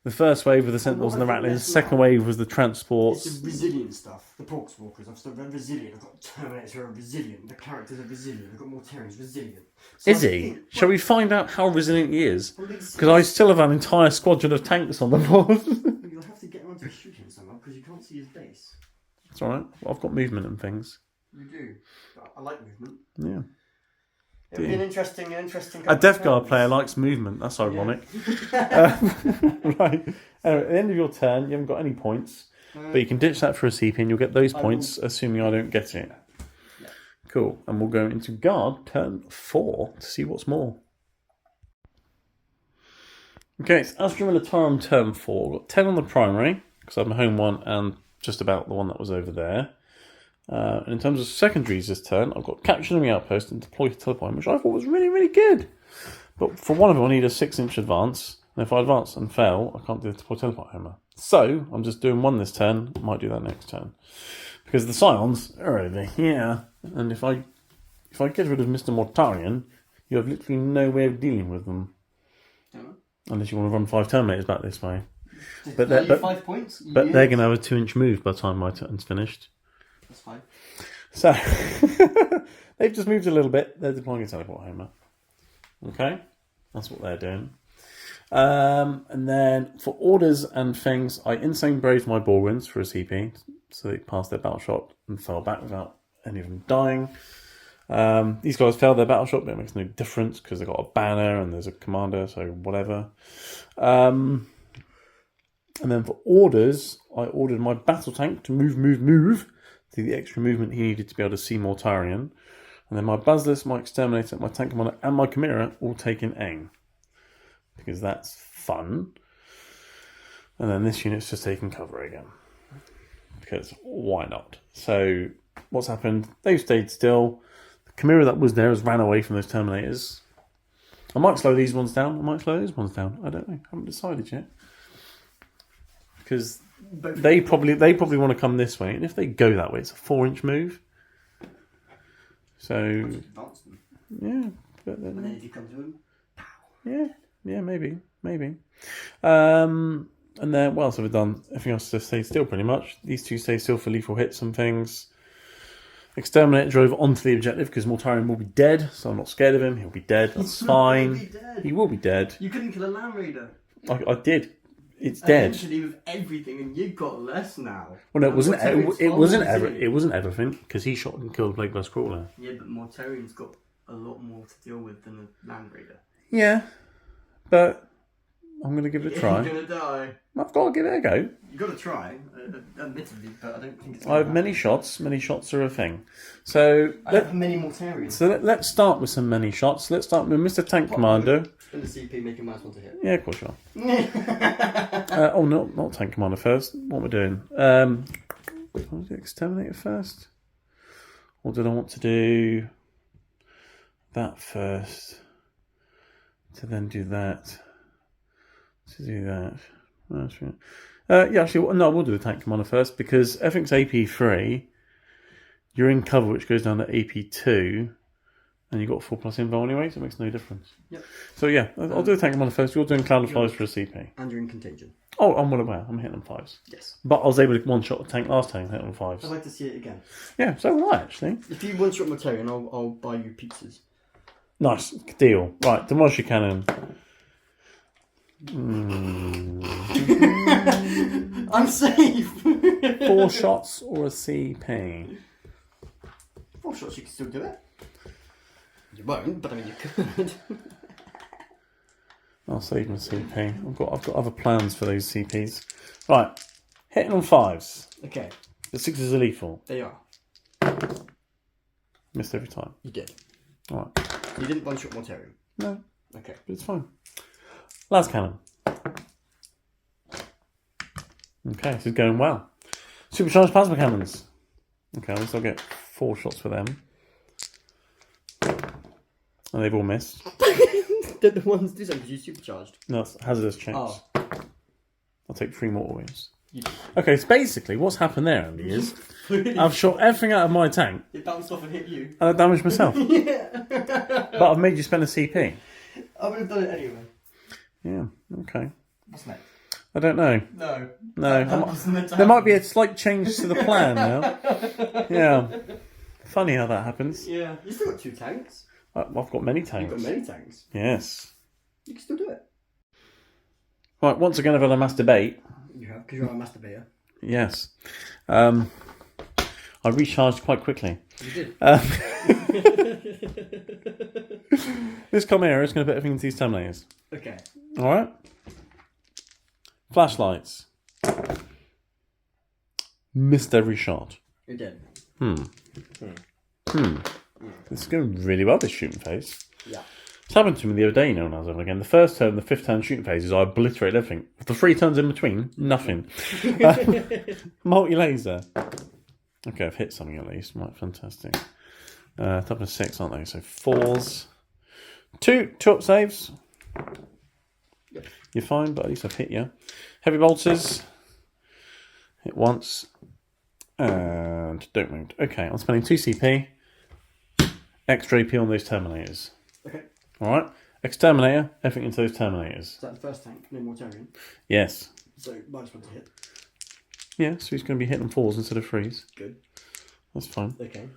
The first wave were the Sentinels and the Rattlers. The second wave was the transports. It's the resilient stuff. The Poxwalkers. I've still got resilient. I've got Terminators who are resilient. The characters are resilient. I've got Mortarians resilient. So Is he? Shall we find out how resilient he is? Because I still have an entire squadron of tanks on the board. You'll have to get around to shooting somehow because you can't see his base. It's alright. Well, I've got movement and things. You do. I like movement. Yeah. It'll be an interesting. A Death Guard player likes movement. That's ironic. Right. Anyway, at the end of your turn, you haven't got any points, but you can ditch that for a CP and you'll get those points, assuming I don't get it. Yeah. Cool. And we'll go into Guard turn 4 to see what's more. Okay, it's Astra Militarum turn 4. I've got 10 on the primary, because I'm a home one and just about the one that was over there. And in terms of secondaries this turn, I've got Capture Enemy Outpost and Deploy to Teleport, which I thought was really, really good. But for one of them, I need a 6-inch advance. And if I advance and fail, I can't do the Deploy Teleport Hammer. So, I'm just doing 1 this turn. Might do that next turn. Because the Scions are over here. And if I get rid of Mr. Mortarian, you have literally no way of dealing with them. Unless you want to run 5 Terminators back this way. But 5 points? But they're going to have a 2-inch move by the time my turn's finished. That's fine. So, they've just moved a little bit. They're deploying a teleport hammer. Okay? That's what they're doing. And then, for orders and things, I insane braved my Borwins for a CP. So they passed their battle shot and fell back without any of them dying. These guys failed their battle shot, but it makes no difference because they've got a banner and there's a commander, so whatever. And then for orders, I ordered my battle tank to move. The extra movement he needed to be able to see Mortarian. And then my Basilisk, my Exterminator, my Tank Commander, and my Chimera all taking aim. Because that's fun. And then this unit's just taking cover again. Because why not? So, what's happened? They've stayed still. The Chimera that was there has ran away from those Terminators. I might slow these ones down. I might slow those ones down. I don't know. I haven't decided yet. Because they probably want to come this way, and if they go that way, it's a 4-inch move. So yeah, but then, and then if you come to him, yeah, maybe. And then what else have I done? Everything else just stays still pretty much. These 2 stay still for lethal hits and things. Exterminator drove onto the objective because Mortarian will be dead, so I'm not scared of him. He'll be dead. That's fine. He will be dead. You couldn't kill a Land Raider. I did. It's dead. Eventually with everything, and you've got less now. Well, no, it wasn't everything because he shot and killed Plague Blast Crawler. Yeah, but Mortarian's got a lot more to deal with than a Land Raider. Yeah, but I'm going to give it a try. You're going to die. I've got to give it a go. You've got to try, admittedly, but I don't think it's I have many shots. Many shots are a thing. So I have many Mortarians. So let's start with some many shots. Let's start with Mr. Tank Commander. And the CP making nice one to hit. Yeah, of course you are. Oh, no, not Tank Commander first. What am I doing? Was it Exterminator first? Or did I want to do that first? To then do that. To do that. Yeah, actually, no, we'll do the Tank Commander first because everything's AP3. You're in cover, which goes down to AP2. And you've got 4+ invul anyway, so it makes no difference. Yep. So yeah, I'll do the Tank Commander first. You're doing Cloud of Flies for a CP. And you're in contagion. Oh, I'm well aware. I'm hitting on 5s. Yes. But I was able to one-shot the tank last time, hit on 5s. I'd like to see it again. Yeah, so will I, actually. If you one-shot Mortarian, I'll buy you pizzas. Nice. Deal. Right, demolish your cannon. I'm safe! 4 shots or a CP? 4 shots, you can still do it. You won't, but I mean you could. I'll save my CP. I've got other plans for those CPs. Right, hitting on 5s. Okay. The 6s are lethal. They are. Missed every time. You did. Alright. You didn't one-shot Mortarian? No, Okay. but it's fine. Las cannon. Okay, this is going well. Supercharged plasma cannons. Okay, at least I'll get 4 shots for them. And they've all missed. Did the ones do something because you supercharged? No, it's hazardous chance. Oh. I'll take 3 more wins. You did. Okay, so basically what's happened there, Andy, is I've shot everything out of my tank It bounced off and hit you. and I damaged myself. Yeah. But I've made you spend a CP. I would have done it anyway. Yeah, okay. What's next? I don't know. No. No. There might be a slight change to the plan now. Yeah. Funny how that happens. Yeah. You still got 2 tanks. I've got many tanks. You've got many tanks. Yes. You can still do it. Right, once again I've had a mass debate. You have, because you're a masturbator. Yes. I recharged quite quickly. You did. This Chimera is going to put everything into these terminators. Okay. Alright? Flashlights. Missed every shot. You did. This is going really well, this shooting phase. Yeah. It's happened to me the other day, now and over again. The first turn, the 5th turn shooting phases, I obliterate everything. The 3 turns in between, nothing. Multi-laser. Okay, I've hit something at least. Right, fantastic. Top of 6, aren't they? So 4s. 2 up saves. Yep. You're fine, but at least I've hit you. Heavy bolters. Hit once. And don't move. Okay, I'm spending 2 CP. Extra AP on those Terminators. Okay. Alright. Exterminator, everything into those Terminators. Is that the first tank? No Mortarian. Yes. So -1 to hit. Yeah, so he's going to be hitting on 4s instead of 3s. Good. That's fine. Okay.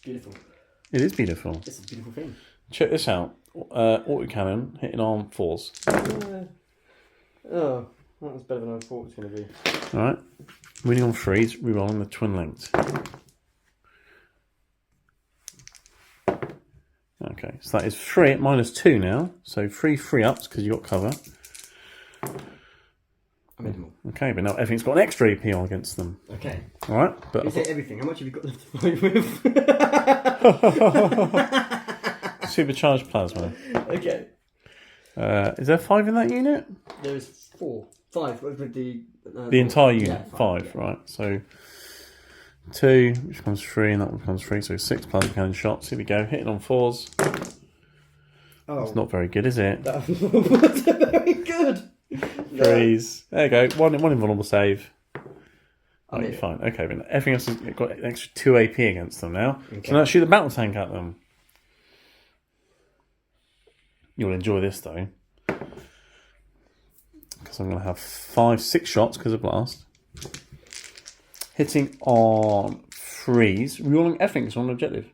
Beautiful. It is beautiful. It's a beautiful thing. Check this out. Autocannon hitting on 4s. Oh, that was better than I thought it was going to be. Alright. Winning on 3s, rerolling the twin linked. Okay, so that is 3 at -2 now. So 3 free ups because you got cover. I made them all. Okay, but now everything's got an extra AP on against them. Okay. Alright, but You say everything. How much have you got left to fight with? supercharged plasma. Okay. Is there 5 in that unit? There's 4. 5 with the... The entire unit, yeah, 5, yeah. right. So 2, which becomes 3, and that one becomes 3, so 6 plasma cannon shots. Here we go, hitting on 4s. Oh. It's not very good, is it? That was very good. 3s. There you go, one invulnerable save. I Oh, mean, you're fine. Okay, but everything else has got an extra 2 AP against them now. Okay. So now shoot the battle tank at them. You'll enjoy this though. Because I'm going to have 6 shots because of blast. Hitting on 3s. Rerolling everything is on objective.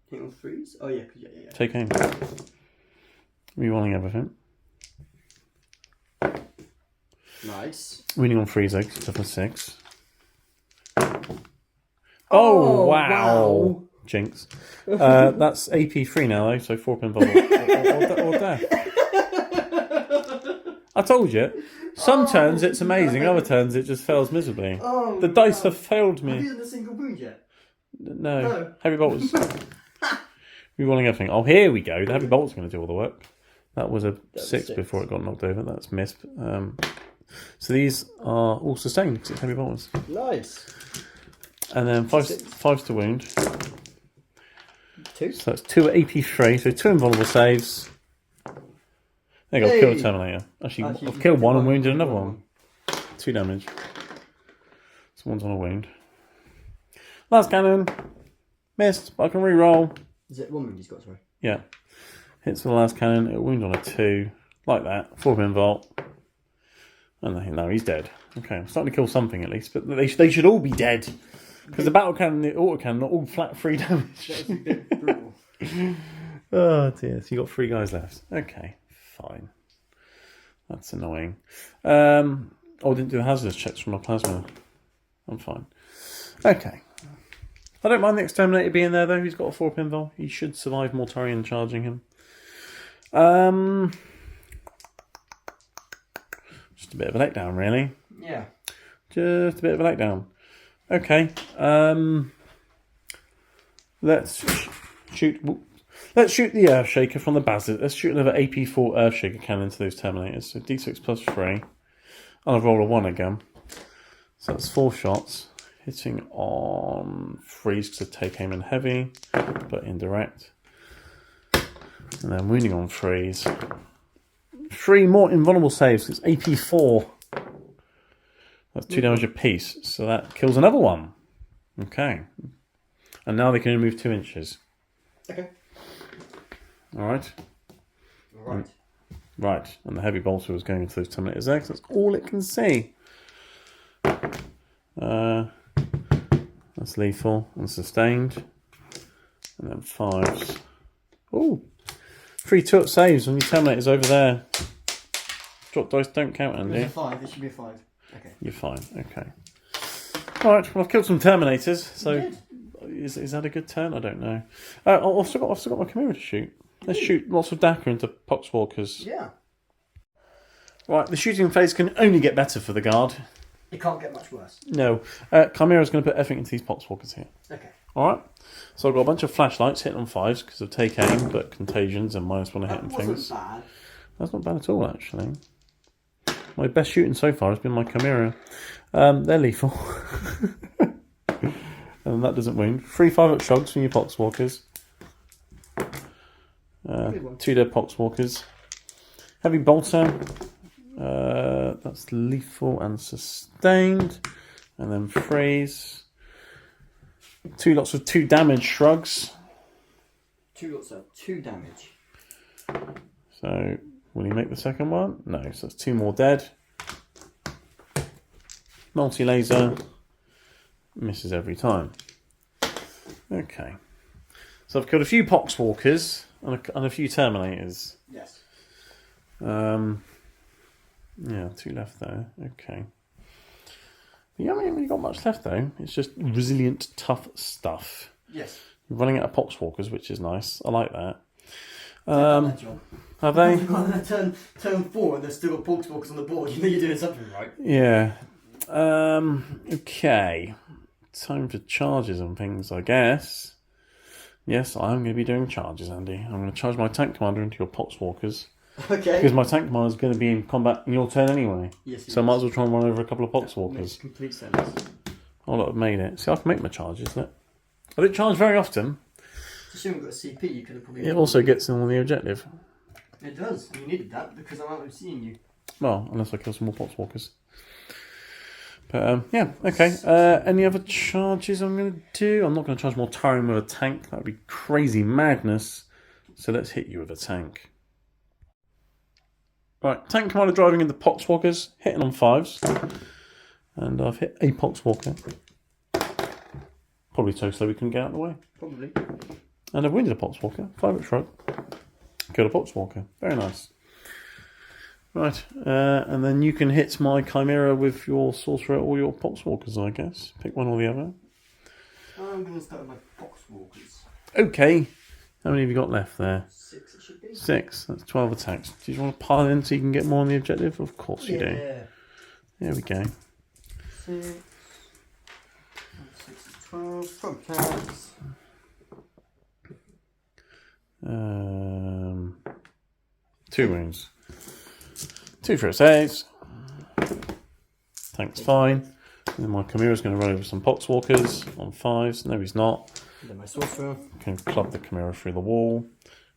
hit on 3s? Oh, yeah. Yeah. Take aim. Rerolling everything. Nice. Winning on 3s though, because it's 6. Oh, wow. Jinx. That's AP3 now though, so 4 pin bubble. or death. I told you. Some turns it's amazing, other turns it just fails miserably. Oh, The dice have failed Have me. you done a single wound yet? No. Heavy bolts. Rerolling everything. Oh, here we go. The heavy bolt's going to do all the work. That was a 6 before it got knocked over. That's missed. So these are all sustained because it's heavy bolts. Nice. And then fives to wound. 2. So that's 2 at AP3. So 2 invulnerable saves. There you go. I've killed a Terminator. Actually, I've killed one and wounded another one. 2 damage. So one's on a wound. Last cannon. Missed, but I can re-roll. Is it 1 wound he's got, sorry? Yeah. Hits for the last cannon. It'll wound on a 2. Like that. 4 pin volt. And no, he's dead. Okay, I'm starting to kill something at least. But they should all be dead. Because the battle cannon and the auto cannon are all flat 3 damage. That was a bit brutal. Oh dear, so you got 3 guys left. Okay, fine. That's annoying. I didn't do the hazardous checks from my plasma. I'm fine. Okay. I don't mind the exterminator being there though. He's got a 4 pin vol. He should survive Mortarion charging him. Just a bit of a letdown, really. Yeah. Just a bit of a letdown. Okay. Let's shoot. Let's shoot the Earthshaker from the Basilisk. Let's shoot another AP4 Earthshaker cannon into those Terminators. So D6 plus 3. I'll roll a 1 again. So that's 4 shots. Hitting on freeze because I take aim in heavy, but indirect. And then wounding on freeze. 3 more invulnerable saves. It's AP4. That's 2 damage apiece. So that kills another one. Okay. And now they can only move 2 inches. Okay. Alright. Right. Right. And the heavy bolter was going into those Terminators there because that's all it can see. That's lethal and sustained. And then 5s. Ooh. 3 2-up saves on your Terminators over there. Drop dice don't count, Andy. There's a 5. It should be a 5. Okay. You're fine. Okay. Alright, well I've killed some Terminators, so is that a good turn? I don't know. I've still got my Chimera to shoot. Let's shoot lots of Dakka into Poxwalkers. Yeah. Right, the shooting phase can only get better for the guard. It can't get much worse. No. Chimera's going to put everything into these Poxwalkers here. Okay. Alright. So I've got a bunch of flashlights hitting on 5s because of take aim, but contagions and -1 to hit and things. Bad. That's not bad at all, actually. My best shooting so far has been my Chimera. They're lethal. And that doesn't wound. 3 5-up shrugs from your Poxwalkers. 2 dead Poxwalkers. Heavy bolter. That's lethal and sustained. And then freeze. 2 lots of 2 damage shrugs. 2 lots of 2 damage. So, will he make the second one? No, so that's 2 more dead. Multi-laser. Misses every time. Okay. So I've killed a few Poxwalkers and a few Terminators. Yes. Yeah, 2 left there. Okay. But you haven't really got much left though. It's just resilient, tough stuff. Yes. You're running out of Poxwalkers, which is nice. I like that. Have they? turn 4 and there's still got Poxwalkers on the board. You know you're doing something right. Yeah. Okay. Time for charges and things, I guess. Yes, I'm going to be doing charges, Andy. I'm going to charge my tank commander into your Poxwalkers. Okay. Because my tank commander is going to be in combat in your turn anyway. Yes, so I might as well try and run over a couple of Poxwalkers. Makes complete sense. Oh, look, I've made it. See, I can make my charges, look. I don't charge very often. Just you haven't got a CP, you could have probably... It also gets in on the objective. It does. You needed that because I'm out seeing you. Well, unless I kill some more Poxwalkers. But, yeah, okay. Any other charges I'm going to do? I'm not going to charge more Tyrion with a tank. That would be crazy madness. So let's hit you with a tank. Right, tank commander driving into Poxwalkers, hitting on 5s. And I've hit a Poxwalker. Probably so slow we couldn't get out of the way. Probably. And I've wounded a Poxwalker. 5-up shrug. Killed a Poxwalker. Very nice. Right, and then you can hit my Chimera with your Sorcerer or your Poxwalkers, I guess. Pick one or the other. I'm going to start with my Poxwalkers. Okay. How many have you got left there? 6 it should be. 6. That's 12 attacks. Do you want to pile in so you can get more on the objective? Of course you do. Yeah. There we go. 6. 6 is 12. 12 attacks. 2 wounds. 2 for a saves. Thanks, fine. And then my Chimera's going to run over some Poxwalkers on 5s. No, he's not. And then my sorcerer. Can club the Chimera through the wall.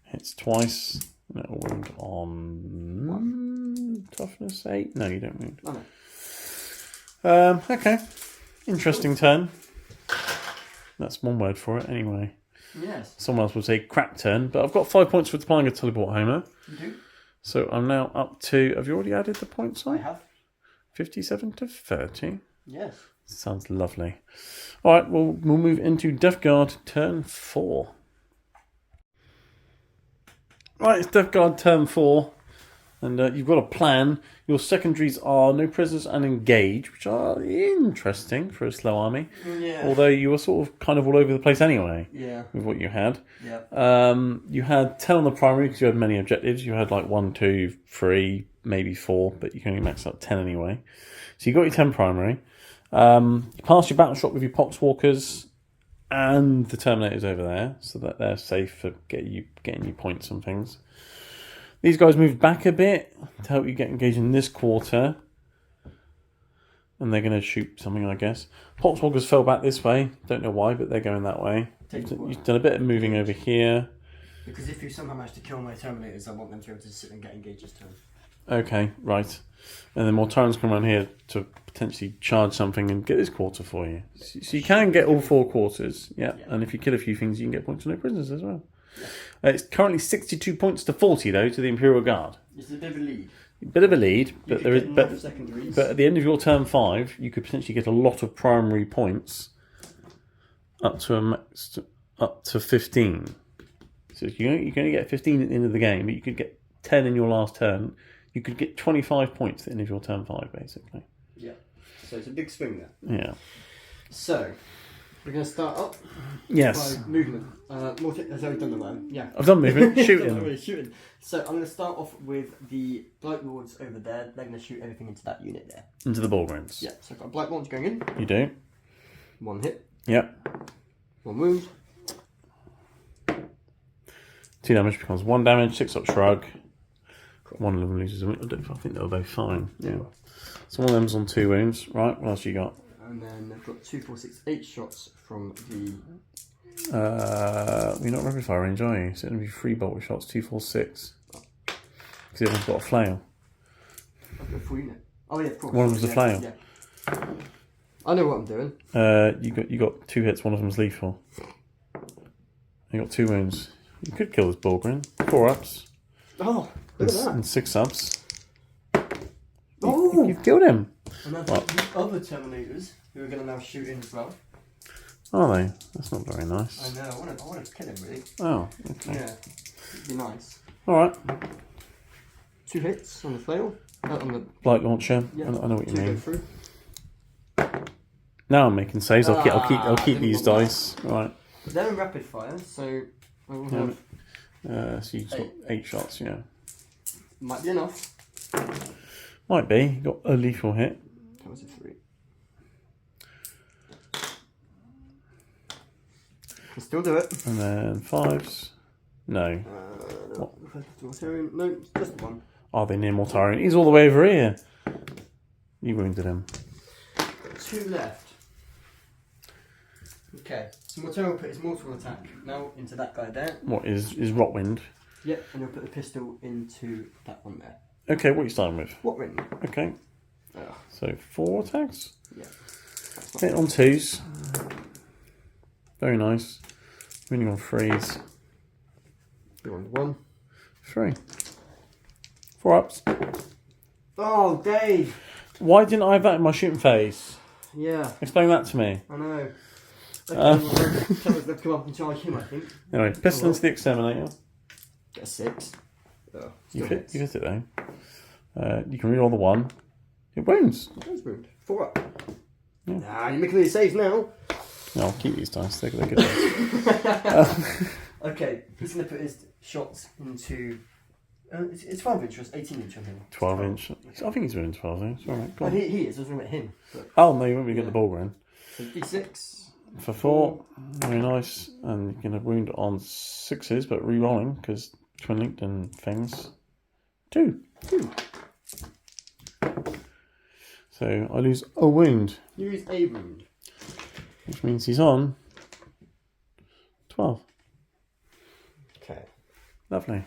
Hits twice. Little wound on toughness 8. No, you don't wound. Oh, no. Okay. Interesting turn. That's one word for it, anyway. Yes. Someone else would say crap turn, but I've got 5 points for deploying a teleport Homer. You do? So I'm now up to. Have you already added the points on? I have. 57 to 30. Yes. Sounds lovely. All right, we'll move into Death Guard turn 4. Right, it's Death Guard turn 4, and you've got a plan. Your secondaries are no prisoners and engage, which are interesting for a slow army. Yeah. Although you were sort of kind of all over the place anyway. Yeah. With what you had. Yeah. You had 10 on the primary because you had many objectives. You had like 1, 2, 3, maybe 4, but you can only max out 10 anyway. So you got your 10 primary. You passed your battle shot with your Poxwalkers and the Terminators over there, so that they're safe for getting you points and things. These guys moved back a bit to help you get engaged in this quarter. And they're going to shoot something, I guess. Poxwalkers fell back this way. Don't know why, but they're going that way. You've done a bit of moving over here. Because if you somehow manage to kill my Terminators, I want them to be able to sit and get engaged this turn. Okay, right. And then more Tyrants come around here to potentially charge something and get this quarter for you. So you can get all 4 quarters, yeah. And if you kill a few things, you can get points for no prisoners as well. Yeah. It's currently 62 points to 40, though, to the Imperial Guard. It's a bit of a lead. Bit of a lead, but there is. But at the end of your turn 5, you could potentially get a lot of primary points, up to 15. So you can only get 15 at the end of the game, but you could get 10 in your last turn. You could get 25 points at the end of your turn 5, basically. Yeah. So it's a big swing there. Yeah. So we're going to start up. Yes. By movement. Has already done the one. Yeah. I've done movement. Shooting. Shooting. So I'm going to start off with the Blight Lords over there. They're going to shoot everything into that unit there. Into the ball grounds. Yeah. So I've got a Blight Launch going in. You do. 1 hit. Yep. 1 wound. 2 damage becomes 1 damage. 6 up shrug. 1 of them loses a wound. I think they're both fine. Yeah. So one of them's on 2 wounds. Right. What else you got? And then I've got 2, 4, 6, 8 shots from the. You're not rapid fire range, are you? So it's going to be 3 bolt shots. 2, 4, 6. Because the other one's got a flail. I've got a full unit. Oh yeah, of course. One of them's a flail. Yeah. I know what I'm doing. You got 2 hits. One of them's lethal. You got 2 wounds. You could kill this Bulgrin. 4 ups. Oh, look at that. And 6 subs. Oh! You've killed him. And I've got the other Terminators who are going to now shoot in as well. Are they? That's not very nice. I know. I want to kill him really. Oh, okay. Yeah, it'd be nice. All right. 2 hits on the flail. On the Blight launcher. yeah, I know what you 2 go mean. through. Now I'm making saves. I'll keep these didn't want dice. Right. They're in rapid fire, so I will have. So you've got 8 shots. Yeah. Might be enough. Might be. You got a lethal hit. That was a 3. Can still do it. And then 5s. No. No, no, just 1. Are they near Mortarion? He's all the way over here. You wounded him. 2 left. Okay, so Mortarion will put his mortal attack now into that guy there. What is Rotwind? Yep, and he'll put the pistol into that one there. Okay, what are you starting with? What ring? Okay. So 4 attacks? Yeah. Hit on 2s. Very nice. Winning on 3s. You're on 1. 3. 4 ups. Oh, Dave! Why didn't I have that in my shooting phase? Yeah, Explain that to me. I know. They've come up and charge him, I think. Anyway, pistol into the Exterminator. Get a 6. Oh, You hit it though. You can reroll the 1. It wounds. That's wound. 4 up. Yeah. Nah, you're making these saves now. No, I'll keep these dice. They're good dice. Okay, he's going to put his shots into... it's 12 inch or it's 18 inch on him? 12 inch. I think he's doing 12 inch. All right, go on. He is. I was talking about him. But... Oh, no, you won't be getting the ball going. So D6. For 4. Very nice. And you're going to wound on 6s, but re-rolling because twin linked and things. 2. So I lose a wound. You lose a wound. Which means he's on 12. Okay. Lovely.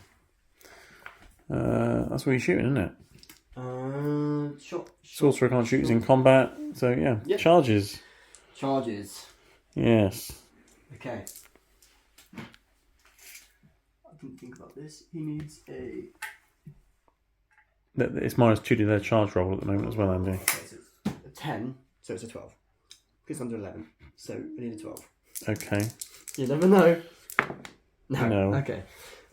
That's what you're shooting, isn't it? Shot. Sorcerer can't shoot, he's in combat. So yeah, Yep. Charges. Charges. Yes. Okay. I didn't think about this. He needs a... It's minus 2 to their charge roll at the moment as well, Andy. Okay, so it's a 10, so it's a 12. It's under 11, so I need a 12. Okay. You never know. No. Okay.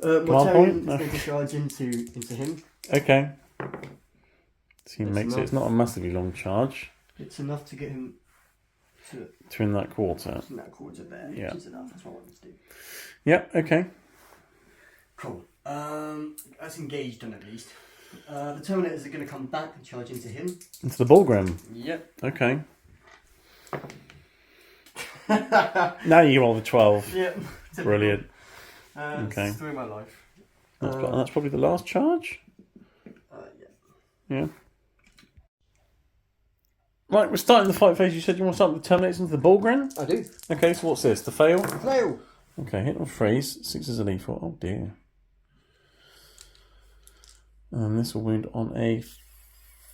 Command Mortarion point? is No. going to charge into him. Okay. So he That's makes it. enough. It's not a massively long charge. It's enough to get him To in that quarter. in that quarter there. Yeah. Which is enough. That's what I wanted to do. Yeah. Okay. Cool. That's engaged on at least. The Terminators are going to come back and charge into him. Into the Bullgrim. Yep. Okay. Now you roll the 12. Yep. Brilliant. Okay. It's through my life. That's probably the last charge. Yeah. Yeah. Right, we're starting the fight phase. You said you want to start with the Terminators into the Bullgrim? I do. Okay, so what's this? The fail? Flail. Okay, hit on freeze. 6 is a lethal. Oh dear. And this will wound on a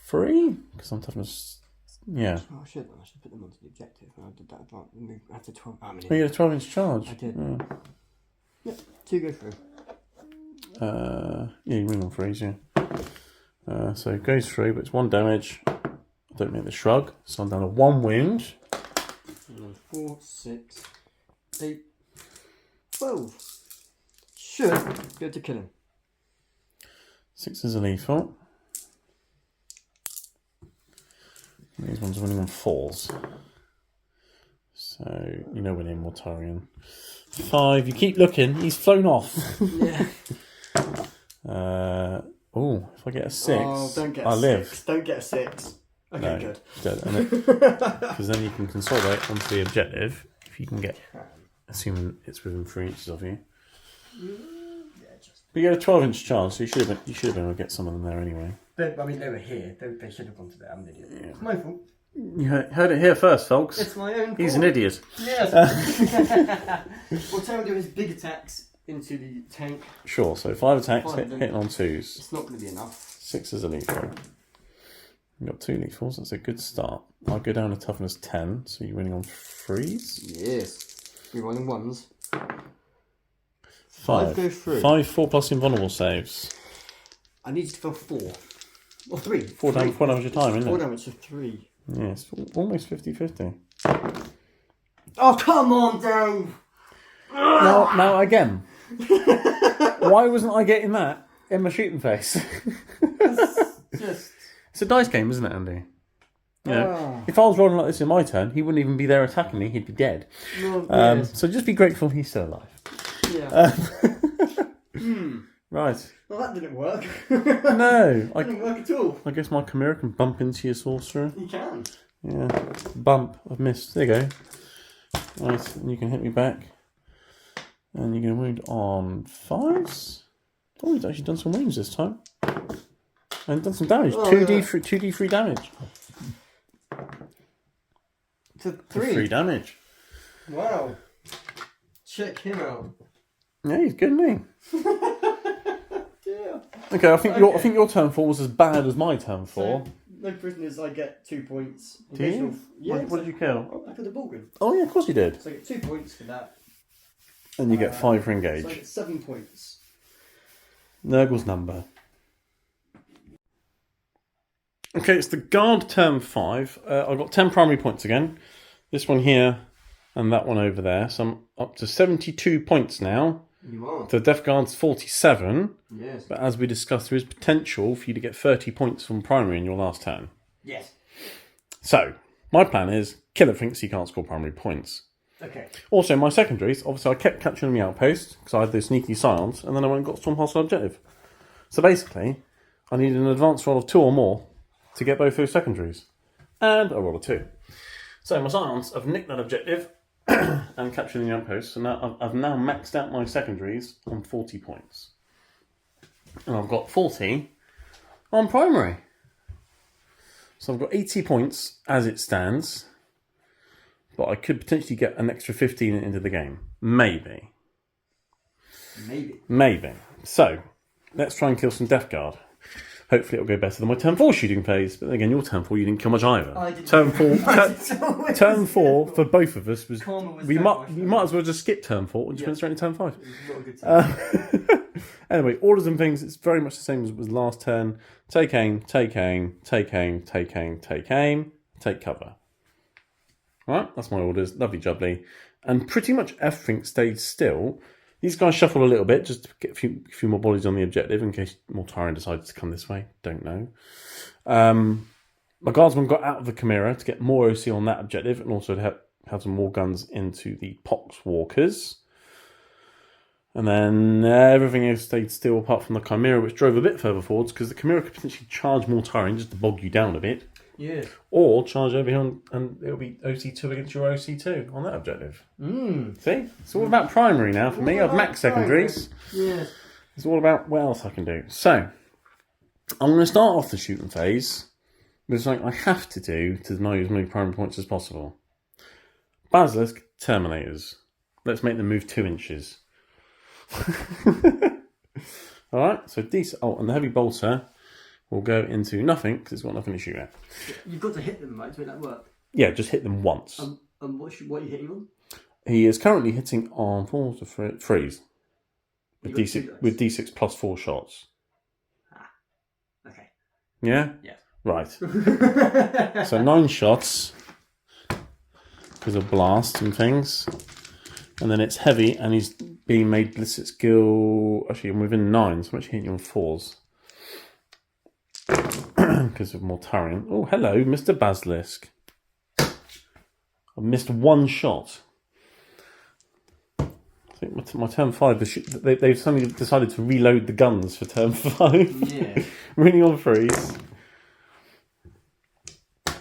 3? Because I'm toughness. Yeah. Oh, I should put them onto the objective. I did that. I had to 12. Oh, you had a 12-inch charge. I did. Yeah. Yep. 2 go through. Yeah, you win on freeze, yeah. So it goes through, but it's 1 damage. I don't make the shrug, so I'm down to 1 wound. And then 4, 6, 8, 12. Should be able to kill him. 6 is a lethal. These ones are winning on 4s. So, you know we're in Mortarion. 5, you keep looking, he's flown off. Yeah. If I get a 6, Oh, don't get I a live. 6. Don't get a 6. Okay, No, good. Because then you can consolidate onto the objective if you can get, assuming it's within 3 inches of you. Yeah, just. But you had a 12-inch charge, so you should have been able to get some of them there anyway. They were here. They should have gone to there. I'm an idiot. Yeah. It's my fault. You heard it here first, folks. It's my own fault. He's an idiot. Yes. We'll try and do his big attacks into the tank. Sure, so 5 attacks, 5 of them. hitting on 2s. It's not going to be enough. 6 is a lethal. You've got 2 lethals, that's a good start. I'll go down to toughness 10, so you're winning on 3s. Yes. We're rolling 1s. 5 go through. 5 4+ invulnerable saves. I need you to fill 4. Or 3. 4 damage your time, isn't 4 it? damage to 3. Yeah, it's almost 50-50. Oh, come on, Dave! Now again. Why wasn't I getting that in my shooting face? Just. It's a dice game, isn't it, Andy? You know, if I was rolling like this in my turn, he wouldn't even be there attacking me, he'd be dead. Well, yes. So just be grateful he's still alive. Yeah. Right. Well, that didn't work. No, That didn't work at all. I guess my Chimera can bump into your sorcerer. You can. Yeah. Bump. I've missed. There you go. Right, and you can hit me back. And you're going to wound on 5s. Oh, he's actually done some wounds this time. And done some damage. Oh, 2d3 damage. To 3 3. damage. Wow. Check him out. Yeah, he's good, isn't Yeah. he? Okay, I think your turn 4 was as bad as my turn 4. So, no prisoners, I get 2 points. Do you? Yeah. What did you kill? I put the Bulgrim. Oh yeah, of course you did. So I get 2 points for that. And you get 5 for So I engage. get 7 points. Nurgle's number. Okay, it's the guard turn 5. I've got 10 primary points again. This one here and that one over there. So I'm up to 72 points now. You are. The Death Guard's 47. Yes. But as we discussed, there is potential for you to get 30 points from primary in your last turn. Yes. So, my plan is, Killer thinks he can't score primary points. Okay. Also, my secondaries, obviously I kept capturing the outpost because I had those sneaky scions, and then I went and got Storm Hostile Objective. So basically, I needed an advance roll of 2 or more to get both those secondaries. And a roll of 2. So my scions have nicked that objective and captured the outpost, so now I've now maxed out my secondaries on 40 points. And I've got 40 on primary. So I've got 80 points as it stands, but I could potentially get an extra 15 into the game. Maybe. So, let's try and kill some Death Guard. Hopefully it'll go better than my turn 4 shooting phase. But again, your turn 4, you didn't kill much either. I didn't. Turn 4 for both of us was... We might as well just skip turn 4 and just went straight into turn 5. Not a good time. Anyway, orders and things, it's very much the same as was last turn. Take aim, take aim, take aim, take aim, take aim, take cover. Alright, that's my orders. Lovely jubbly. And pretty much everything stayed still. These guys shuffle a little bit just to get a few more bodies on the objective in case Mortarion decides to come this way. Don't know. My guardsmen got out of the Chimera to get more OC on that objective and also to have some more guns into the Poxwalkers. And then everything else stayed still apart from the Chimera, which drove a bit further forwards because the Chimera could potentially charge Mortarion just to bog you down a bit. Yeah. Or charge over here and it'll be OC2 against your OC2 on that objective. See? It's all about primary now for me. I've maxed secondaries. Yeah. It's all about what else I can do. So, I'm going to start off the shooting phase with something I have to do to deny as many primary points as possible. Basilisk Terminators. Let's make them move 2 inches. Alright, so decent. Oh, and the Heavy Bolter will go into nothing because it's got nothing to shoot at. You've got to hit them, right, to make that work. Yeah, just hit them once. What are you hitting on? He is currently hitting on 4 to 3s. With D6 plus 4 shots. Okay. Yeah? Yeah. Right. So 9 shots because of blast and things. And then it's heavy and he's being made ballistic skill. Actually, I'm within 9, so I'm actually hitting you on 4s. Because of Mortarion. Oh, hello, Mr. Basilisk. I missed 1 shot. I think my turn 5, they've suddenly decided to reload the guns for turn 5. Yeah. Running on 3s.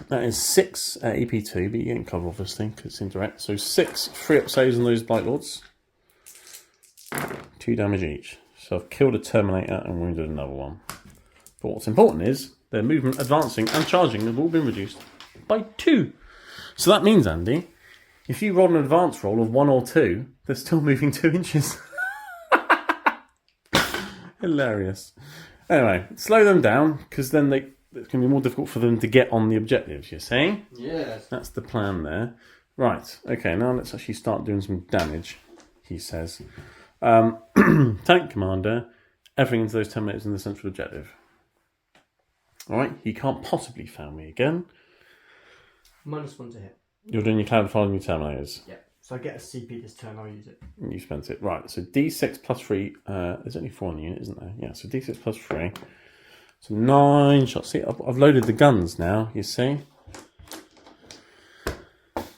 That is 6 at EP2, but you're getting cover obviously because it's indirect. So 6 free-up saves on those Blight Lords. 2 damage each. So I've killed a Terminator and wounded another one. But what's important is their movement, advancing and charging have all been reduced by 2. So that means, Andy, if you roll an advance roll of 1 or 2, they're still moving 2 inches. Hilarious. Anyway, slow them down because then it's going to be more difficult for them to get on the objectives, you see? Yes. That's the plan there. Right, okay, now let's actually start doing some damage, he says. Tank Commander, everything into those Terminators in the central objective. Alright, he can't possibly foul me again. -1 to hit. You're doing your Cloud Fire and your Terminators. Yeah. So I get a CP this turn, I'll use it. You spent it. Right, so D6 plus 3. There's only 4 on the unit, isn't there? Yeah, so D6 plus 3. So 9 shots. See, I've loaded the guns now, you see.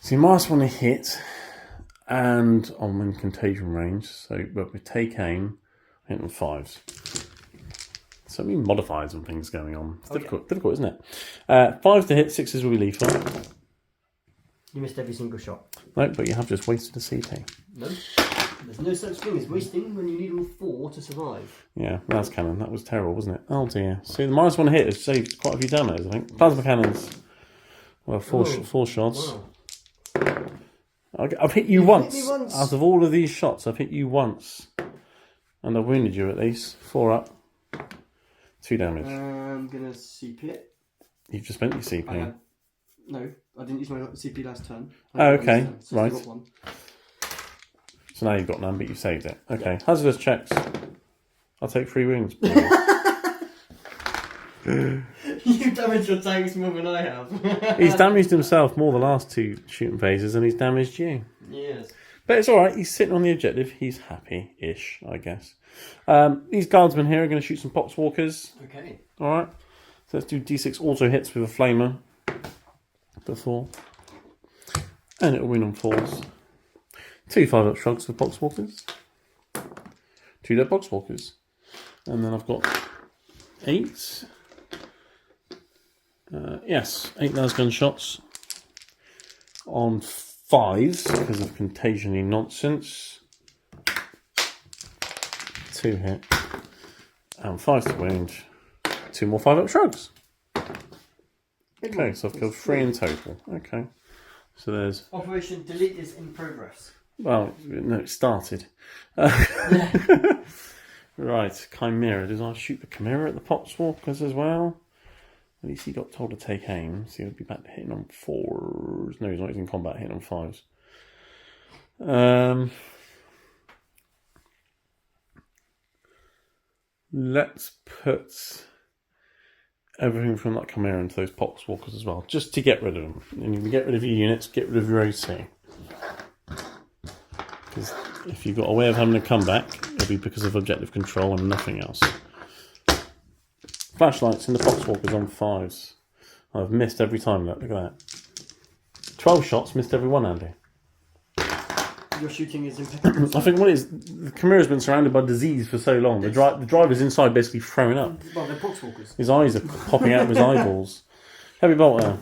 So you might want to hit, and I'm in contagion range. So but with take aim, I hit on 5s. So many modifiers and things going on. It's difficult, isn't it? 5 to hit, 6s will be lethal. You missed every single shot. No, but you have just wasted a CP. No. There's no such thing as wasting when you need all 4 to survive. Yeah, Raz Cannon. That was terrible, wasn't it? Oh dear. See, the -1 hit has saved quite a few damages, I think. Plasma Cannons. Well, 4 shots. Wow. I've hit you once. Hit me once. Out of all of these shots, I've hit you once. And I've wounded you at least. 4 up. 2 damage. I'm going to CP it. You've just spent your CP. No, I didn't use my CP last turn. Oh, okay. So Right. I got 1. So now you've got none, but you've saved it. Okay. Yeah. Hazardous checks. I'll take 3 wounds. You damaged your tanks more than I have. He's damaged himself more the last 2 shooting phases and he's damaged you. Yes. But it's alright, he's sitting on the objective. He's happy-ish, I guess. These guardsmen here are going to shoot some Poxwalkers. Okay. Alright. So let's do D6 auto hits with a flamer. Before. And it'll win on 4s. 2 5-up shrugs for Boxwalkers. 2 dead Boxwalkers. And then I've got 8. Yes, 8 lasgun shots on 5s because of contagion nonsense. 2 hit and 5 to wound. 2 more 5-up shrugs. Okay, so I've killed 3 in total. Okay, so there's Operation Delete is in progress. well, no, it started. Right, Chimera. Does I shoot the Chimera at the Poxwalkers as well? At least he got told to take aim, so he'll be back to hitting on 4s. No, he's not. He's in combat, hitting on 5s. Let's put everything from that Chimera into those Poxwalkers as well, just to get rid of them. And you can get rid of your units, get rid of your AC. Because if you've got a way of having to come back, it'll be because of objective control and nothing else. Flashlights in the Poxwalkers on 5s. I've missed every time. Look at that. 12 shots, missed every one, Andy. Your shooting is impeccable. I think what it is, the Chimera's been surrounded by disease for so long. The driver's inside basically throwing up. Well, they're Poxwalkers. His eyes are popping out of his eyeballs. Heavy bolter.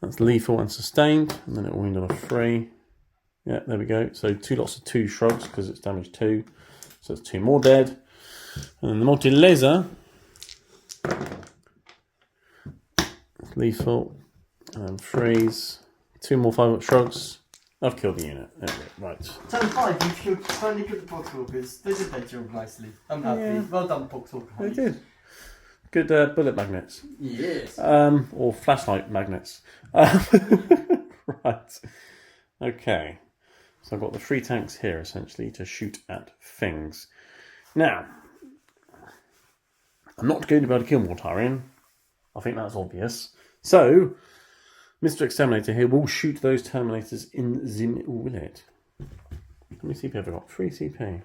That's lethal and sustained. And then it will wound on a 3. Yeah, there we go. So 2 lots of 2 shrugs because it's damage 2. So it's 2 more dead. And then the multi-laser. Lethal. And then freeze. 2 more 5-up shrugs. I've killed the unit. There we go. Right. Turn 5, you've finally killed the Poxwalkers. They did their job nicely. I'm happy. Yeah. Well done, Poxwalker. They did. Good bullet magnets. Yes. Or flashlight magnets. Right. Okay. So I've got the 3 tanks here, essentially, to shoot at things. Now, I'm not going to be able to kill Mortarion. I think that's obvious. So, Mr. Exterminator here will shoot those Terminators in the middle, will it? How many CP have I got? 3 CP.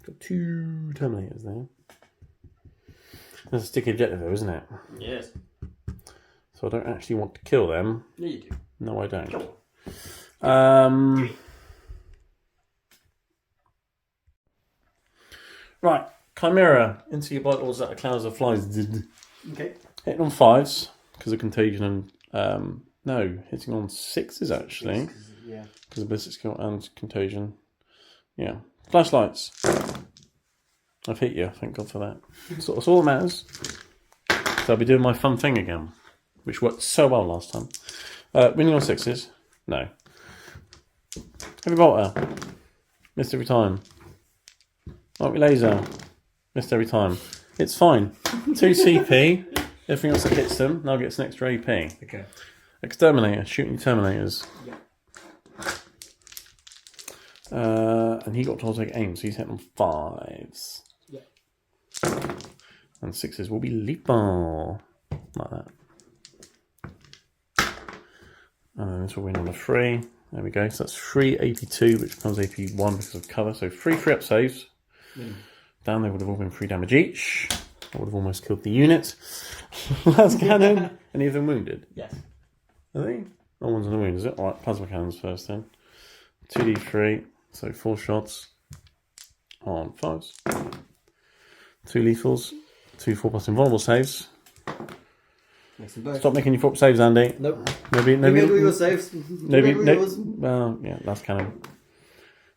Got 2 Terminators there. That's a sticky objective though, isn't it? Yes. So I don't actually want to kill them. Yeah, you do. No, I don't. Go Right, Chimera into your vitals that a clouds of flies did. Okay. Hitting on 5s because of contagion and no, hitting on 6s actually Yeah. because of ballistic skill and contagion. Yeah, flashlights. I've hit you. Thank God for that. So that's all that matters. So I'll be doing my fun thing again, which worked so well last time. Winning on 6s. No. Heavy bolter. Missed every time. Arc laser. Missed every time. It's fine. 2 CP. Everything else that hits them now gets an extra AP. Okay. Exterminator. Shooting Terminators. Yeah. And he got told to take aim, so he's hitting on 5s. Yeah. And 6s will be lethal. Like that. And then this will win on a 3. There we go. So that's 382, which becomes AP1 because of cover. So 3 free-up saves. Down they would have all been 3 damage each. I would have almost killed the unit. Last cannon. Any of them wounded? Yes. Are they? No one's on a wound, is it? Alright, plasma cannons first then. 2d3, so 4 shots on 5s. 2 lethals, 2 4+ invulnerable saves. Stop making your 4 saves, Andy. Nope. Maybe do your saves. Well, yeah, last cannon.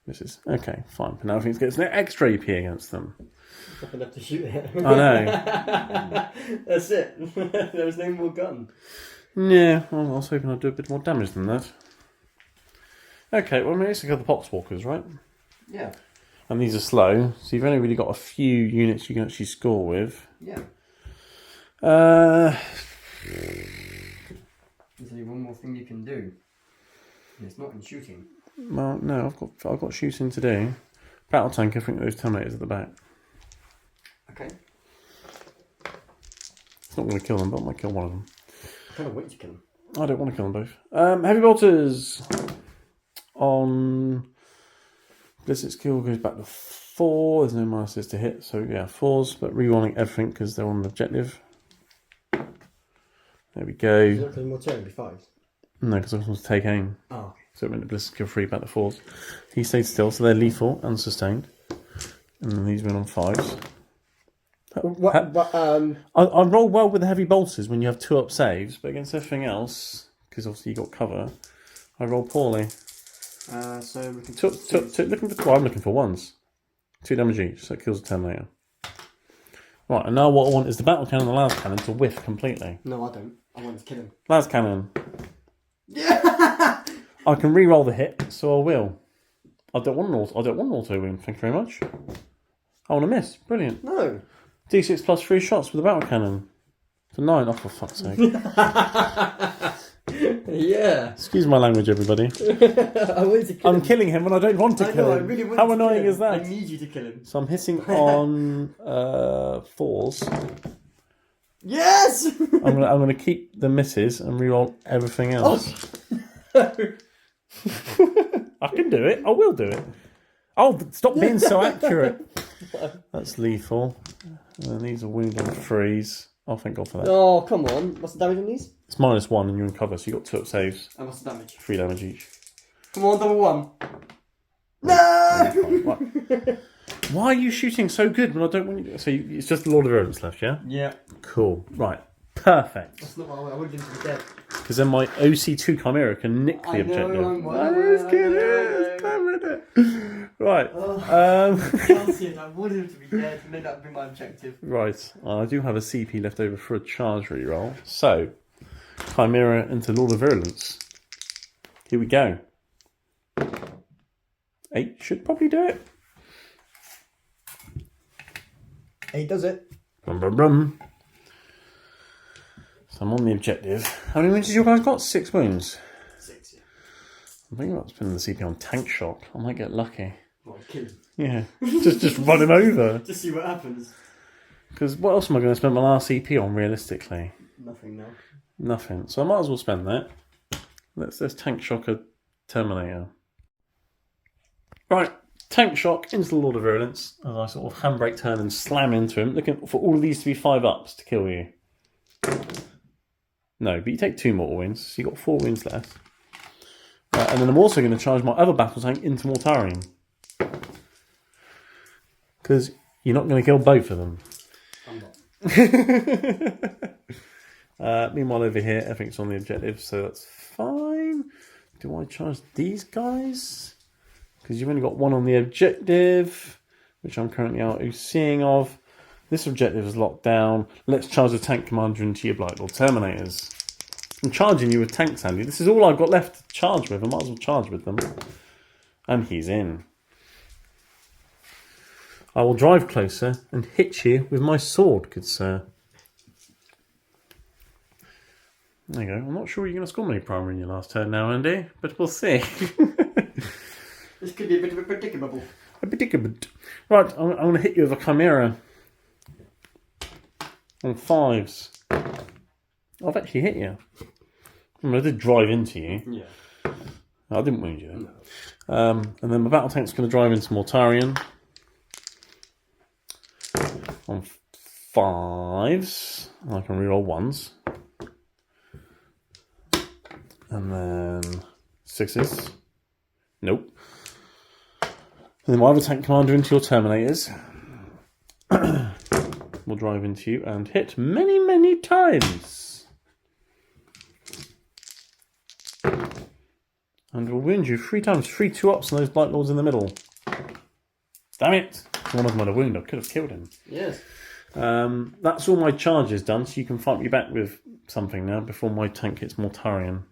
This is okay, fine. But now things gets an extra AP against them. I'm gonna have to shoot it. I know. That's it. There was no more gun. Yeah, well, I was hoping I'd do a bit more damage than that. Okay, well, we basically got the Poxwalkers, right? Yeah. And these are slow, so you've only really got a few units you can actually score with. Yeah. There's only one more thing you can do. And it's not in shooting. Well, no, I've got shooting to do. Battle tank, I think those Terminators at the back. Okay. It's not going to kill them, but I might kill one of them. I kind of wait to kill them. I don't want to kill them both. Heavy bolters on ballistic skill goes back to 4. There's no minuses to hit, so yeah, 4s, but rerolling everything because they're on the objective. There we go. Is it more turn? It'd be 5s. No, because I was to take aim. Oh, okay. So it meant the ballistic kill 3 back to 4s. He stayed still, so they're lethal and sustained. And then these went on 5s. I roll well with the heavy bolters when you have 2 up saves, but against everything else, because obviously you got cover, I roll poorly. So we can I'm looking for 1s. 2 damage each, so it kills the Terminator. Right, and now what I want is the battle cannon and the las cannon to whiff completely. No, I don't. I want to kill him. Las cannon. Yeah. I can re-roll the hit, so I will. I don't want an auto win. Thank you very much. I want to miss. Brilliant. No. D6 plus 3 shots with the battle cannon. For 9. Oh, for fuck's sake. Yeah. Excuse my language, everybody. I wanted to kill him. I'm killing him when I don't want to kill him. I really want How to annoying kill is him. that? I need you to kill him. So I'm hitting on 4s. Yes. I'm gonna keep the misses and re-roll everything else. Oh. I can do it. I will do it. Oh, stop being so accurate. That's lethal. And then these are wound on 3s. Oh, thank God for that. Oh, come on. What's the damage on these? It's -1 and you're in cover, so you got 2 up saves. And what's the damage? 3 damage each. Come on, double 1. No! Right. Why are you shooting so good when I don't want you to? So it's just the Lord of Virulence left, yeah? Yeah. Cool. Right. Perfect. That's not what I wanted him to be dead. Because then my OC2 Chimera can nick the objective. Right. I wanted him to be dead, and then that would be my objective. Right. I do have a CP left over for a charge reroll. So, Chimera into Lord of Virulence. Here we go. 8 should probably do it. 8 does it. Brum, brum, brum. So I'm on the objective. How many wounds has your guys got? 6 wounds. 6, yeah. I'm thinking about spending the CP on tank shock. I might get lucky. Well, kill him. Yeah. just run him over. Just see what happens. Because what else am I going to spend my last CP on realistically? Nothing now. Nothing. So I might as well spend that. Let's tank shock a Terminator. Right. Tank shock into the Lord of Virulence as I sort of handbrake turn and slam into him, looking for all of these to be 5-ups to kill you. No, but you take 2 mortal wounds, so you've got 4 wounds left. And then I'm also going to charge my other battle tank into Mortarion. Because you're not going to kill both of them. I'm not. Meanwhile over here, everything's on the objective, so that's fine. Do I charge these guys? Because you've only got 1 on the objective, which I'm currently out seeing of. This objective is locked down. Let's charge the tank commander into your Blight Lord Terminators. I'm charging you with tanks, Andy. This is all I've got left to charge with. I might as well charge with them. And he's in. I will drive closer and hit you with my sword, good sir. There you go. I'm not sure you're going to score many primary in your last turn now, Andy, but we'll see. This could be a bit of a predicament. A predicament. Right, I'm going to hit you with a Chimera. On 5s. I've actually hit you. I did drive into you. Yeah. I didn't wound you. No. And then my battle tank's going to drive into Mortarion. On 5s. I can reroll 1s. And then 6s. Nope. And then my other tank commander into your Terminators. Will drive into you and hit many, many times. And will wound you 3 times. 3 2-ups and those Blight Lords in the middle. Damn it! One of them had a wound. I could have killed him. Yes. That's all my charges done, so you can fight me back with something now before my tank hits Mortarion.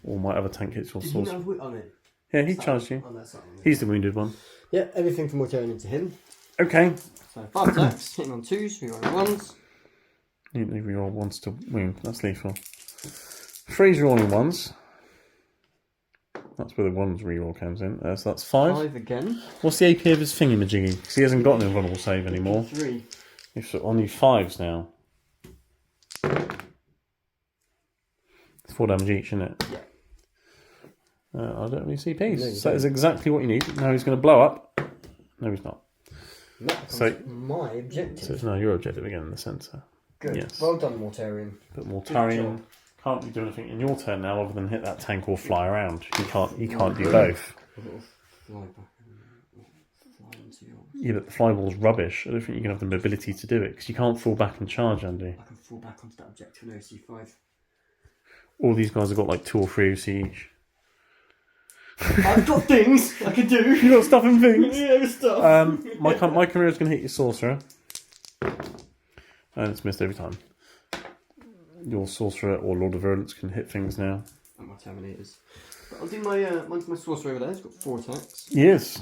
Or my other tank hits your Did source. he not have on it? Yeah, he charged you. Oh, that's not on it. He's the wounded one. Yeah, everything from Mortarion into him. Okay. So 5 attacks, hitting on 2s, rerolling 1s. You need to reroll 1s to wound. That's lethal. 3's rolling 1s. That's where the 1s reroll comes in. So that's 5. 5 again. What's the AP of his thingy-majiggy? Because he hasn't got an invulnerable save anymore. 3. He's on you 5s now. It's 4 damage each, isn't it? Yeah. I don't have any CPs. No, So that is exactly what you need. Now he's going to blow up. No, he's not. So my objective. So it's now your objective again in the centre. Good. Yes. Well done, Mortarion. But Mortarion, can't be doing anything in your turn now other than hit that tank or fly around. You can't do both. Fly back and fly into yours. Yeah, but the flyball's rubbish. I don't think you can have the mobility to do it because you can't fall back and charge, Andy. I can fall back onto that objective in OC5. All these guys have got like 2 or 3 OC each. I've got things I can do. You got stuff and things. Yeah, stuff. My Chimera's going to hit your Sorcerer. And it's missed every time. Your Sorcerer or Lord of Virulence can hit things now. And my Terminators. But I'll do my mine's my Sorcerer over there. It's got 4 attacks. Yes.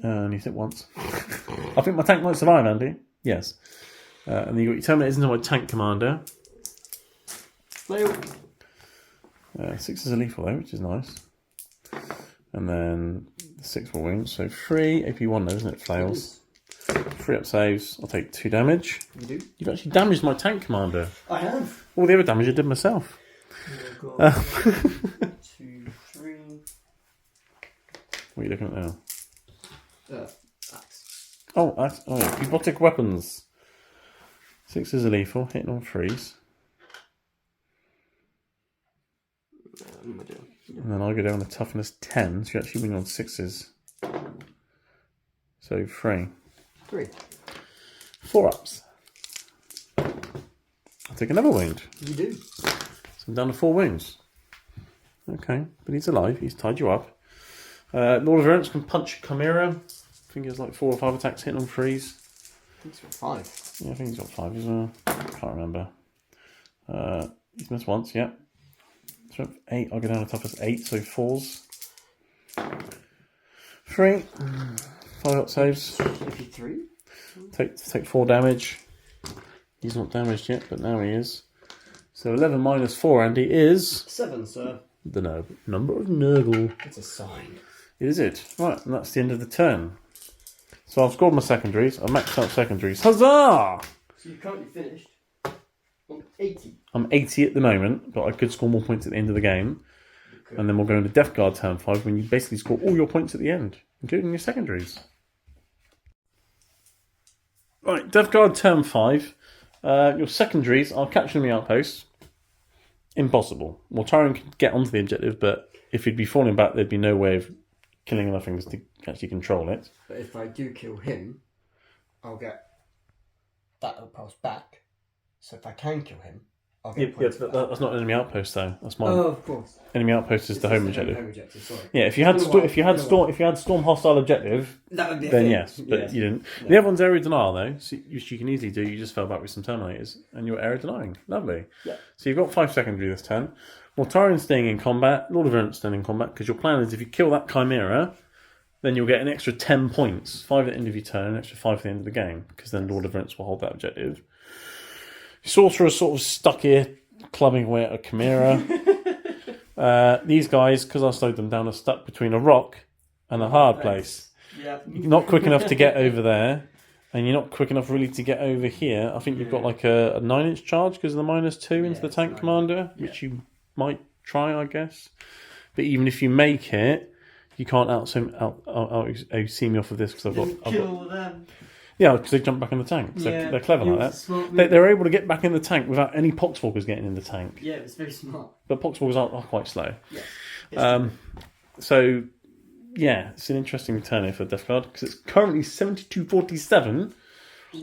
And he's hit once. I think my tank might survive, Andy. Yes. And then you got your Terminators into my Tank Commander. Fail. 6 is a lethal though, which is nice. And then 6 more wounds, so 3 AP1 though, isn't it? Flails. 3 up saves. I'll take 2 damage. You do? You've actually damaged my Tank Commander. I have. All the other damage I did myself. Oh, God. 2, 3. What are you looking at now? Axe. Oh, yeah. Robotic weapons. 6 is a lethal, hitting on 3s. What am I doing? And then I go down to toughness 10, so you actually win on 6s. So 3. 3. 4 ups. I'll take another wound. You do. So I'm down to 4 wounds. Okay, but he's alive. He's tied you up. Lord of Virulence can punch Chimera. I think he has like 4 or 5 attacks hitting on 3s. I think he's got 5. Yeah, I think he's got 5 as well. Can't remember. He's missed once, yeah. So 8, I'll go down to toughness 8, so 4s. 3. 5 up saves. 53. Take 4 damage. He's not damaged yet, but now he is. So 11 minus 4, Andy, is 7, sir. the number of Nurgle. It's a sign. Is it? Right, and that's the end of the turn. So I've scored my secondaries. I've maxed out secondaries. Huzzah! So you're currently finished on 80. I'm 80 at the moment, but I could score more points at the end of the game. And then we'll go into Death Guard turn 5 when you basically score all your points at the end, including your secondaries. Right, Death Guard turn 5. Your secondaries are capturing the outposts. Impossible. We'll try and get onto the objective, but if you'd be falling back, there'd be no way of killing enough things to actually control it. But if I do kill him, I'll get that outpost back. So if I can kill him, I'll get points back. That's not enemy outpost though. That's mine. Oh, of course. Enemy outpost is the home objective. Home objective, sorry. Yeah, if you had storm hostile objective, That would be a then thing. yes, but Yeah. you didn't. Yeah. The other one's area denial though, so which you can easily do. You just fell back with some Terminators, and you're area denying. Lovely. Yeah. So you've got 5 secondary this turn. Mortarion staying in combat, Lord of Virulence staying in combat, because your plan is if you kill that Chimera, then you'll get an extra 10 points, 5 at the end of your turn, an extra 5 at the end of the game, because then Lord of Virulence will hold that objective. Sorcerer's sort of stuck here, clubbing away at a Chimera. These guys, because I slowed them down, are stuck between a rock and a hard place. Yeah. You're not quick enough to get over there, and you're not quick enough really to get over here. I think you've got like a 9-inch charge because of the -2 into the tank commander, which you might try, I guess. But even if you make it, you can't out-see me off of this because I've got them. yeah, because they jump back in the tank. So Yeah, they're clever like that. smart They're able to get back in the tank without any Poxwalkers getting in the tank. Yeah, it's very smart. But Poxwalkers are quite slow. Yeah. So, yeah, it's an interesting return here for Death Guard because it's currently 72-47,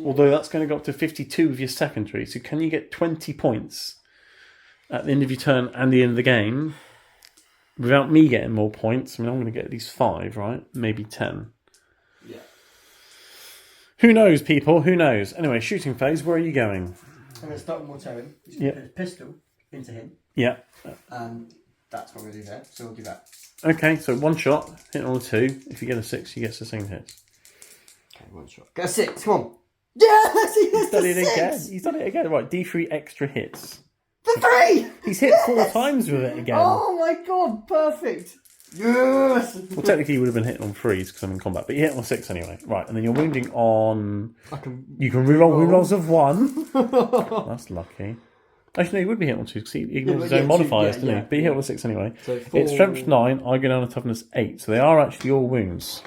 although that's going to go up to 52 with your secondary. So can you get 20 points at the end of your turn and the end of the game without me getting more points? I mean, I'm going to get at least 5, right? Maybe 10. Yeah. Who knows, people? Who knows? Anyway, shooting phase, where are you going? I'm going to start with Mortarion. He's Yeah. going to put his pistol into him. Yeah. And that's what we're going to do there. So we'll do that. Okay, so 1 shot, hit on a 2. If you get a 6, he gets the same hits. Okay, 1 shot. Get a 6, come on. Yes, he He's done it again. He's done it again. Right, D3 extra hits. The 3! He's hit 4 times with it again. Oh my god, perfect. Yes. Well, technically, he would have been hitting on 3s because I'm in combat, but he hit on 6 anyway. Right, and then you're wounding on. You can reroll wound of 1. That's lucky. Actually, no, he would be hitting on 2 because he ignores his own modifiers, didn't he? But he hit on 6 anyway. So It's strength 9. I go down to toughness 8, so they are actually all wounds.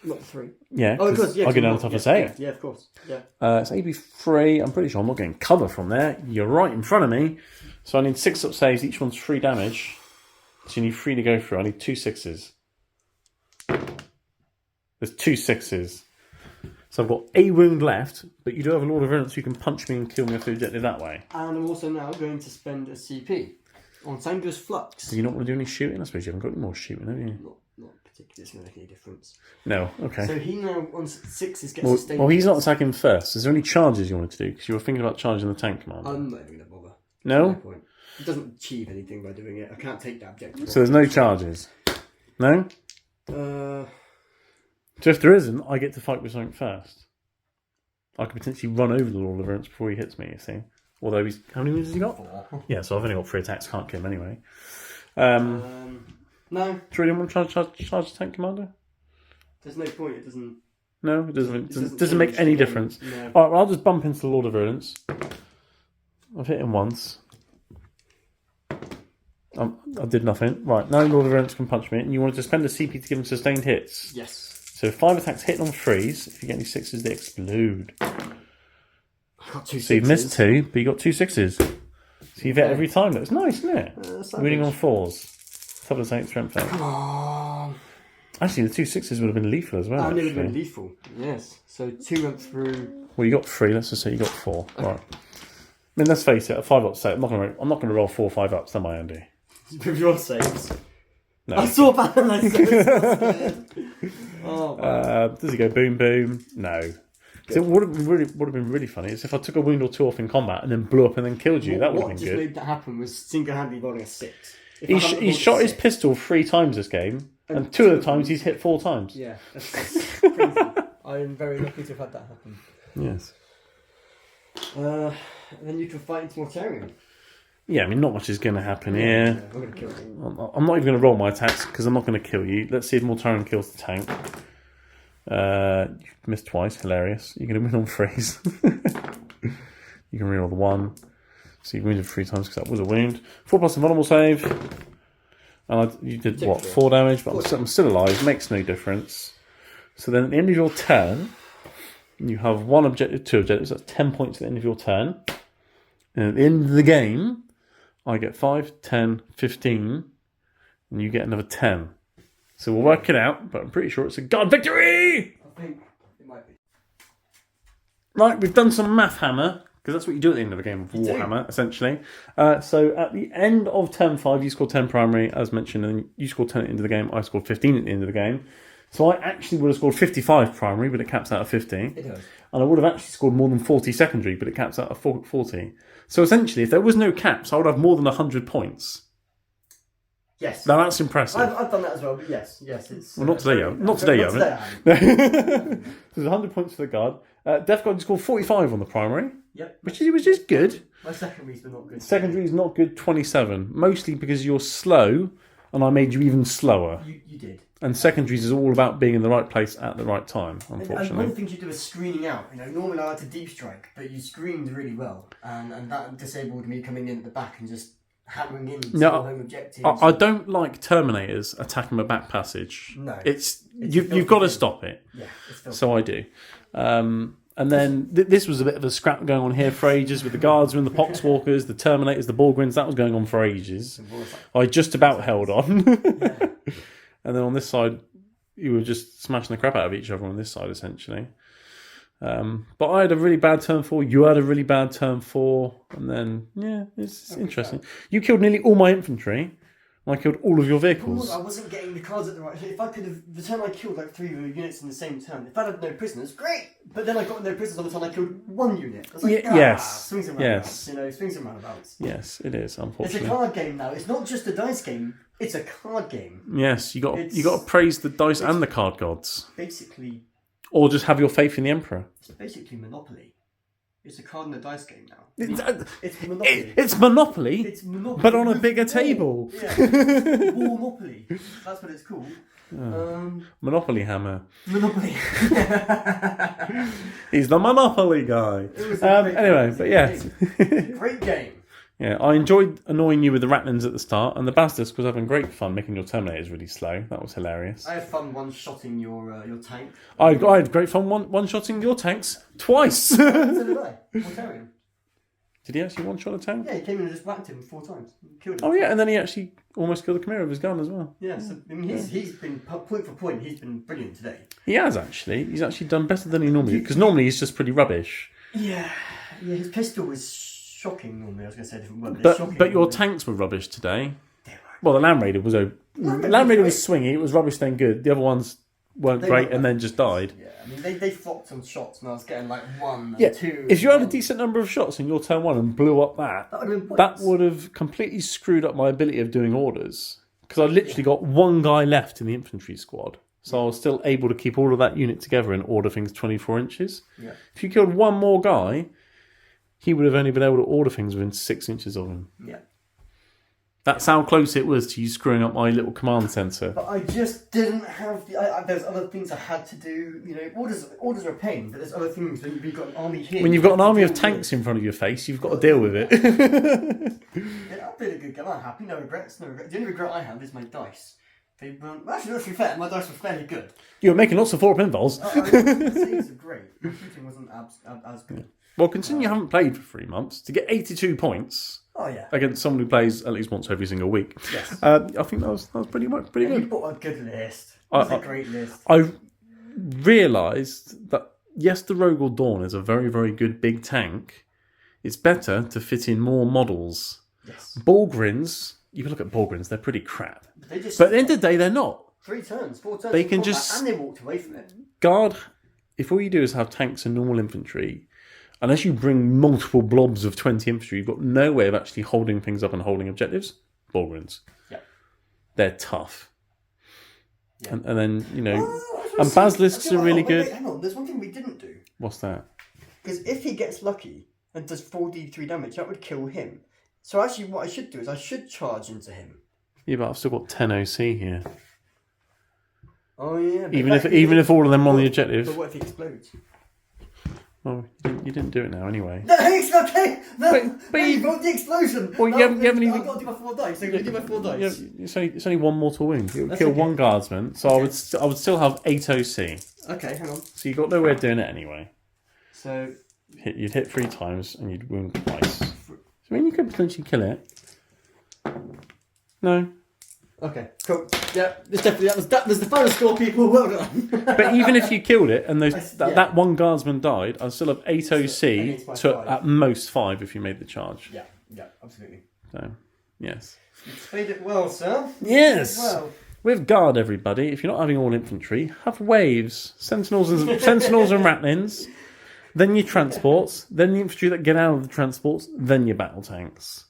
Not 3. Yeah, Oh, of course, yeah. I'll go down the top and say it. Yeah, of course. Yeah. It's AB3. I'm pretty sure I'm not getting cover from there. You're right in front of me. So I need 6 up saves. Each one's 3 damage. So you need 3 to go through. I need 2 6s. There's 2 6s. So I've got a wound left, but you do have a Lord of Violence who can punch me and kill me off the objective that way. And I'm also now going to spend a CP on Sanguis Flux. Do you not want to do any shooting? I suppose you haven't got any more shooting, have you? Not particularly. It's going to make any difference. No, okay. So he now on 6s gets sustained. Well, he's not attacking first. Is there any charges you wanted to do? Because you were thinking about charging the tank commander. I'm not even going to bother. No? No point. It doesn't achieve anything by doing it. I can't take that objective. So there's no charges? No? So if there isn't, I get to fight with something first. I could potentially run over the Lord of Violence before he hits me, you see. Although he's... How many wounds has he got? 4. Yeah, so I've only got 3 attacks. Can't kill him anyway. No. Do you really want to charge the tank commander? There's no point. It doesn't... No, it doesn't make any difference. No. Alright, well, I'll just bump into the Lord of Violence. I've hit him once. I did nothing. Right, now Lord of Violence can punch me. And you wanted to spend a CP to give him sustained hits. Yes. So 5 attacks hitting on 3s. If you get any 6s, they explode. I got 2 6s. So you've missed 2, but you got 2 6s. So you've hit every time. That's nice, isn't it? Winning on 4s. Top of the strength. Come on. Actually, the 2 6s would have been lethal as well. Oh, they would have been lethal. Yes. So 2 went through. Well, you got 3. Let's just say you got 4. Okay. Right. I mean, let's face it. A 5 up set. I'm not going to roll 4 5 ups. Am I, Andy? With your saves. No. I saw that and I said, oh, wow. Does he go boom boom? No. So what would have been really funny is if I took a wound or 2 off in combat and then blew up and then killed you. That would have been good. What just made that happen was single-handedly rolling a 6. He's shot his pistol 3 times this game, and 2 of the times he's hit 4 times. Yeah, that's crazy. I'm very lucky to have had that happen. Yes. And then you can fight into Mortarion. Yeah, I mean, not much is going to happen here. Yeah, I'm going to kill you. I'm not even going to roll my attacks because I'm not going to kill you. Let's see if Mortarion kills the tank. You've missed twice. Hilarious. You're going to win on 3s. You can reroll the 1. So you wounded 3 times because that was a wound. 4 plus invulnerable save. And you did, what, 4 damage? But I'm still alive. Makes no difference. So then at the end of your turn, you have 1 objective, 2 objectives. That's 10 points at the end of your turn. And at the end of the game, I get 5, 10, 15, and you get another 10. So we'll work it out, but I'm pretty sure it's a guard victory! I think it might be. Right, we've done some math hammer, because that's what you do at the end of a game of Warhammer, essentially. So at the end of turn 5, you scored 10 primary, as mentioned, and you scored 10 at the end of the game. I scored 15 at the end of the game. So I actually would have scored 55 primary, but it caps out at 50. It does. And I would have actually scored more than 40 secondary, but it caps out at 40. So essentially, if there was no caps, I would have more than 100 points. Yes. Now that's impressive. I've done that as well, but yes, it's... Well, not today, you haven't. Not today, you haven't. There's 100 points for the guard. Death Guard scored 45 on the primary. Yep. Which is good. My secondaries were not good. Secondary is not good, 27. Mostly because you're slow, and I made you even slower. You did. And secondaries is all about being in the right place at the right time, unfortunately. And one of the things you do is screening out. Normally I like to deep strike, but you screened really well. And that disabled me coming in at the back and just hammering in home objectives. I don't like Terminators attacking my back passage. No. You've got to stop it. Yeah, it's filthy. So I do. And then this was a bit of a scrap going on here for ages with the Guardsmen, the Poxwalkers, the Terminators, the Borgwins. That was going on for ages. I just about held on. Yeah. And then on this side, you were just smashing the crap out of each other on this side, essentially. But I had a really bad turn 4. You had a really bad turn 4. And then, yeah, it's interesting. You killed nearly all my infantry. And I killed all of your vehicles. I wasn't getting the cards at the right... If I could have... The turn I killed like 3 units in the same turn. If I had no prisoners, great! But then I got no prisoners on the turn I killed 1 unit. I was like, yes. Swings and roundabouts. Swings and roundabouts. Yes, it is, unfortunately. It's a card game now. It's not just a dice game. It's a card game. Yes, you got to praise the dice and the card gods. Basically... Or just have your faith in the Emperor. It's basically Monopoly. It's a card and a dice game now. It's Monopoly. It's Monopoly. But on a bigger table. Yeah. Monopoly. That's what it's called. Monopoly Hammer. Monopoly. He's the Monopoly guy. Anyway, but yeah. Great game. Yeah, I enjoyed annoying you with the Ratlins at the start, and the Basilisk was having great fun making your Terminators really slow. That was hilarious. I had fun one-shotting your tank. I had great fun one-shotting your tanks twice. So did I. Mortarion. Did he actually one-shot a tank? Yeah, he came in and just whacked him 4 times. Killed him. Oh yeah, and then he actually almost killed the Chimera with his gun as well. Yeah, so I mean, he's been, point for point, he's been brilliant today. He has actually. He's actually done better than he normally, because normally he's just pretty rubbish. Yeah, his pistol was shocking normally. I was going to say a different word. But your tanks were rubbish today. Well, the Land Raider was swingy. It was rubbish then good. The other ones weren't great and then just died. Yeah, I mean they flopped on shots and I was getting like 1 Yeah, and 2. if you had a decent number of shots in your turn 1 and blew up that would have completely screwed up my ability of doing orders. Because I literally got 1 guy left in the infantry squad. So I was still able to keep all of that unit together and order things 24 inches. Yeah. If you killed 1 more guy, he would have only been able to order things within 6 inches of him. Yeah. That's how close it was to you screwing up my little command center. But I just didn't have there's other things I had to do. You know, orders are a pain, but there's other things when you've got an army here. When you've got an army of tanks in front of your face, you've got to deal with it. Yeah, I played a good game. I'm happy. No regrets. No regrets. The only regret I have is my dice. They weren't, actually, let's be fair, my dice were fairly good. You were making lots of 4 pinballs. The saves are great. The shooting wasn't as good. Well, considering you haven't played for 3 months, to get 82 points against someone who plays at least once every single week, yes. I think that was pretty good. You bought a good list. It was a great list. I realised that, yes, the Rogel Dawn is a very, very good big tank. It's better to fit in more models. Yes. Borgrins, you can look at Borgrins, they're pretty crap. But at the end of the day, they're not. 3 turns, 4 turns. They can just... And they walked away from it. Guard, if all you do is have tanks and normal infantry, unless you bring multiple blobs of 20 infantry, you've got no way of actually holding things up and holding objectives. Borgrins. Yeah. They're tough. Yeah. And then, you know... and Basilisks are really good. Hang on, there's one thing we didn't do. What's that? Because if he gets lucky and does 4d3 damage, that would kill him. So actually what I should do is I should charge into him. Yeah, but I've still got 10 OC here. Oh yeah. Even if all of them are on the objective. But what if he explodes? Well, you didn't do it now anyway. No, it's okay. No, but you got the explosion. Well, no, you haven't even. I've got to do my 4 dice. So you do my 4 dice. It's only 1 mortal wound. It would kill okay. 1 guardsman, so okay. I would still have 8 OC. Okay, hang on. So you got no way of doing it anyway. So you'd hit 3 times and you'd wound twice. So I mean, you could potentially kill it. No. Okay, cool. Yeah, that was the final score, people. Well done. But even if you killed it and that 1 guardsman died, I'd still have 8 OC to at most 5 if you made the charge. Yeah, absolutely. So, yes. You've played it well, sir. Yes. Well. With guard, everybody, if you're not having all infantry, have waves. Sentinels and Ratlins, then your transports, then the infantry that get out of the transports, then your battle tanks.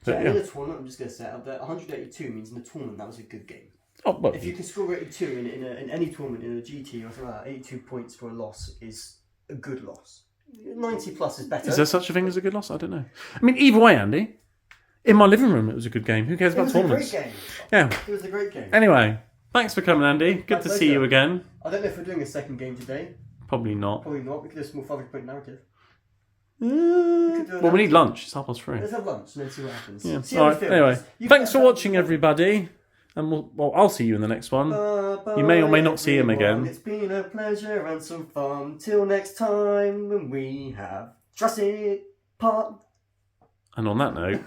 So in a tournament, I'm just going to say that 182 means in a tournament that was a good game. Oh, well, if you can score 82 in any tournament, in a GT or something like that, 82 points for a loss is a good loss. 90 plus is better. Is there such a thing as a good loss? I don't know. I mean, either way, Andy, in my living room it was a good game. Who cares about tournaments? It was a great game. Yeah. It was a great game. Anyway, thanks for coming, Andy. Good to see you again. I don't know if we're doing a second game today. Probably not. Probably not. We could do a small 5-point narrative. Well, we need lunch. It's 3:30. Let's have lunch and then see what happens. Yeah. See all right. Anyway, thanks for watching, everybody. And I'll see you in the next one. You may or may not see him again. It's been a pleasure and some fun. Till next time when we have Jurassic Park. And on that note...